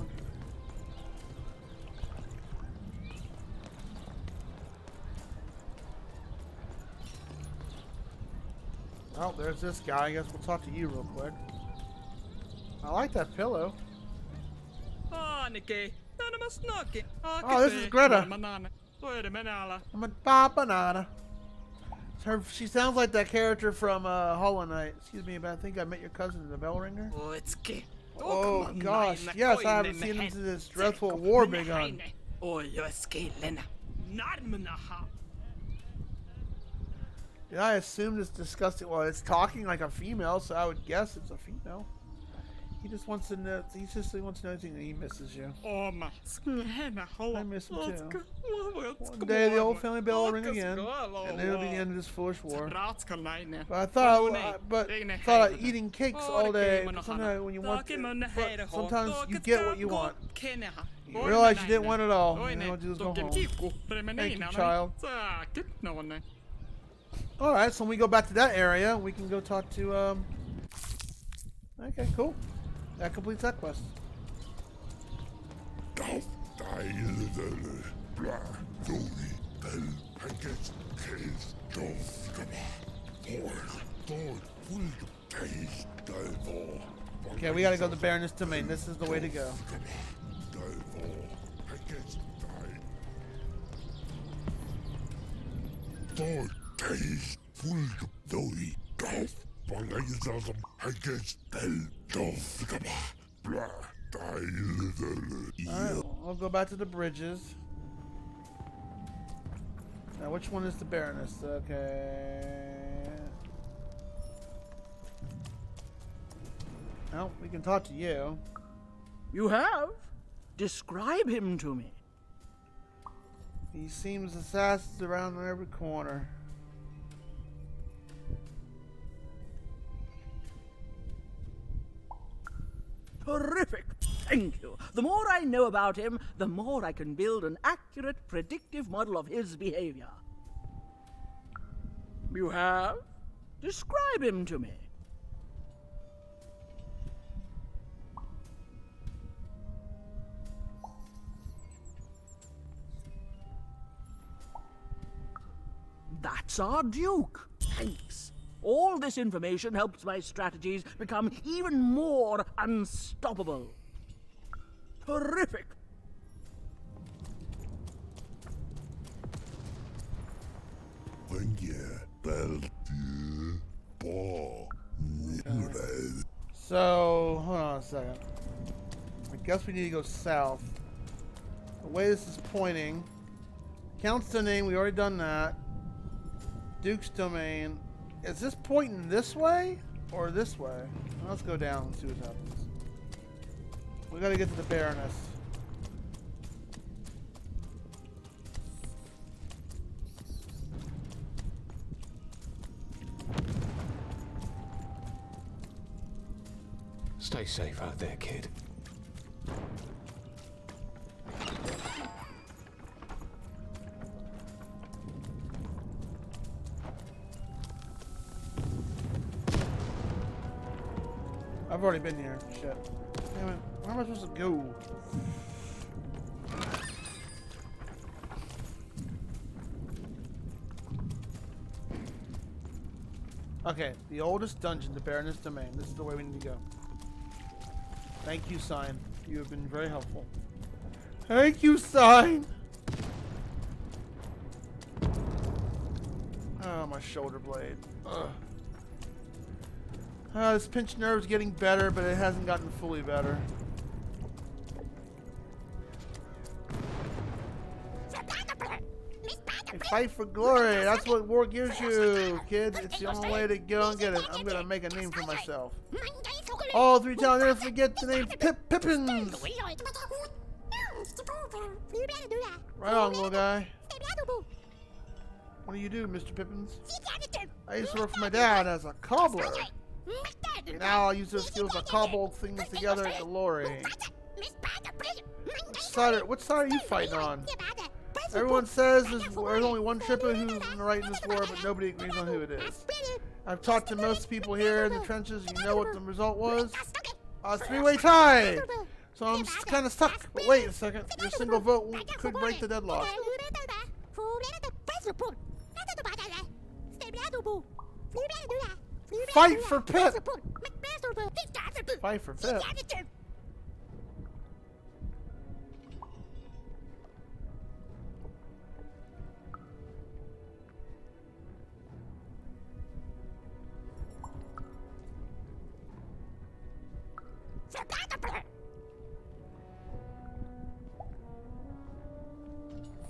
Oh, there's this guy. I guess we'll talk to you real quick. I like that pillow. Oh, Oh, this is Greta. I'm a banana. She sounds like that character from Hollow Knight. Excuse me, but I think I met your cousin, the bell ringer. Oh gosh, yes, I haven't seen him since this dreadful war begun. Yeah, I assume this disgusting. Well, it's talking like a female, so I would guess it's a female. He just wants to know. He wants to know anything that he misses you. I miss him too. One day the old family bell will ring again, and then it'll be the end of this foolish war. But I thought eating cakes all day. Sometimes when you want, sometimes you get what you want. You realize you didn't want it all. You know, just go home. Thank you, child. All right, so when we go back to that area, we can go talk to. Okay, cool. That completes that quest. Okay, we gotta go to Baroness Domain. This is the way to go. Alright, we'll go back to the bridges. Now, which one is the Baroness? Okay. Well, we can talk to you. You have? Describe him to me. He seems assassins around every corner. Terrific! Thank you. The more I know about him, the more I can build an accurate, predictive model of his behavior. You have? Describe him to me. That's our Duke. Thanks. All this information helps my strategies become even more unstoppable. Terrific! So, hold on a second. I guess we need to go south. The way this is pointing. Count's domain, we already done that. Duke's domain. Is this pointing this way or this way? Let's go down and see what happens. We gotta get to the Baroness. Stay safe out there, kid. I've already been here. Shit. Damn it. Where am I supposed to go? Okay, the oldest dungeon, the Baroness Domain. This is the way we need to go. Thank you, Sign. You have been very helpful. Thank you, Sign! Oh, my shoulder blade. Ugh. This pinched nerve's getting better, but it hasn't gotten fully better. A fight for glory. That's what war gives you, kids. It's the only way to go and get it. I'm gonna make a name for myself. All 3 towns never forget the name Pippins. Right on, little guy. What do you do, Mr. Pippins? I used to work for my dad as a cobbler. Now I'll use those skills to cobble things together at glory. Which side are you fighting on? Everyone says there's only one triplet who's in the right in this war, but nobody agrees on who it is. I've talked to most people here in the trenches. You know what the result was? A 3-way tie! So I'm kind of stuck. But wait a second. Your single vote could break the deadlock. Fight for Pip! Fight for Pip.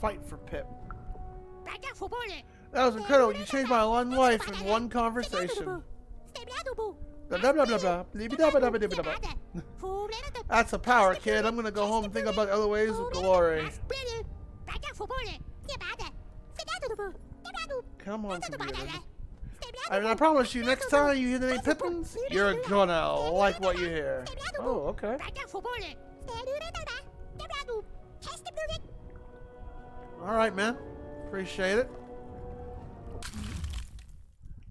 fight for Pip. That was incredible. You changed my one life in one conversation. Blah, blah, blah, blah, blah. Blah, blah, blah, blah, blah, blah. That's a power, kid. I'm gonna go home and think about other ways of glory. Come on, computer. I promise you, next time you hear the name Pippins, you're gonna like what you hear. Oh, okay. Alright, man. Appreciate it.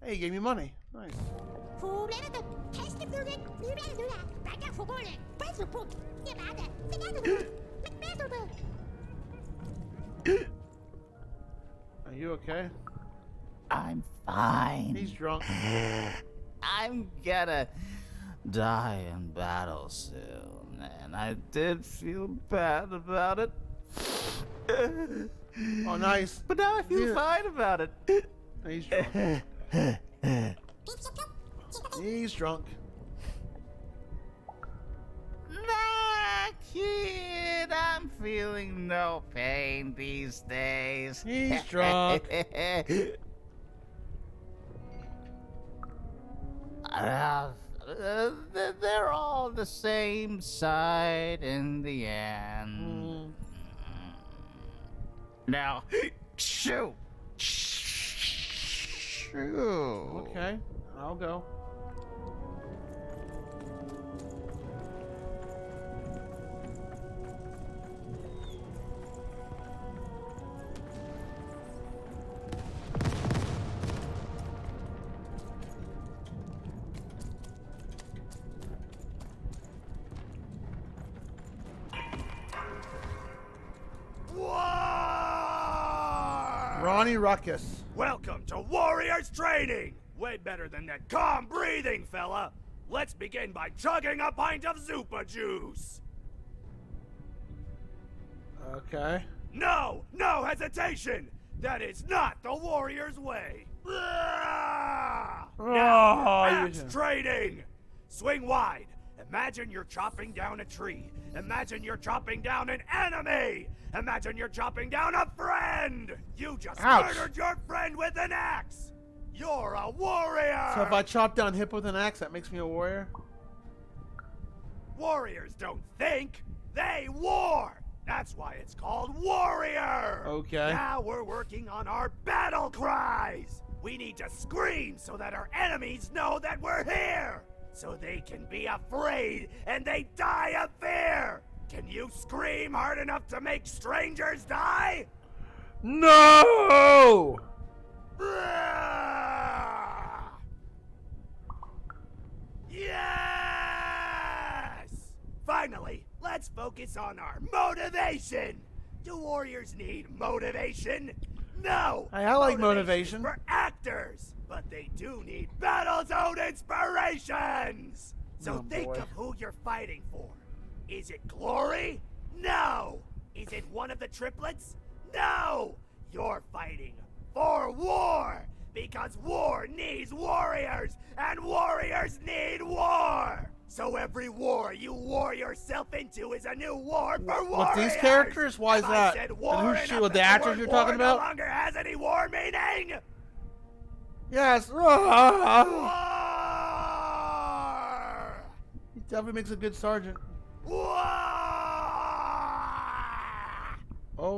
Hey, you gave me money. Nice. Are you okay? I'm fine. He's drunk. I'm gonna die in battle soon, and I did feel bad about it. Oh, nice. But now I feel fine about it. He's drunk. He's drunk. Nah, kid, I'm feeling no pain these days. He's drunk. They're all the same side in the end. Now, shoo! Shoo! Okay, I'll go. Ronnie Ruckus. Welcome to Warriors Training! Way better than that calm breathing, fella! Let's begin by chugging a pint of Zupa juice! Okay. No! No hesitation! That is not the Warriors' way! Now for axe training! Swing wide. Imagine you're chopping down a tree. Imagine you're chopping down an enemy! Imagine you're chopping down a friend! You just murdered your friend with an axe! You're a warrior! So if I chop down Hip with an axe, that makes me a warrior? Warriors don't think, they war! That's why it's called Warrior! Okay. Now we're working on our battle cries! We need to scream so that our enemies know that we're here! So they can be afraid and they die of fear! Can you scream hard enough to make strangers die? No! Yes! Finally, let's focus on our motivation! Do warriors need motivation? No! I like motivation. For actors! But they do need battle zone inspirations! So think of who you're fighting for. Is it glory? No! Is it one of the triplets? No! You're fighting for war! Because war needs warriors! And warriors need war! So every war you war yourself into is a new war for warriors! With these characters? Why is that? And who's she with the actors you're talking about? No longer has any war meaning! Yes! He definitely makes a good sergeant.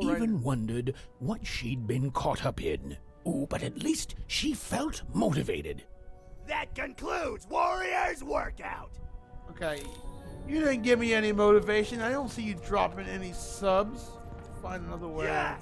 Even wondered what she'd been caught up in. Ooh, but at least she felt motivated. That concludes Warriors Workout! Okay, you didn't give me any motivation. I don't see you dropping any subs. Find another way. Yes!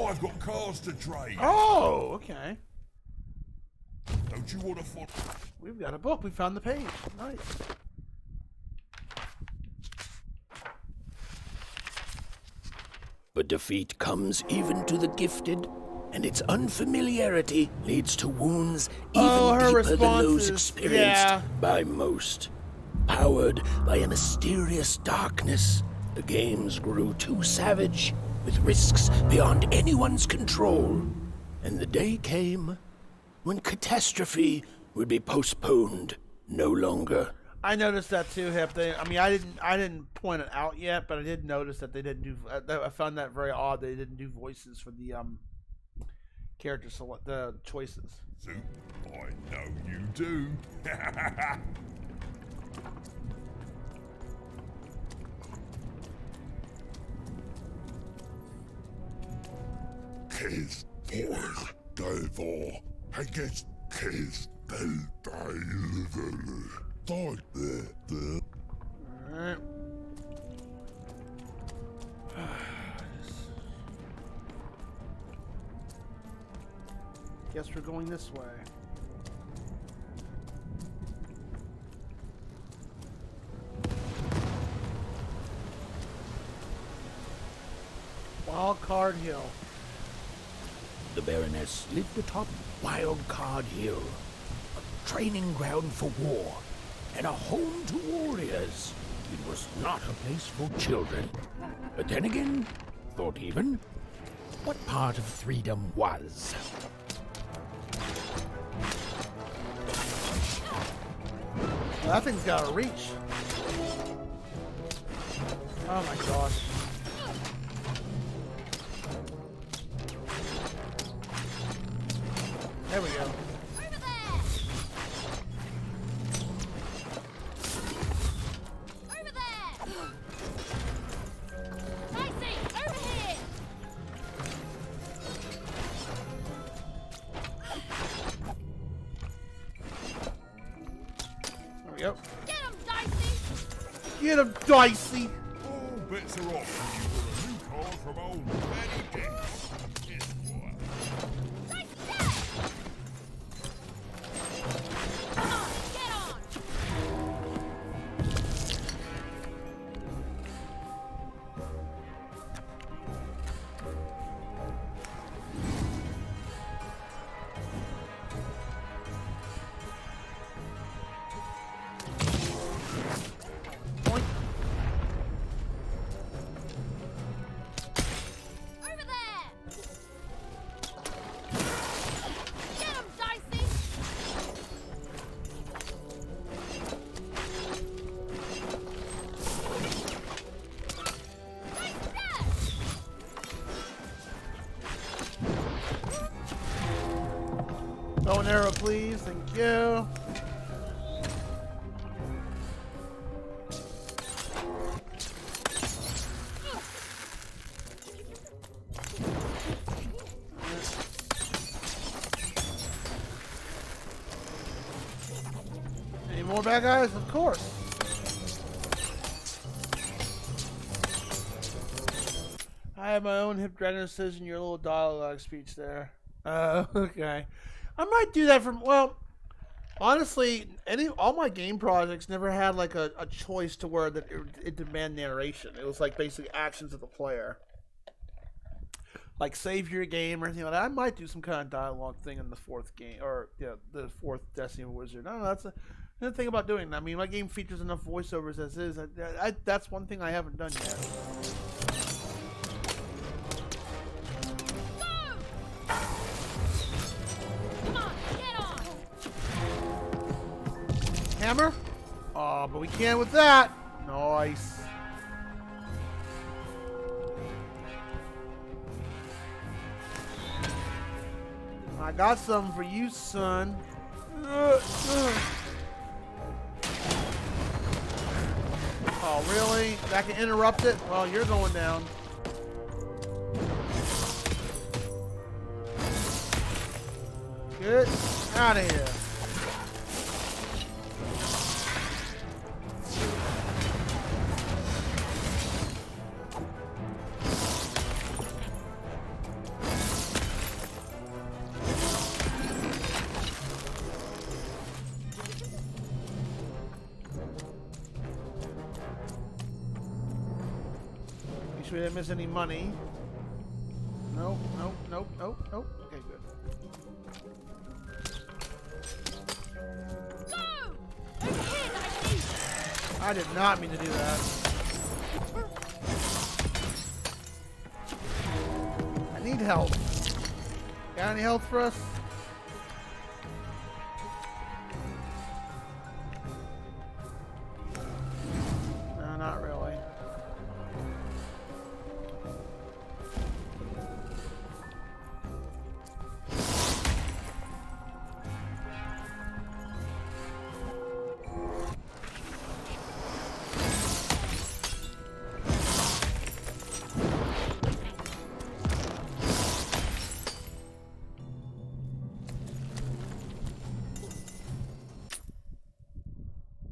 I've got cars to trade. Oh, okay. Don't you want to follow? We've got a book. We found the page. Nice. But defeat comes even to the gifted, and its unfamiliarity leads to wounds even deeper than those experienced by most. Powered by a mysterious darkness The games grew too savage, with risks beyond anyone's control. And the day came when catastrophe would be postponed no longer. I noticed that too, Hip. I mean, I didn't point it out yet, but I did notice that they didn't do. I found that very odd. They didn't do voices for the characters, the choices. So, I know you do. Kes for Delvor. I guess Kes del Dilevel. Thought the. Alright. Guess we're going this way. Wild Card Hill. The Baroness lived atop Wild Card Hill, a training ground for war, and a home to warriors. It was not a place for children. But then again, thought even, what part of freedom was? Well, that thing's got a reach. Oh my gosh. There we go. Yep. Get him, Dicey! Get him, Dicey! All bets are off. You've got a new card from old Manny Dix. Yes, boy. Come on, get on! Over there! Get him, Dicey! Bow and arrow, please. Thank you. Any more bad guys? Of course. I have my own hip dragonesses in your little dialogue speech there. Okay. I might do that from, well, honestly, all my game projects never had like a choice to where that it demand narration. It was like basically actions of the player. Like save your game or anything like that. I might do some kind of dialogue thing in the fourth game, or yeah, the fourth Destiny Wizard. I don't know, that's the thing about doing that. I mean, my game features enough voiceovers as is. That's one thing I haven't done yet. Hammer? Oh, but we can't with that. Nice. I got something for you, son. Oh, really? That can interrupt it? Well, you're going down. Get out of here. Make sure we didn't miss any money. Nope, nope, nope, nope, nope. Okay, good. I did not mean to do that. need health. Got any health for us? No, not really.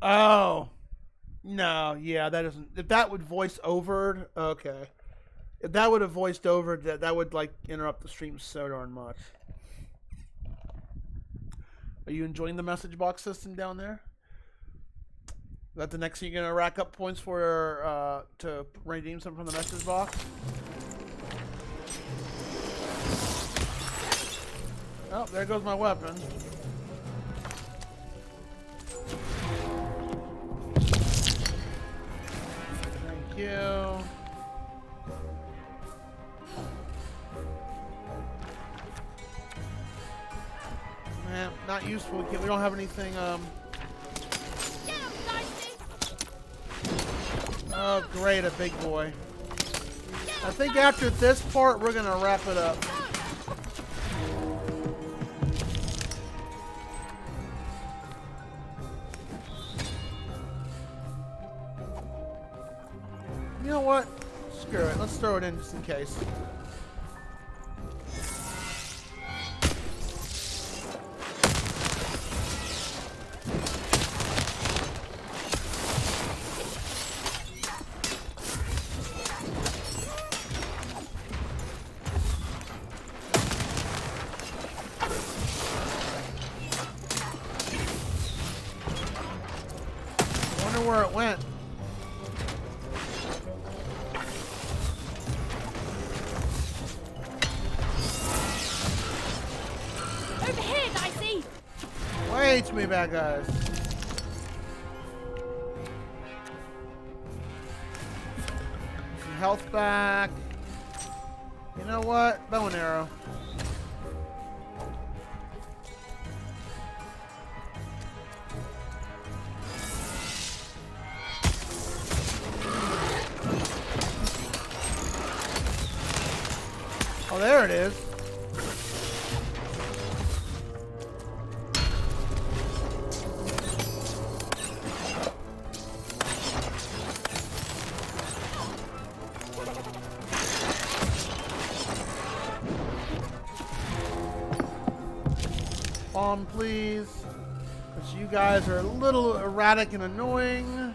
Oh. No, yeah, that isn't. If that would voice over, okay. If that would have voiced over, that would like interrupt the stream so darn much. Are you enjoying the message box system down there? Is that the next thing you're gonna rack up points for to redeem something from the message box? Oh, there goes my weapon. Thank you. Man, not useful. We don't have anything. Oh, great, a big boy. I think after this part, we're gonna wrap it up. You know what? Screw it. Let's throw it in just in case. Wonder where it went. Over here, Dicey! Way too many bad guys. Some health back. You know what? Bow and arrow. Oh, there it is. Bomb, please. Because you guys are a little erratic and annoying.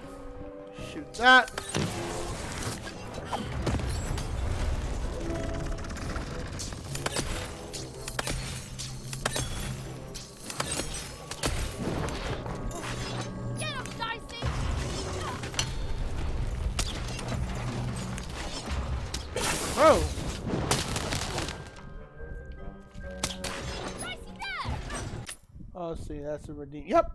Shoot that. Get him, Dicey! Oh. Oh, let's see, that's a redeem. Yep.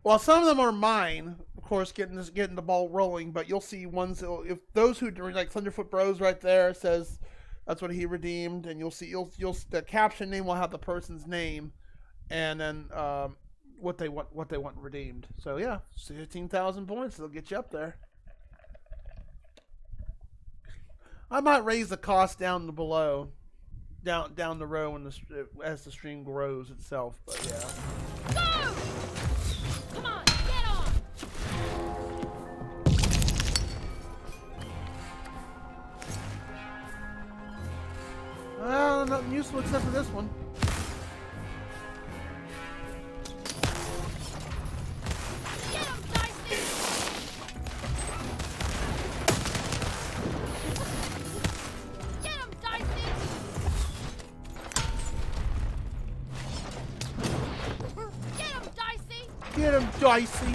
Well, some of them are mine, of course, getting the ball rolling. But you'll see ones that if those who like Thunderfoot Bros right there says that's what he redeemed, and you'll see the caption name will have the person's name, and then what they want redeemed. So yeah, 15,000 points. They'll get you up there. I might raise the cost down to below. Down the row as the stream grows itself, but yeah. Go! Come on, get on! Well, nothing useful except for this one. Get him, Dicey! Get him, Dicey! Get him, Dicey! Get him, Dicey!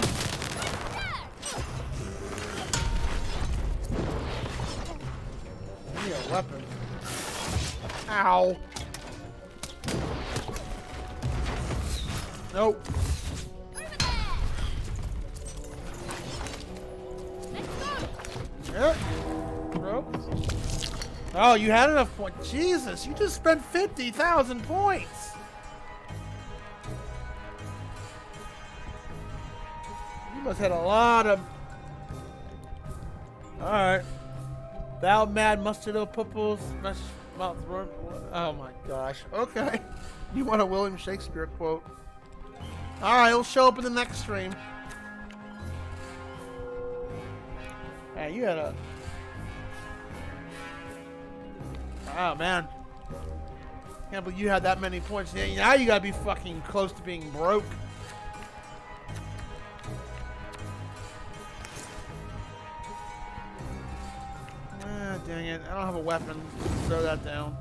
I need a weapon. Ow. Nope. Yep. Nope. Oh, you had enough points. Jesus, you just spent 50,000 points. You must have had a lot of... Alright. Thou mad mustard o' pupils, smash mouth run. Oh my gosh. Okay. You want a William Shakespeare quote. Alright, it'll show up in the next stream. Hey, you had a... Oh man. Can't believe you had that many points. Yeah, now you gotta be fucking close to being broke. Ah, dang it. I don't have a weapon. Throw that down.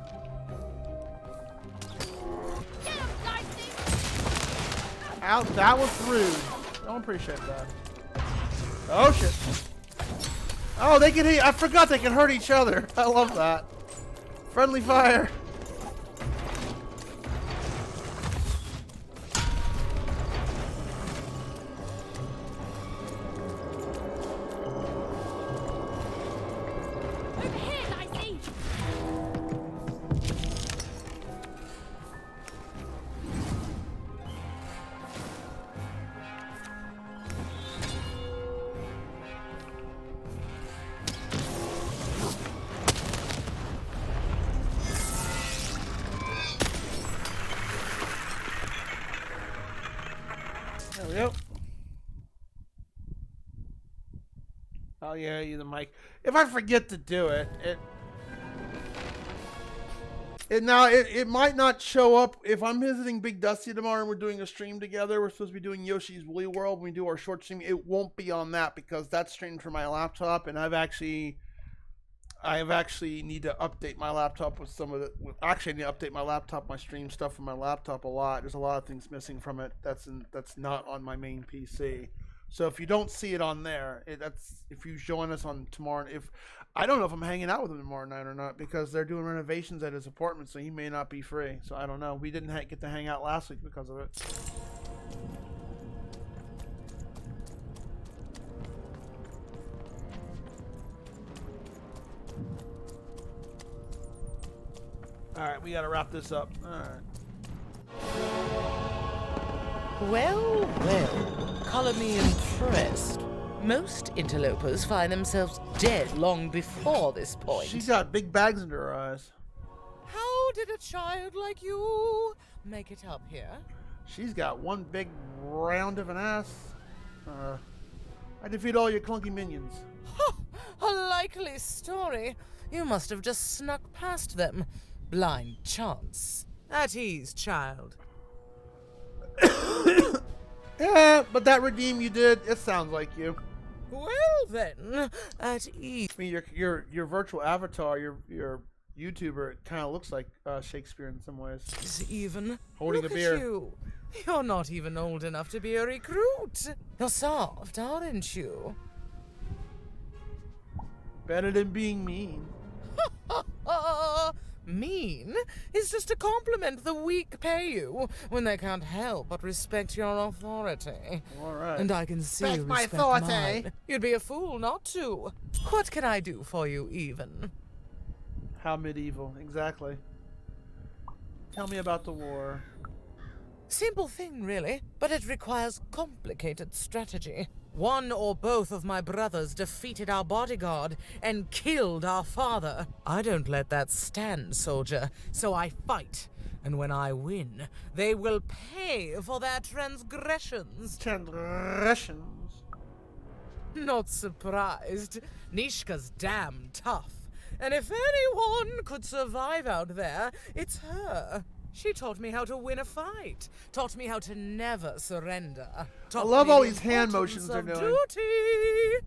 Out. That was rude. Don't appreciate that. Oh shit. Oh, they can hit. I forgot they can hurt each other. I love that. Friendly fire. Over here, Dicey! There we go. Oh yeah, you the mic. If I forget to do it, it might not show up if I'm visiting Big Dusty tomorrow and we're doing a stream together. We're supposed to be doing Yoshi's Woolly World when we do our short stream. It won't be on that because that's streamed from my laptop, and I actually need to update my laptop with some of the. Actually, I need to update my laptop, my stream stuff from my laptop a lot. There's a lot of things missing from it. That's not on my main PC. So if you don't see it on there, that's if you join us on tomorrow. If I don't know if I'm hanging out with him tomorrow night or not because they're doing renovations at his apartment, so he may not be free. So I don't know. We didn't get to hang out last week because of it. All right, we got to wrap this up. All right. Well, well, color me impressed. Most interlopers find themselves dead long before this point. She's got big bags under her eyes. How did a child like you make it up here? She's got one big round of an ass. I defeat all your clunky minions. A likely story. You must have just snuck past them. Blind chance. At ease, child. Yeah, but that redeem you did, it sounds like you. Well then, at ease. I mean, your virtual avatar, your YouTuber, it kind of looks like Shakespeare in some ways. Even holding look a beer. At you. You're not even old enough to be a recruit. You're soft, aren't you? Better than being mean. Mean is just a compliment the weak pay you when they can't help but respect your authority. All right. And I can see Respect you my respect authority. mine. You'd be a fool not to. What can I do for you, even? How medieval, exactly. Tell me about the war. Simple thing, really, but it requires complicated strategy. One or both of my brothers defeated our bodyguard and killed our father. I don't let that stand, soldier, so I fight. And when I win, they will pay for their transgressions. Transgressions? Not surprised. Nishka's damn tough. And if anyone could survive out there, it's her. She taught me how to win a fight. Taught me how to never surrender. I love all these hand motions they're doing. Duty!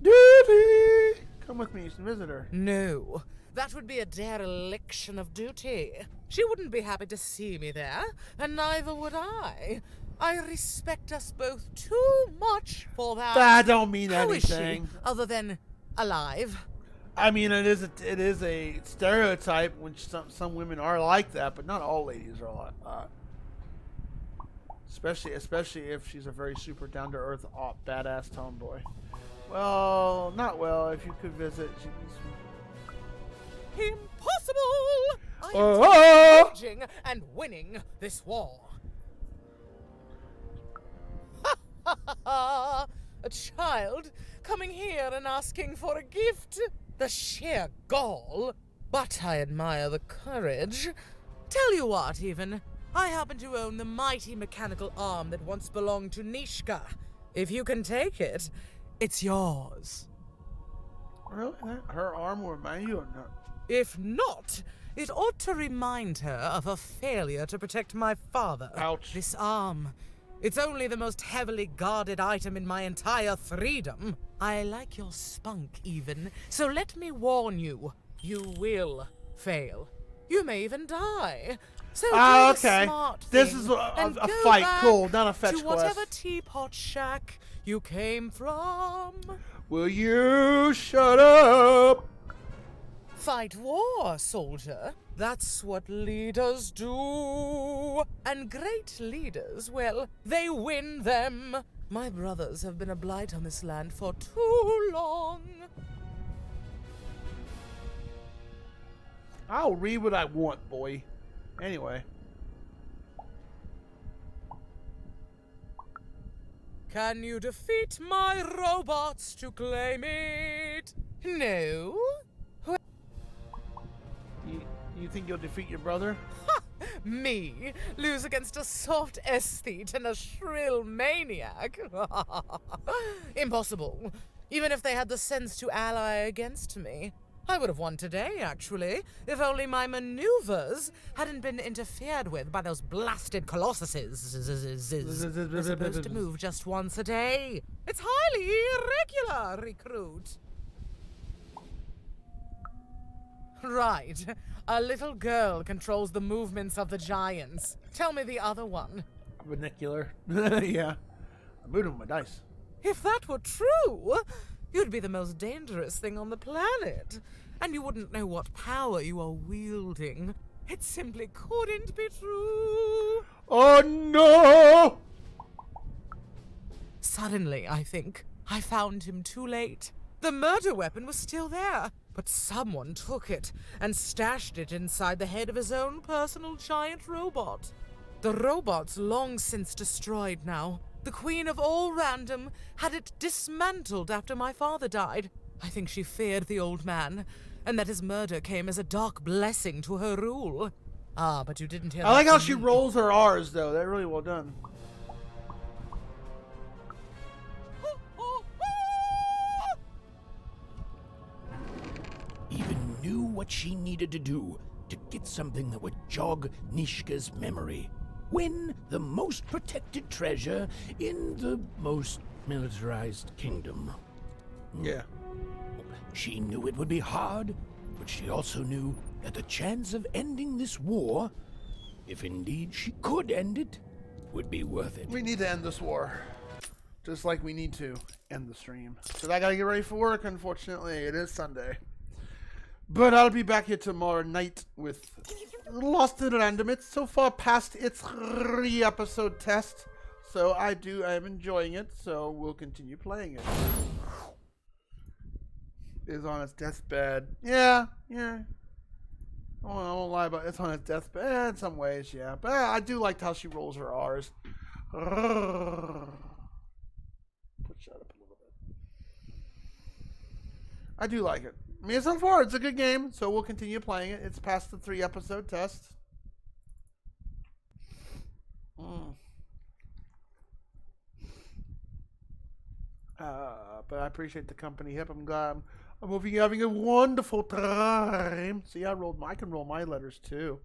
Duty! Come with me, visit her. No, that would be a dereliction of duty. She wouldn't be happy to see me there, and neither would I. I respect us both too much for that. That don't mean How anything. Is she, other than alive? I mean, it is a stereotype when some women are like that, but not all ladies are like that. Especially if she's a very super down to earth, badass tomboy. Well, not well. If you could visit, Impossible! I am Oh! waging and winning this war. Ha ha ha ha! A child coming here and asking for a gift? The sheer gall. But I admire the courage. Tell you what, even. I happen to own the mighty mechanical arm that once belonged to Nishka. If you can take it, it's yours. Really? Her arm will remind you or not? If not, it ought to remind her of her failure to protect my father. Ouch. This arm. It's only the most heavily guarded item in my entire freedom. I like your spunk, even. So let me warn you. You will fail. You may even die. So do the okay. smart This thing is and a go fight. back Cool, not a fetch to quest. whatever teapot shack you came from. Will you shut up? Fight war, soldier. That's what leaders do. And great leaders, well, they win them. My brothers have been a blight on this land for too long. I'll read what I want, boy. Anyway. Can you defeat my robots to claim it? No? You think you'll defeat your brother? Me? Lose against a soft aesthete and a shrill maniac? Impossible. Even if they had the sense to ally against me. I would have won today, actually, if only my maneuvers hadn't been interfered with by those blasted colossuses. They're supposed to move just once a day. It's highly irregular, recruit. Right. A little girl controls the movements of the giants. Tell me the other one. Vernacular. Yeah. I'm moving my dice. If that were true, you'd be the most dangerous thing on the planet. And you wouldn't know what power you are wielding. It simply couldn't be true. Oh no! Suddenly, I think, I found him too late. The murder weapon was still there, but someone took it and stashed it inside the head of his own personal giant robot. The robot's long since destroyed now. The Queen of All Random had it dismantled after my father died. I think she feared the old man, and that his murder came as a dark blessing to her rule. Ah, but you didn't hear I like that how from she me. rolls her R's, though. They're really well done. Even knew what she needed to do to get something that would jog Nishka's memory. Win the most protected treasure in the most militarized kingdom. Yeah. She knew it would be hard, but she also knew that the chance of ending this war, if indeed she could end it, would be worth it. We need to end this war. Just like we need to end the stream. Because I gotta get ready for work, unfortunately. It is Sunday. But I'll be back here tomorrow night with Lost in Random. It's so far past its 3-episode test. So I am enjoying it, so we'll continue playing it. Is on its deathbed. Yeah. I won't lie about it. It's on its deathbed in some ways, yeah. But I do like how she rolls her R's. Shut up a little bit. I do like it. I mean, so far it's a good game, so we'll continue playing it. It's past the 3-episode test. But I appreciate the company. Yep, I'm glad I'm having a wonderful time. See, I can roll my letters too.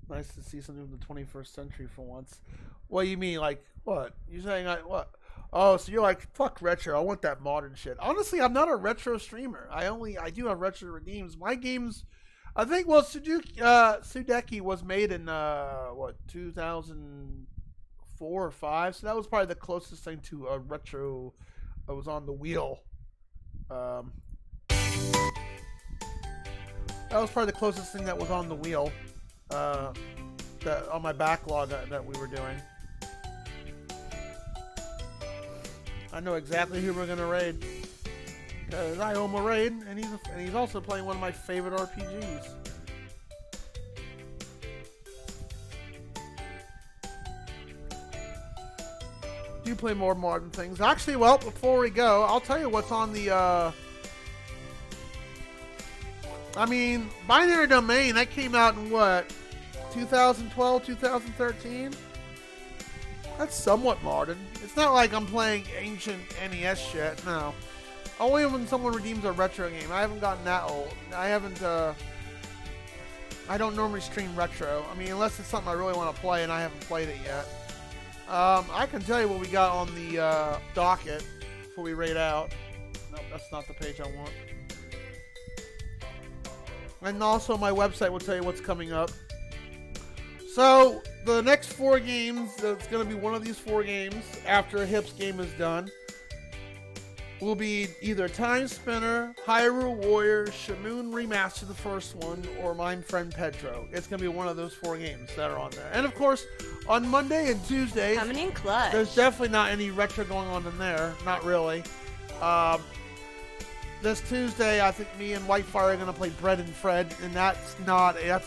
Nice to see something from the 21st century for once. What do you mean, like, what? You saying what? Oh, so you're like, fuck retro. I want that modern shit. Honestly, I'm not a retro streamer. I do have retro games. My games, I think, well, Sudeki was made in 2004 or 5. So that was probably the closest thing to a retro that was on the wheel. That was probably the closest thing that was on the wheel. That on my backlog that we were doing. I know exactly who we're gonna raid. because I owe him a raid, and he's also playing one of my favorite RPGs. Do play more modern things. Actually, well, before we go, I'll tell you what's on the, I mean, Binary Domain, that came out in what, 2012, 2013? That's somewhat modern. It's not like I'm playing ancient NES shit, no. Only when someone redeems a retro game. I haven't gotten that old. I don't normally stream retro. I mean, unless it's something I really want to play and I haven't played it yet. I can tell you what we got on the docket before we raid out. Nope, that's not the page I want. And also my website will tell you what's coming up. So, the next 4 games, it's going to be one of these 4 games after Hip's game is done, will be either Time Spinner, Hyrule Warrior, Shamoon Remastered, the first one, or My Friend Pedro. It's going to be one of those 4 games that are on there. And of course, on Monday and Tuesdays, coming in clutch. There's definitely not any retro going on in there. Not really. This Tuesday, I think me and Whitefire are going to play Bread and Fred, and that's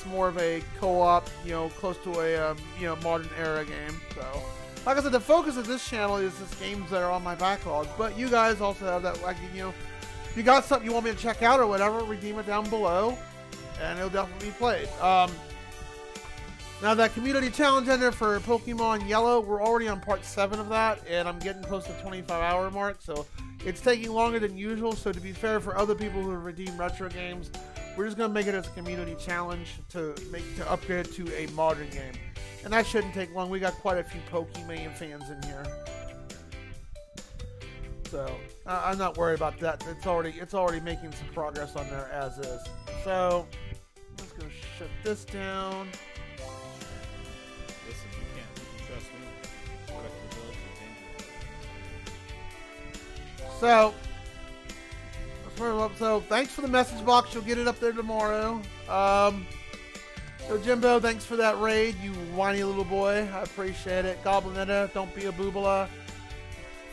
more of a co-op, close to a, modern era game. So, like I said, the focus of this channel is just games that are on my backlog, but you guys also have that, like, if you got something you want me to check out or whatever, redeem it down below, and it'll definitely be played. Now, that community challenge in there for Pokemon Yellow, we're already on part 7 of that, and I'm getting close to the 25-hour mark, so it's taking longer than usual. So to be fair, for other people who redeem retro games, we're just going to make it as a community challenge to upgrade it to a modern game. And that shouldn't take long. We got quite a few Pokemon fans in here. So, I'm not worried about that. It's already making some progress on there as is. So, let's go shut this down. Listen, you can trust me. Wreck the village is dangerous. So, thanks for the message box. You'll get it up there tomorrow. So Jimbo, thanks for that raid, you whiny little boy. I appreciate it. Goblinetta, don't be a boobala.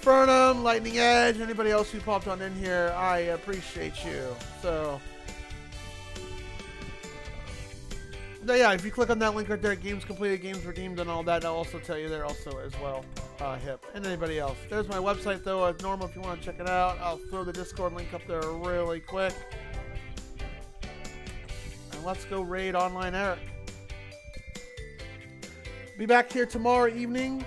Fernum, Lightning Edge, anybody else who popped on in here, I appreciate you. So, yeah, if you click on that link right there, games completed, games redeemed, and all that, I'll also tell you there also as well, Hip, and anybody else. There's my website, though, as normal, if you want to check it out. I'll throw the Discord link up there really quick. And let's go raid Online Eric. Be back here tomorrow evening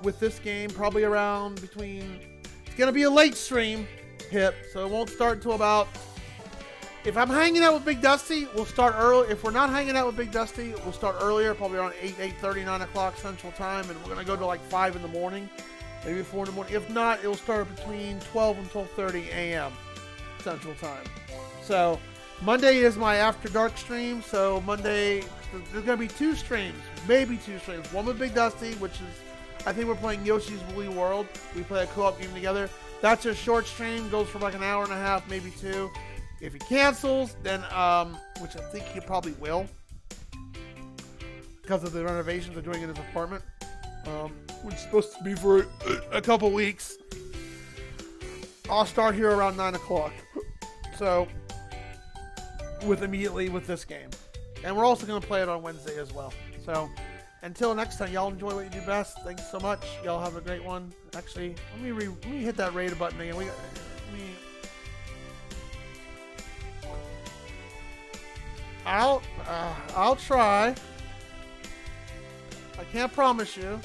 with this game, probably around between... It's going to be a late stream, Hip, so it won't start until about... If I'm hanging out with Big Dusty, we'll start early. If we're not hanging out with Big Dusty, we'll start earlier, probably around 8:30, 9 o'clock Central Time, and we're going to go to like 5 in the morning, maybe 4 in the morning. If not, it'll start between 12 and 12:30 a.m. Central Time. So, Monday is my After Dark stream, so Monday, there's going to be 2 streams, maybe 2 streams. One with Big Dusty, which is, I think we're playing Yoshi's Woolly World. We play a co-op game together. That's a short stream, goes for like an hour and a half, maybe 2. If he cancels, then, which I think he probably will, because of the renovations they're doing in his apartment, which is supposed to be for a couple weeks, I'll start here around 9 o'clock. So, immediately with this game. And we're also going to play it on Wednesday as well. So, until next time, y'all enjoy what you do best. Thanks so much. Y'all have a great one. Actually, let me hit that raid button again. I'll try. I can't promise you,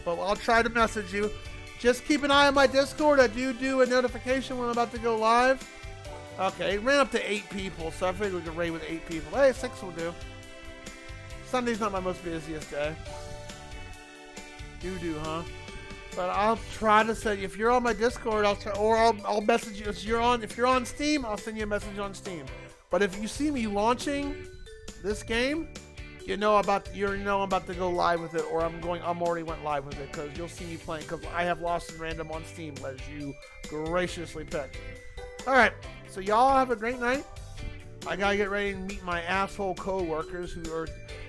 but I'll try to message you. Just keep an eye on my Discord. I do a notification when I'm about to go live. Okay, it ran up to 8 people, so I figured we could raid with 8 people. Hey, 6 will do. Sunday's not my most busiest day. Huh? But I'll try to say, if you're on my Discord, I'll message you. If you're on Steam, I'll send you a message on Steam. But if you see me launching this game, you know I'm about to go live with it, or I'm already went live with it, because you'll see me playing, because I have Lost in Random on Steam, as you graciously picked. Alright, so y'all have a great night. I gotta get ready to meet my asshole co-workers,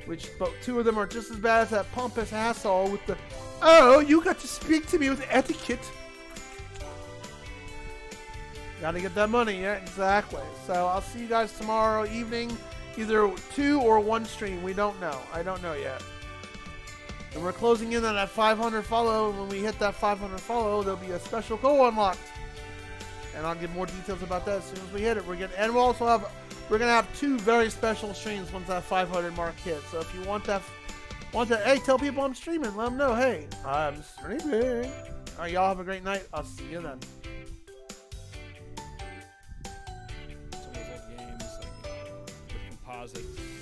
which 2 of them are just as bad as that pompous asshole with the, oh, you got to speak to me with etiquette. Gotta get that money, yeah, exactly. So I'll see you guys tomorrow evening, either 2 or 1 stream. We don't know. I don't know yet. And we're closing in on that 500 follow. When we hit that 500 follow, there'll be a special goal unlocked. And I'll give more details about that as soon as we hit it. And we'll also have, we're gonna have 2 very special streams once that 500 mark hits. So if you want that, hey, tell people I'm streaming. Let them know, hey, I'm streaming. All right, y'all have a great night. I'll see you then. Some of those games, like with composites.